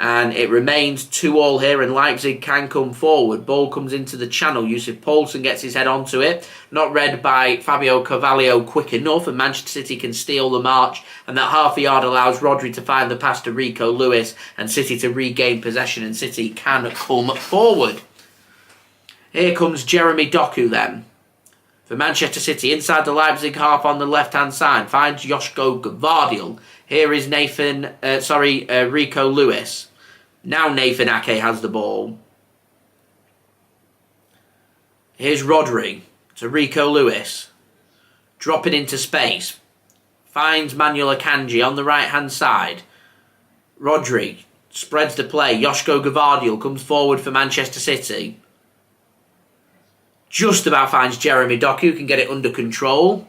Speaker 1: And it remains 2-2 here, and Leipzig can come forward. Ball comes into the channel. Yussuf Poulsen gets his head onto it. Not read by Fabio Carvalho quick enough, and Manchester City can steal the march. And that half a yard allows Rodri to find the pass to Rico Lewis, and City to regain possession, and City can come forward. Here comes Jeremy Doku then. For Manchester City, inside the Leipzig half on the left-hand side, finds Josko Gvardiol. Here is Rico Lewis. Now Nathan Ake has the ball. Here's Rodri to Rico Lewis. Dropping into space. Finds Manuel Akanji on the right-hand side. Rodri spreads the play. Josko Gvardiol comes forward for Manchester City. Just about finds Jeremy Doku, can get it under control.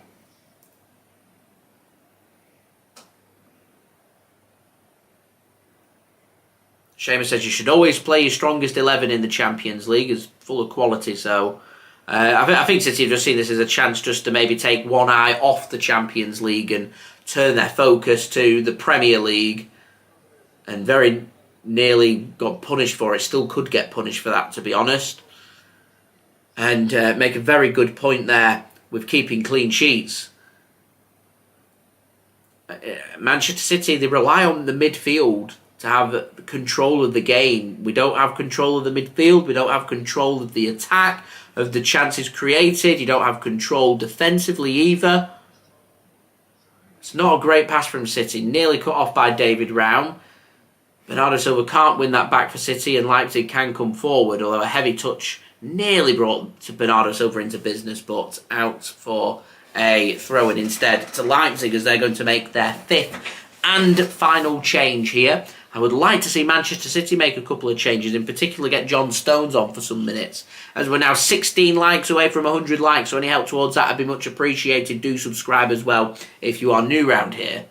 Speaker 1: Seamus says you should always play your strongest 11 in the Champions League. It's full of quality, so I think City have just seen this as a chance just to maybe take one eye off the Champions League and turn their focus to the Premier League, and very nearly got punished for it. Still could get punished for that, to be honest. And make a very good point there with keeping clean sheets. Manchester City, they rely on the midfield to have control of the game. We don't have control of the midfield. We don't have control of the attack, of the chances created. You don't have control defensively either. It's not a great pass from City. Nearly cut off by David Raum. Bernardo Silva can't win that back for City, and Leipzig can come forward, although a heavy touch nearly brought to Bernardo Silva into business, but out for a throw-in instead to Leipzig, as they're going to make their 5th and final change here. I would like to see Manchester City make a couple of changes, in particular get John Stones on for some minutes, as we're now 16 likes away from 100 likes, so any help towards that would be much appreciated. Do subscribe as well if you are new round here.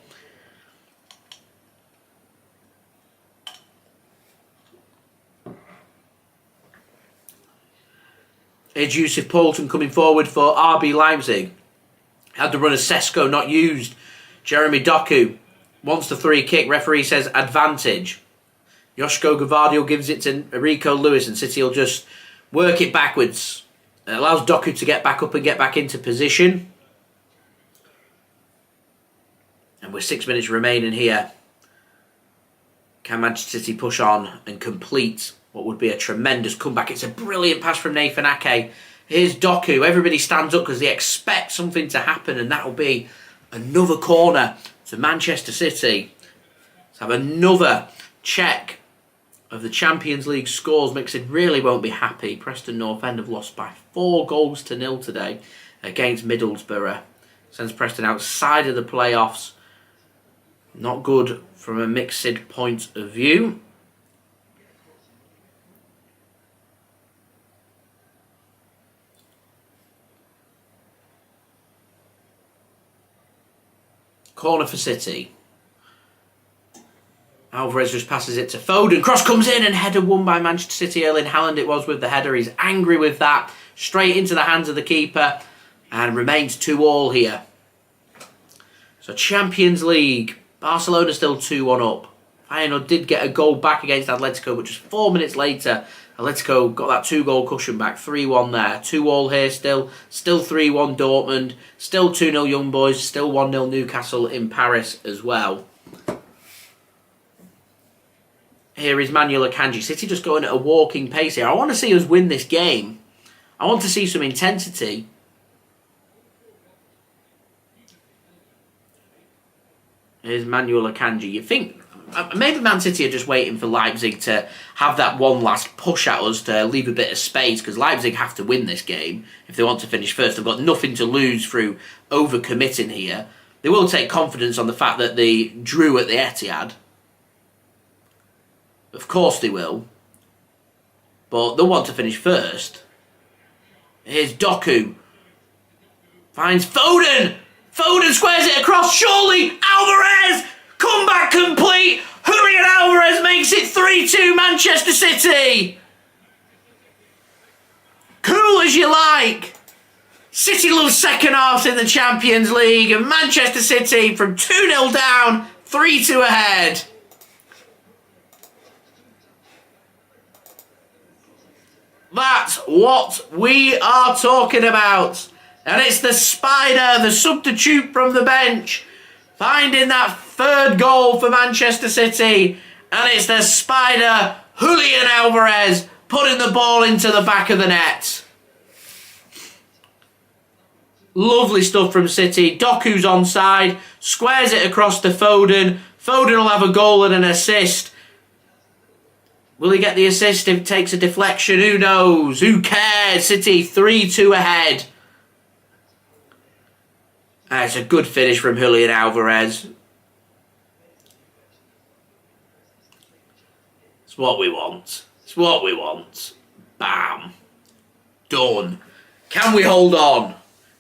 Speaker 1: Here's Yussuf Poulsen coming forward for RB Leipzig. Had the run of Sesko not used. Jeremy Doku wants the free kick. Referee says advantage. Josko Gvardiol gives it to Rico Lewis, and City will just work it backwards. It allows Doku to get back up and get back into position. And with 6 minutes remaining here, can Manchester City push on and complete what would be a tremendous comeback? It's a brilliant pass from Nathan Ake. Here's Doku. Everybody stands up because they expect something to happen, and that will be another corner to Manchester City. Let's have another check of the Champions League scores. Mixed really won't be happy. Preston North End have lost by 4-0 today against Middlesbrough. Sends Preston outside of the playoffs. Not good from a Mixed point of view. Corner for City. Alvarez just passes it to Foden. Cross comes in and header won by Manchester City. Erling Haaland it was with the header. He's angry with that. Straight into the hands of the keeper. And remains 2-2 here. So Champions League. Barcelona still 2-1 up. Feyenoord did get a goal back against Atletico, but just 4 minutes later, Atletico got that 2-goal cushion back. 3-1 there. 2-2 here still. Still 3-1 Dortmund. Still 2-0 Young Boys. Still 1-0 Newcastle in Paris as well. Here is Manuel Akanji. City just going at a walking pace here. I want to see us win this game. I want to see some intensity. Here's Manuel Akanji. You think maybe Man City are just waiting for Leipzig to have that one last push at us to leave a bit of space, because Leipzig have to win this game if they want to finish first. They've got nothing to lose through over-committing here. They will take confidence on the fact that they drew at the Etihad. Of course they will. But they'll want to finish first. Here's Doku. Finds Foden. Foden squares it across. Surely Alvarez. Comeback complete. Julian Alvarez makes it 3-2 Manchester City. Cool as you like. City loves second halves in the Champions League, and Manchester City from 2-0 down, 3-2 ahead. That's what we are talking about. And it's the Spider, the substitute from the bench, finding that third goal for Manchester City. And it's the Spider, Julian Alvarez, putting the ball into the back of the net. Lovely stuff from City. Doku's onside, squares it across to Foden. Foden will have a goal and an assist. Will he get the assist if it takes a deflection? Who knows? Who cares? City 3-2 ahead. It's a good finish from Julian Alvarez. It's what we want. It's what we want. Bam. Done. Can we hold on?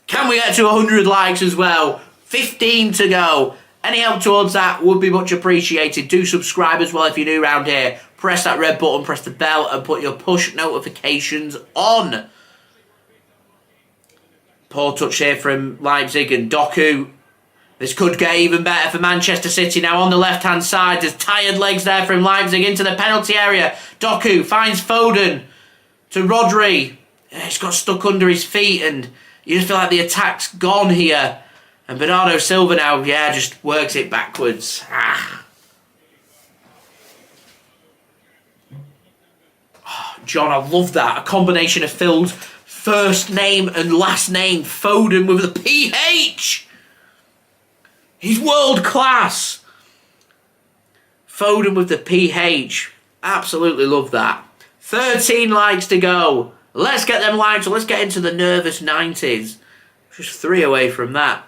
Speaker 1: Can we get to 100 likes as well? 15 to go. Any help towards that would be much appreciated. Do subscribe as well if you're new around here. Press that red button, press the bell, and put your push notifications on. Poor touch here from Leipzig and Doku. This could get even better for Manchester City now on the left-hand side. There's tired legs there from Leipzig into the penalty area. Doku finds Foden to Rodri. He's got stuck under his feet, and you just feel like the attack's gone here. And Bernardo Silva now, yeah, just works it backwards. Ah. Oh, John, I love that. A combination of Phil's first name and last name, Foden with the PH. He's world class. Foden with the PH. Absolutely love that. 13 likes to go. Let's get them likes. Let's get into the nervous 90s. Just 3 away from that.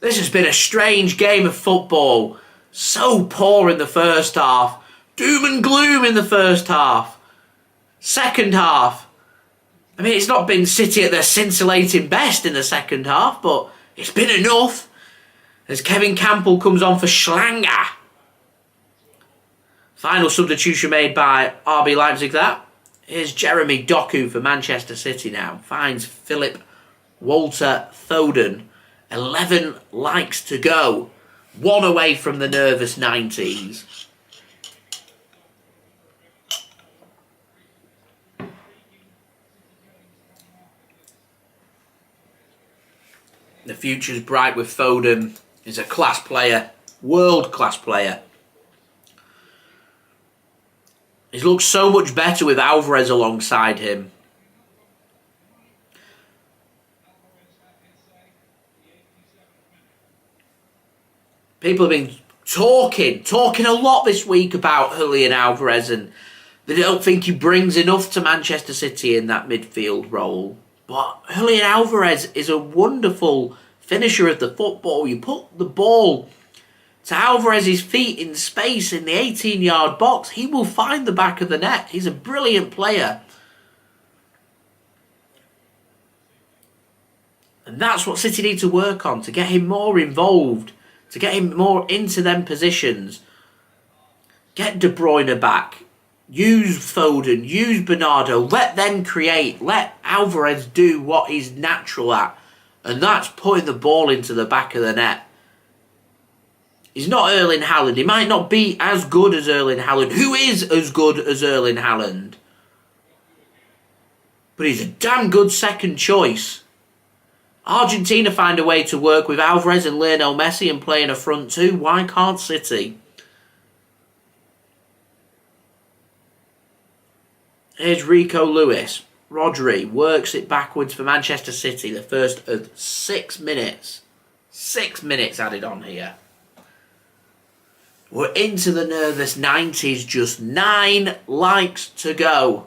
Speaker 1: This has been a strange game of football. So poor in the first half. Doom and gloom in the first half. Second half. I mean, it's not been City at their scintillating best in the second half, but it's been enough. As Kevin Campbell comes on for Schlanger. Final substitution made by RB Leipzig, that. Here's Jeremy Doku for Manchester City now. Finds Philip Walter Foden. 11 likes to go. 1 away from the nervous 90s. The future's bright with Foden. He's a class player. World-class player. He's looked so much better with Alvarez alongside him. People have been talking a lot this week about Julian Alvarez, and they don't think he brings enough to Manchester City in that midfield role. But Julian Alvarez is a wonderful finisher of the football. You put the ball to Alvarez's feet in space in the 18-yard box, he will find the back of the net. He's a brilliant player. And that's what City need to work on, to get him more involved, to get him more into them positions. Get De Bruyne back. Use Foden, use Bernardo. Let them create. Let Alvarez do what he's natural at. And that's putting the ball into the back of the net. He's not Erling Haaland. He might not be as good as Erling Haaland. Who is as good as Erling Haaland? But he's a damn good second choice. Argentina find a way to work with Alvarez and Lionel Messi and play in a front two. Why can't City? Here's Rico Lewis. Rodri works it backwards for Manchester City. The first of 6 minutes. 6 minutes added on here. We're into the nervous 90s. Just 9 likes to go.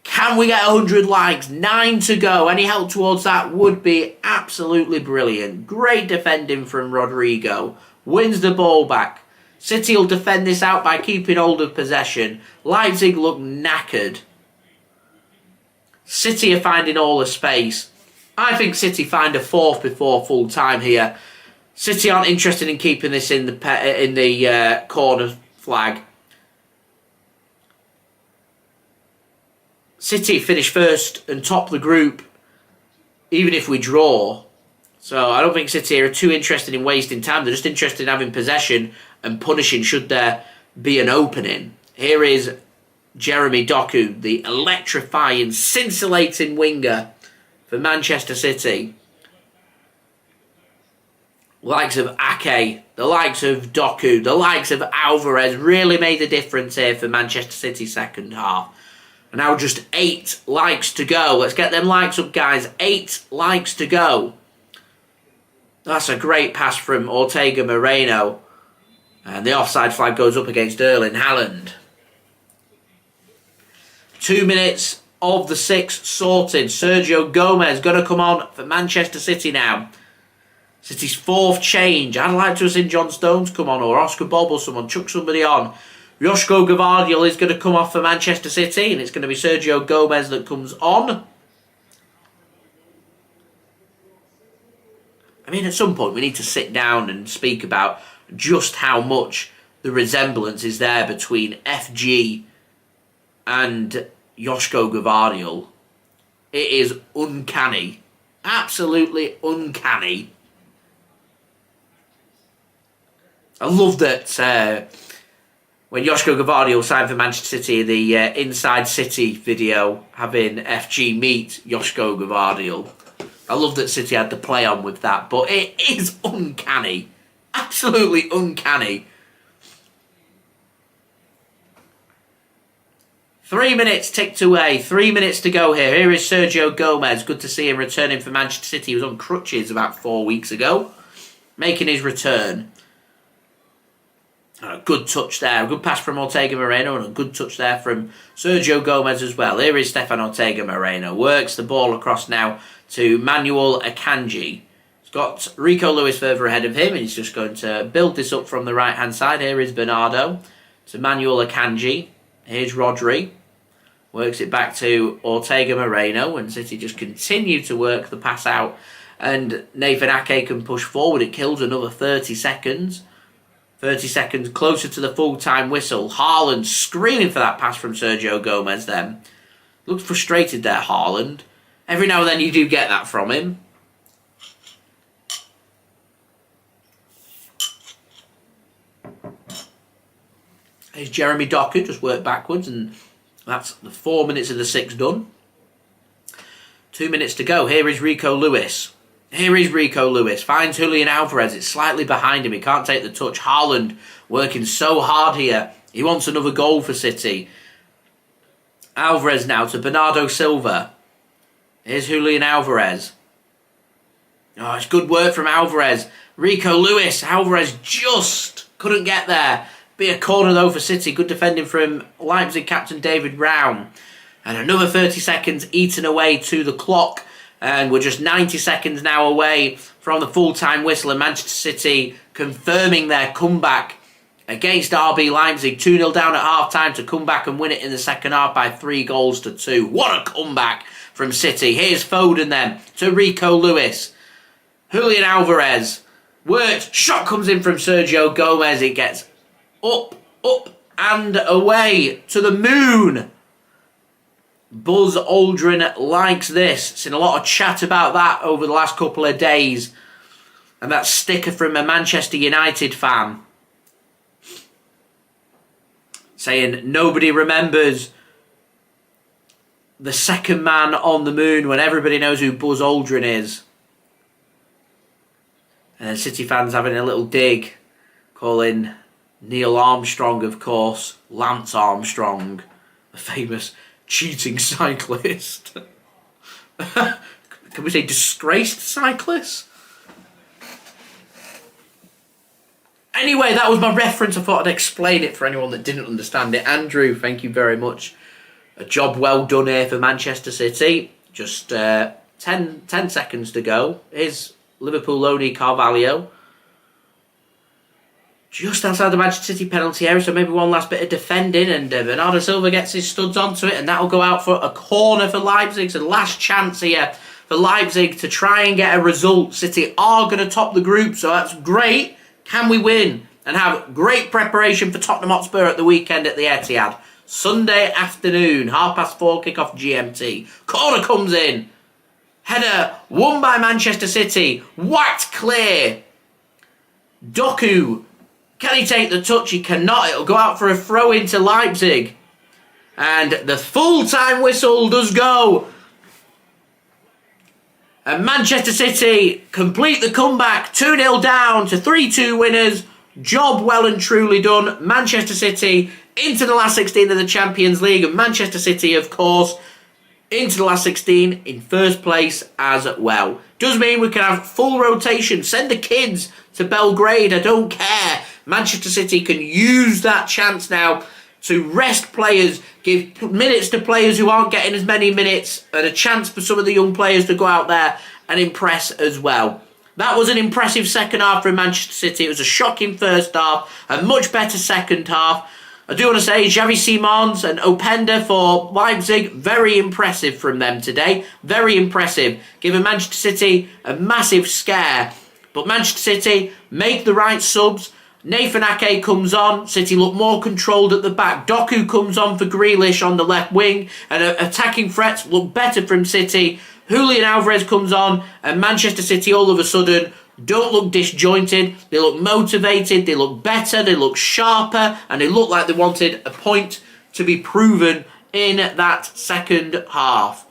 Speaker 1: Can we get 100 likes? 9 to go. Any help towards that would be absolutely brilliant. Great defending from Rodrigo. Wins the ball back. City will defend this out by keeping hold of possession. Leipzig look knackered. City are finding all the space. I think City find a fourth before full time here. City aren't interested in keeping this in the corner flag. City finish first and top the group, even if we draw. So I don't think City are too interested in wasting time. They're just interested in having possession and punishing should there be an opening. Here is Jeremy Doku, the electrifying, scintillating winger for Manchester City. The likes of Ake, the likes of Doku, the likes of Alvarez really made a difference here for Manchester City second half. And now just 8 likes to go. Let's get them likes up, guys. 8 likes to go. That's a great pass from Ortega-Moreno. And the offside flag goes up against Erling Haaland. 2 minutes of the 6 sorted. Sergio Gomez going to come on for Manchester City now. City's 4th change. I'd like to have seen John Stones come on, or Oscar Bobb, or someone chuck somebody on. Josko Gvardiol is going to come off for Manchester City, and it's going to be Sergio Gomez that comes on. I mean, at some point we need to sit down and speak about just how much the resemblance is there between FG and Josko Gvardiol. It is uncanny. Absolutely uncanny. I love that when Josko Gvardiol signed for Manchester City, the Inside City video having FG meet Josko Gvardiol. I love that City had the play on with that, but it is uncanny. Absolutely uncanny. 3 minutes ticked away. 3 minutes to go here. Here is Sergio Gomez. Good to see him returning for Manchester City. He was on crutches about 4 weeks ago. Making his return. A good touch there. A good pass from Ortega-Moreno and a good touch there from Sergio Gomez as well. Here is Stefan Ortega-Moreno. Works the ball across now to Manuel Akanji. He's got Rico Lewis further ahead of him and he's just going to build this up from the right-hand side. Here is Bernardo to Manuel Akanji. Here's Rodri. Works it back to Ortega-Moreno and City just continue to work the pass out. And Nathan Ake can push forward. It kills another 30 seconds. 30 seconds closer to the full-time whistle. Haaland screaming for that pass from Sergio Gomez then. Looks frustrated there, Haaland. Every now and then you do get that from him. There's Jeremy Doku, just worked backwards, and that's the 4 minutes of the 6 done. 2 minutes to go. Here is Rico Lewis. Here is Rico Lewis. Finds Julian Alvarez. It's slightly behind him. He can't take the touch. Haaland working so hard here. He wants another goal for City. Alvarez now to Bernardo Silva. Here's Julian Alvarez. Oh, it's good work from Alvarez. Rico Lewis. Alvarez just couldn't get there. Be a corner though for City. Good defending from Leipzig captain David Raum. And another 30 seconds eaten away to the clock. And we're just 90 seconds now away from the full-time whistle. And Manchester City confirming their comeback against RB Leipzig. 2-0 down at half-time to come back and win it in the second half by 3-2. What a comeback from City. Here's Foden then to Rico Lewis. Julian Alvarez. Worked. Shot comes in from Sergio Gomez. It gets up, and away to the moon. Buzz Aldrin likes this. Seen a lot of chat about that over the last couple of days. And that sticker from a Manchester United fan. Saying nobody remembers the second man on the moon when everybody knows who Buzz Aldrin is. And then City fans having a little dig. Calling Neil Armstrong, of course, Lance Armstrong, the famous cheating cyclist. Can we say disgraced cyclist? Anyway, that was my reference. I thought I'd explain it for anyone that didn't understand it. Andrew, thank you very much. A job well done here for Manchester City. Just 10 seconds to go. Here's Liverpool loanee Carvalho. Just outside the Manchester City penalty area, so maybe one last bit of defending, and Bernardo Silva gets his studs onto it, and that'll go out for a corner for Leipzig. So last chance here for Leipzig to try and get a result. City are going to top the group, so that's great. Can we win and have great preparation for Tottenham Hotspur at the weekend at the Etihad? Sunday afternoon, 4:30 kick-off GMT. Corner comes in. Header won by Manchester City. Whacked clear. Doku. Can he take the touch? He cannot. It'll go out for a throw into Leipzig. And the full-time whistle does go. And Manchester City complete the comeback. 2-0 down to 3-2 winners. Job well and truly done. Manchester City into the last 16 of the Champions League. And Manchester City, of course, into the last 16 in first place as well. Does mean we can have full rotation. Send the kids to Belgrade. I don't care. Manchester City can use that chance now to rest players, give minutes to players who aren't getting as many minutes, and a chance for some of the young players to go out there and impress as well. That was an impressive second half for Manchester City. It was a shocking first half, a much better second half. I do want to say Xavi Simons and Openda for Leipzig, very impressive from them today. Very impressive. Giving Manchester City a massive scare. But Manchester City make the right subs. Nathan Ake comes on. City look more controlled at the back. Doku comes on for Grealish on the left wing. And attacking threats look better from City. Julian Alvarez comes on. And Manchester City all of a sudden don't look disjointed. They look motivated, they look better, they look sharper, and they look like they wanted a point to be proven in that second half.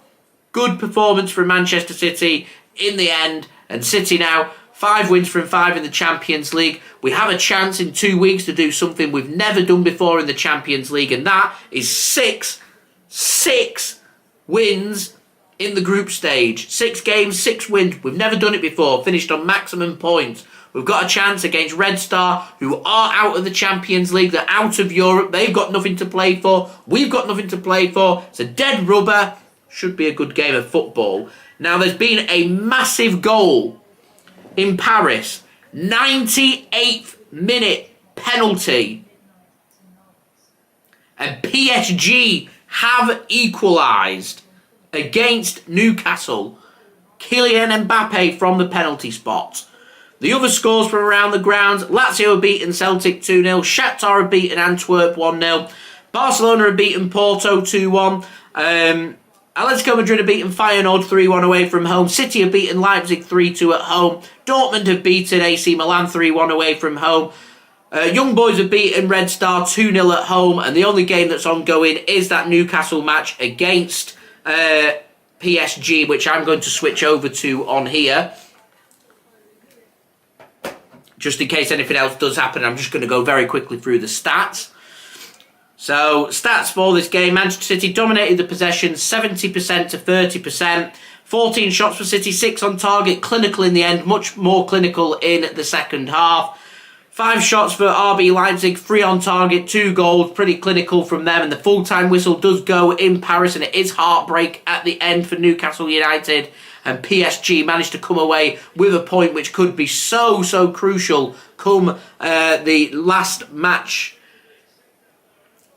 Speaker 1: Good performance from Manchester City in the end, and City now 5 wins from 5 in the Champions League. We have a chance in 2 weeks to do something we've never done before in the Champions League, and that is six wins in the group stage. 6 games, 6 wins. We've never done it before. Finished on maximum points. We've got a chance against Red Star, who are out of the Champions League. They're out of Europe. They've got nothing to play for. We've got nothing to play for. It's a dead rubber. Should be a good game of football. Now, there's been a massive goal in Paris. 98th minute penalty. And PSG have equalised against Newcastle. Kylian Mbappe from the penalty spot. The other scores from around the grounds: Lazio have beaten Celtic 2-0, Shakhtar have beaten Antwerp 1-0, Barcelona have beaten Porto 2-1, Atletico Madrid have beaten Feyenoord 3-1 away from home, City have beaten Leipzig 3-2 at home, Dortmund have beaten AC Milan 3-1 away from home, Young Boys have beaten Red Star 2-0 at home, and the only game that's ongoing is that Newcastle match against PSG, which I'm going to switch over to on here. Just in case anything else does happen, I'm just going to go very quickly through the stats. So, stats for this game: Manchester City dominated the possession 70% to 30%. 14 shots for City, 6 on target, clinical in the end, much more clinical in the second half. 5 shots for RB Leipzig, 3 on target, 2 goals, pretty clinical from them. And the full-time whistle does go in Paris, and it is heartbreak at the end for Newcastle United. And PSG managed to come away with a point which could be so crucial come the last match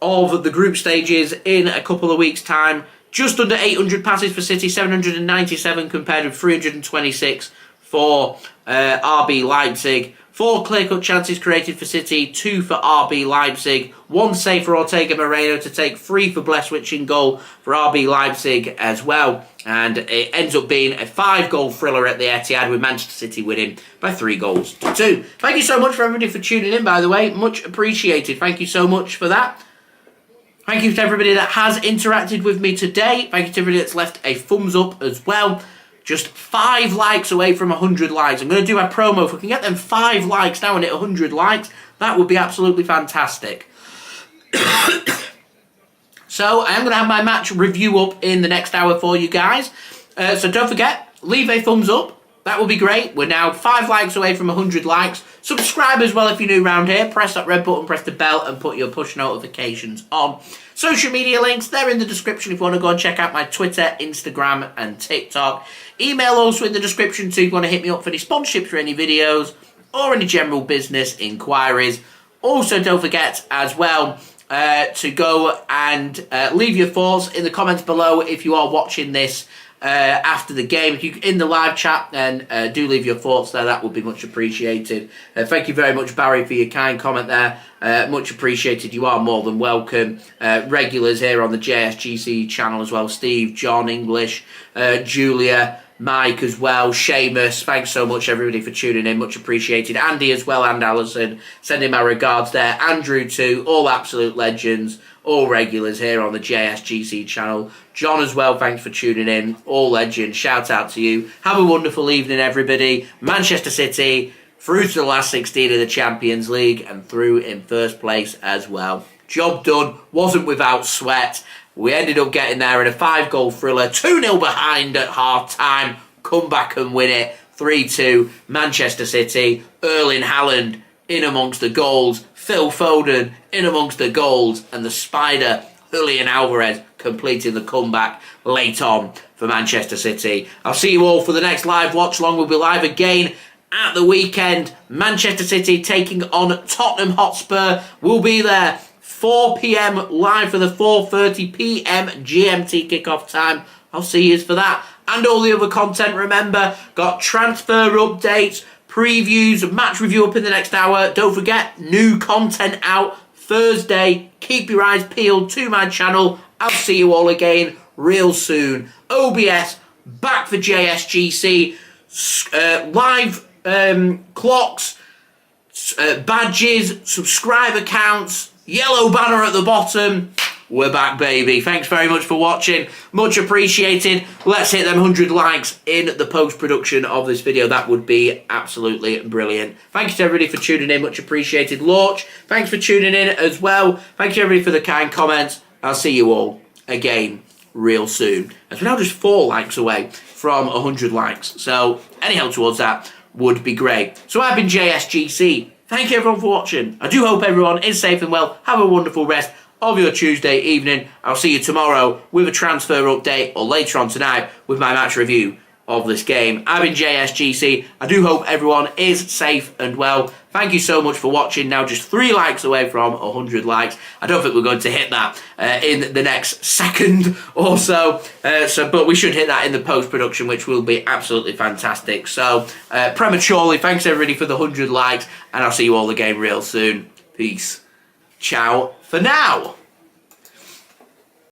Speaker 1: of the group stages in a couple of weeks' time. Just under 800 passes for City, 797 compared with 326 for RB Leipzig. 4 clear-cut chances created for City, 2 for RB Leipzig, 1 save for Ortega-Moreno to take 3 for Bleswich in goal for RB Leipzig as well. And it ends up being a 5-goal thriller at the Etihad, with Manchester City winning by 3-2. Thank you so much for everybody for tuning in, by the way. Much appreciated. Thank you so much for that. Thank you to everybody that has interacted with me today. Thank you to everybody that's left a thumbs up as well. Just 5 likes away from 100 likes. I'm going to do a promo. If we can get them 5 likes now and hit 100 likes, that would be absolutely fantastic. So, I am going to have my match review up in the next hour for you guys. So don't forget, leave a thumbs up. That would be great. We're now 5 likes away from 100 likes. Subscribe as well if you're new around here. Press that red button, press the bell, and put your push notifications on. Social media links, they're in the description if you want to go and check out my Twitter, Instagram, and TikTok. Email also in the description too if you want to hit me up for any sponsorships for any videos or any general business inquiries. Also, don't forget as well to go and leave your thoughts in the comments below if you are watching this after the game. If you in the live chat, then do leave your thoughts there. That would be much appreciated. Thank you very much, Barry, for your kind comment there. Much appreciated. You are more than welcome. Regulars here on the JSGC channel as well: Steve, John, English, Julia, Mike as well, Seamus. Thanks so much, everybody, for tuning in. Much appreciated. Andy as well, and Alison. Sending my regards there. Andrew too. All absolute legends. All regulars here on the JSGC channel. John as well, thanks for tuning in. All legends. Shout out to you. Have a wonderful evening, everybody. Manchester City through to the last 16 of the Champions League and through in first place as well. Job done. Wasn't without sweat. We ended up getting there in a 5-goal thriller. 2-0 behind at half-time. Come back and win it. 3-2. Manchester City. Erling Haaland in amongst the goals. Phil Foden in amongst the goals. And the Spider, Julian Alvarez, completing the comeback late on for Manchester City. I'll see you all for the next live watch along. We'll be live again at the weekend. Manchester City taking on Tottenham Hotspur. We'll be there 4 p.m. live for the 4:30 p.m. GMT kickoff time. I'll see you for that. And all the other content, remember, got transfer updates, previews, match review up in the next hour. Don't forget, new content out Thursday. Keep your eyes peeled to my channel. I'll see you all again real soon. OBS back for JSGC. Live clocks, badges, subscriber counts, yellow banner at the bottom. We're back, baby. Thanks very much for watching. Much appreciated. Let's hit them 100 likes in the post-production of this video. That would be absolutely brilliant. Thank you to everybody for tuning in. Much appreciated. Lorch, thanks for tuning in as well. Thank you, everybody, for the kind comments. I'll see you all again real soon. As we're now just 4 likes away from 100 likes. So any help towards that would be great. So I've been JSGC. Thank you, everyone, for watching. I do hope everyone is safe and well. Have a wonderful rest of your Tuesday evening. I'll see you tomorrow with a transfer update, or later on tonight with my match review of this game. I've been JSGC. I do hope everyone is safe and well. Thank you so much for watching. Now just 3 likes away from 100 likes. I don't think we're going to hit that in the next second or so. But we should hit that in the post-production, which will be absolutely fantastic. So prematurely, thanks everybody for the 100 likes, and I'll see you all again real soon. Peace. Ciao for now.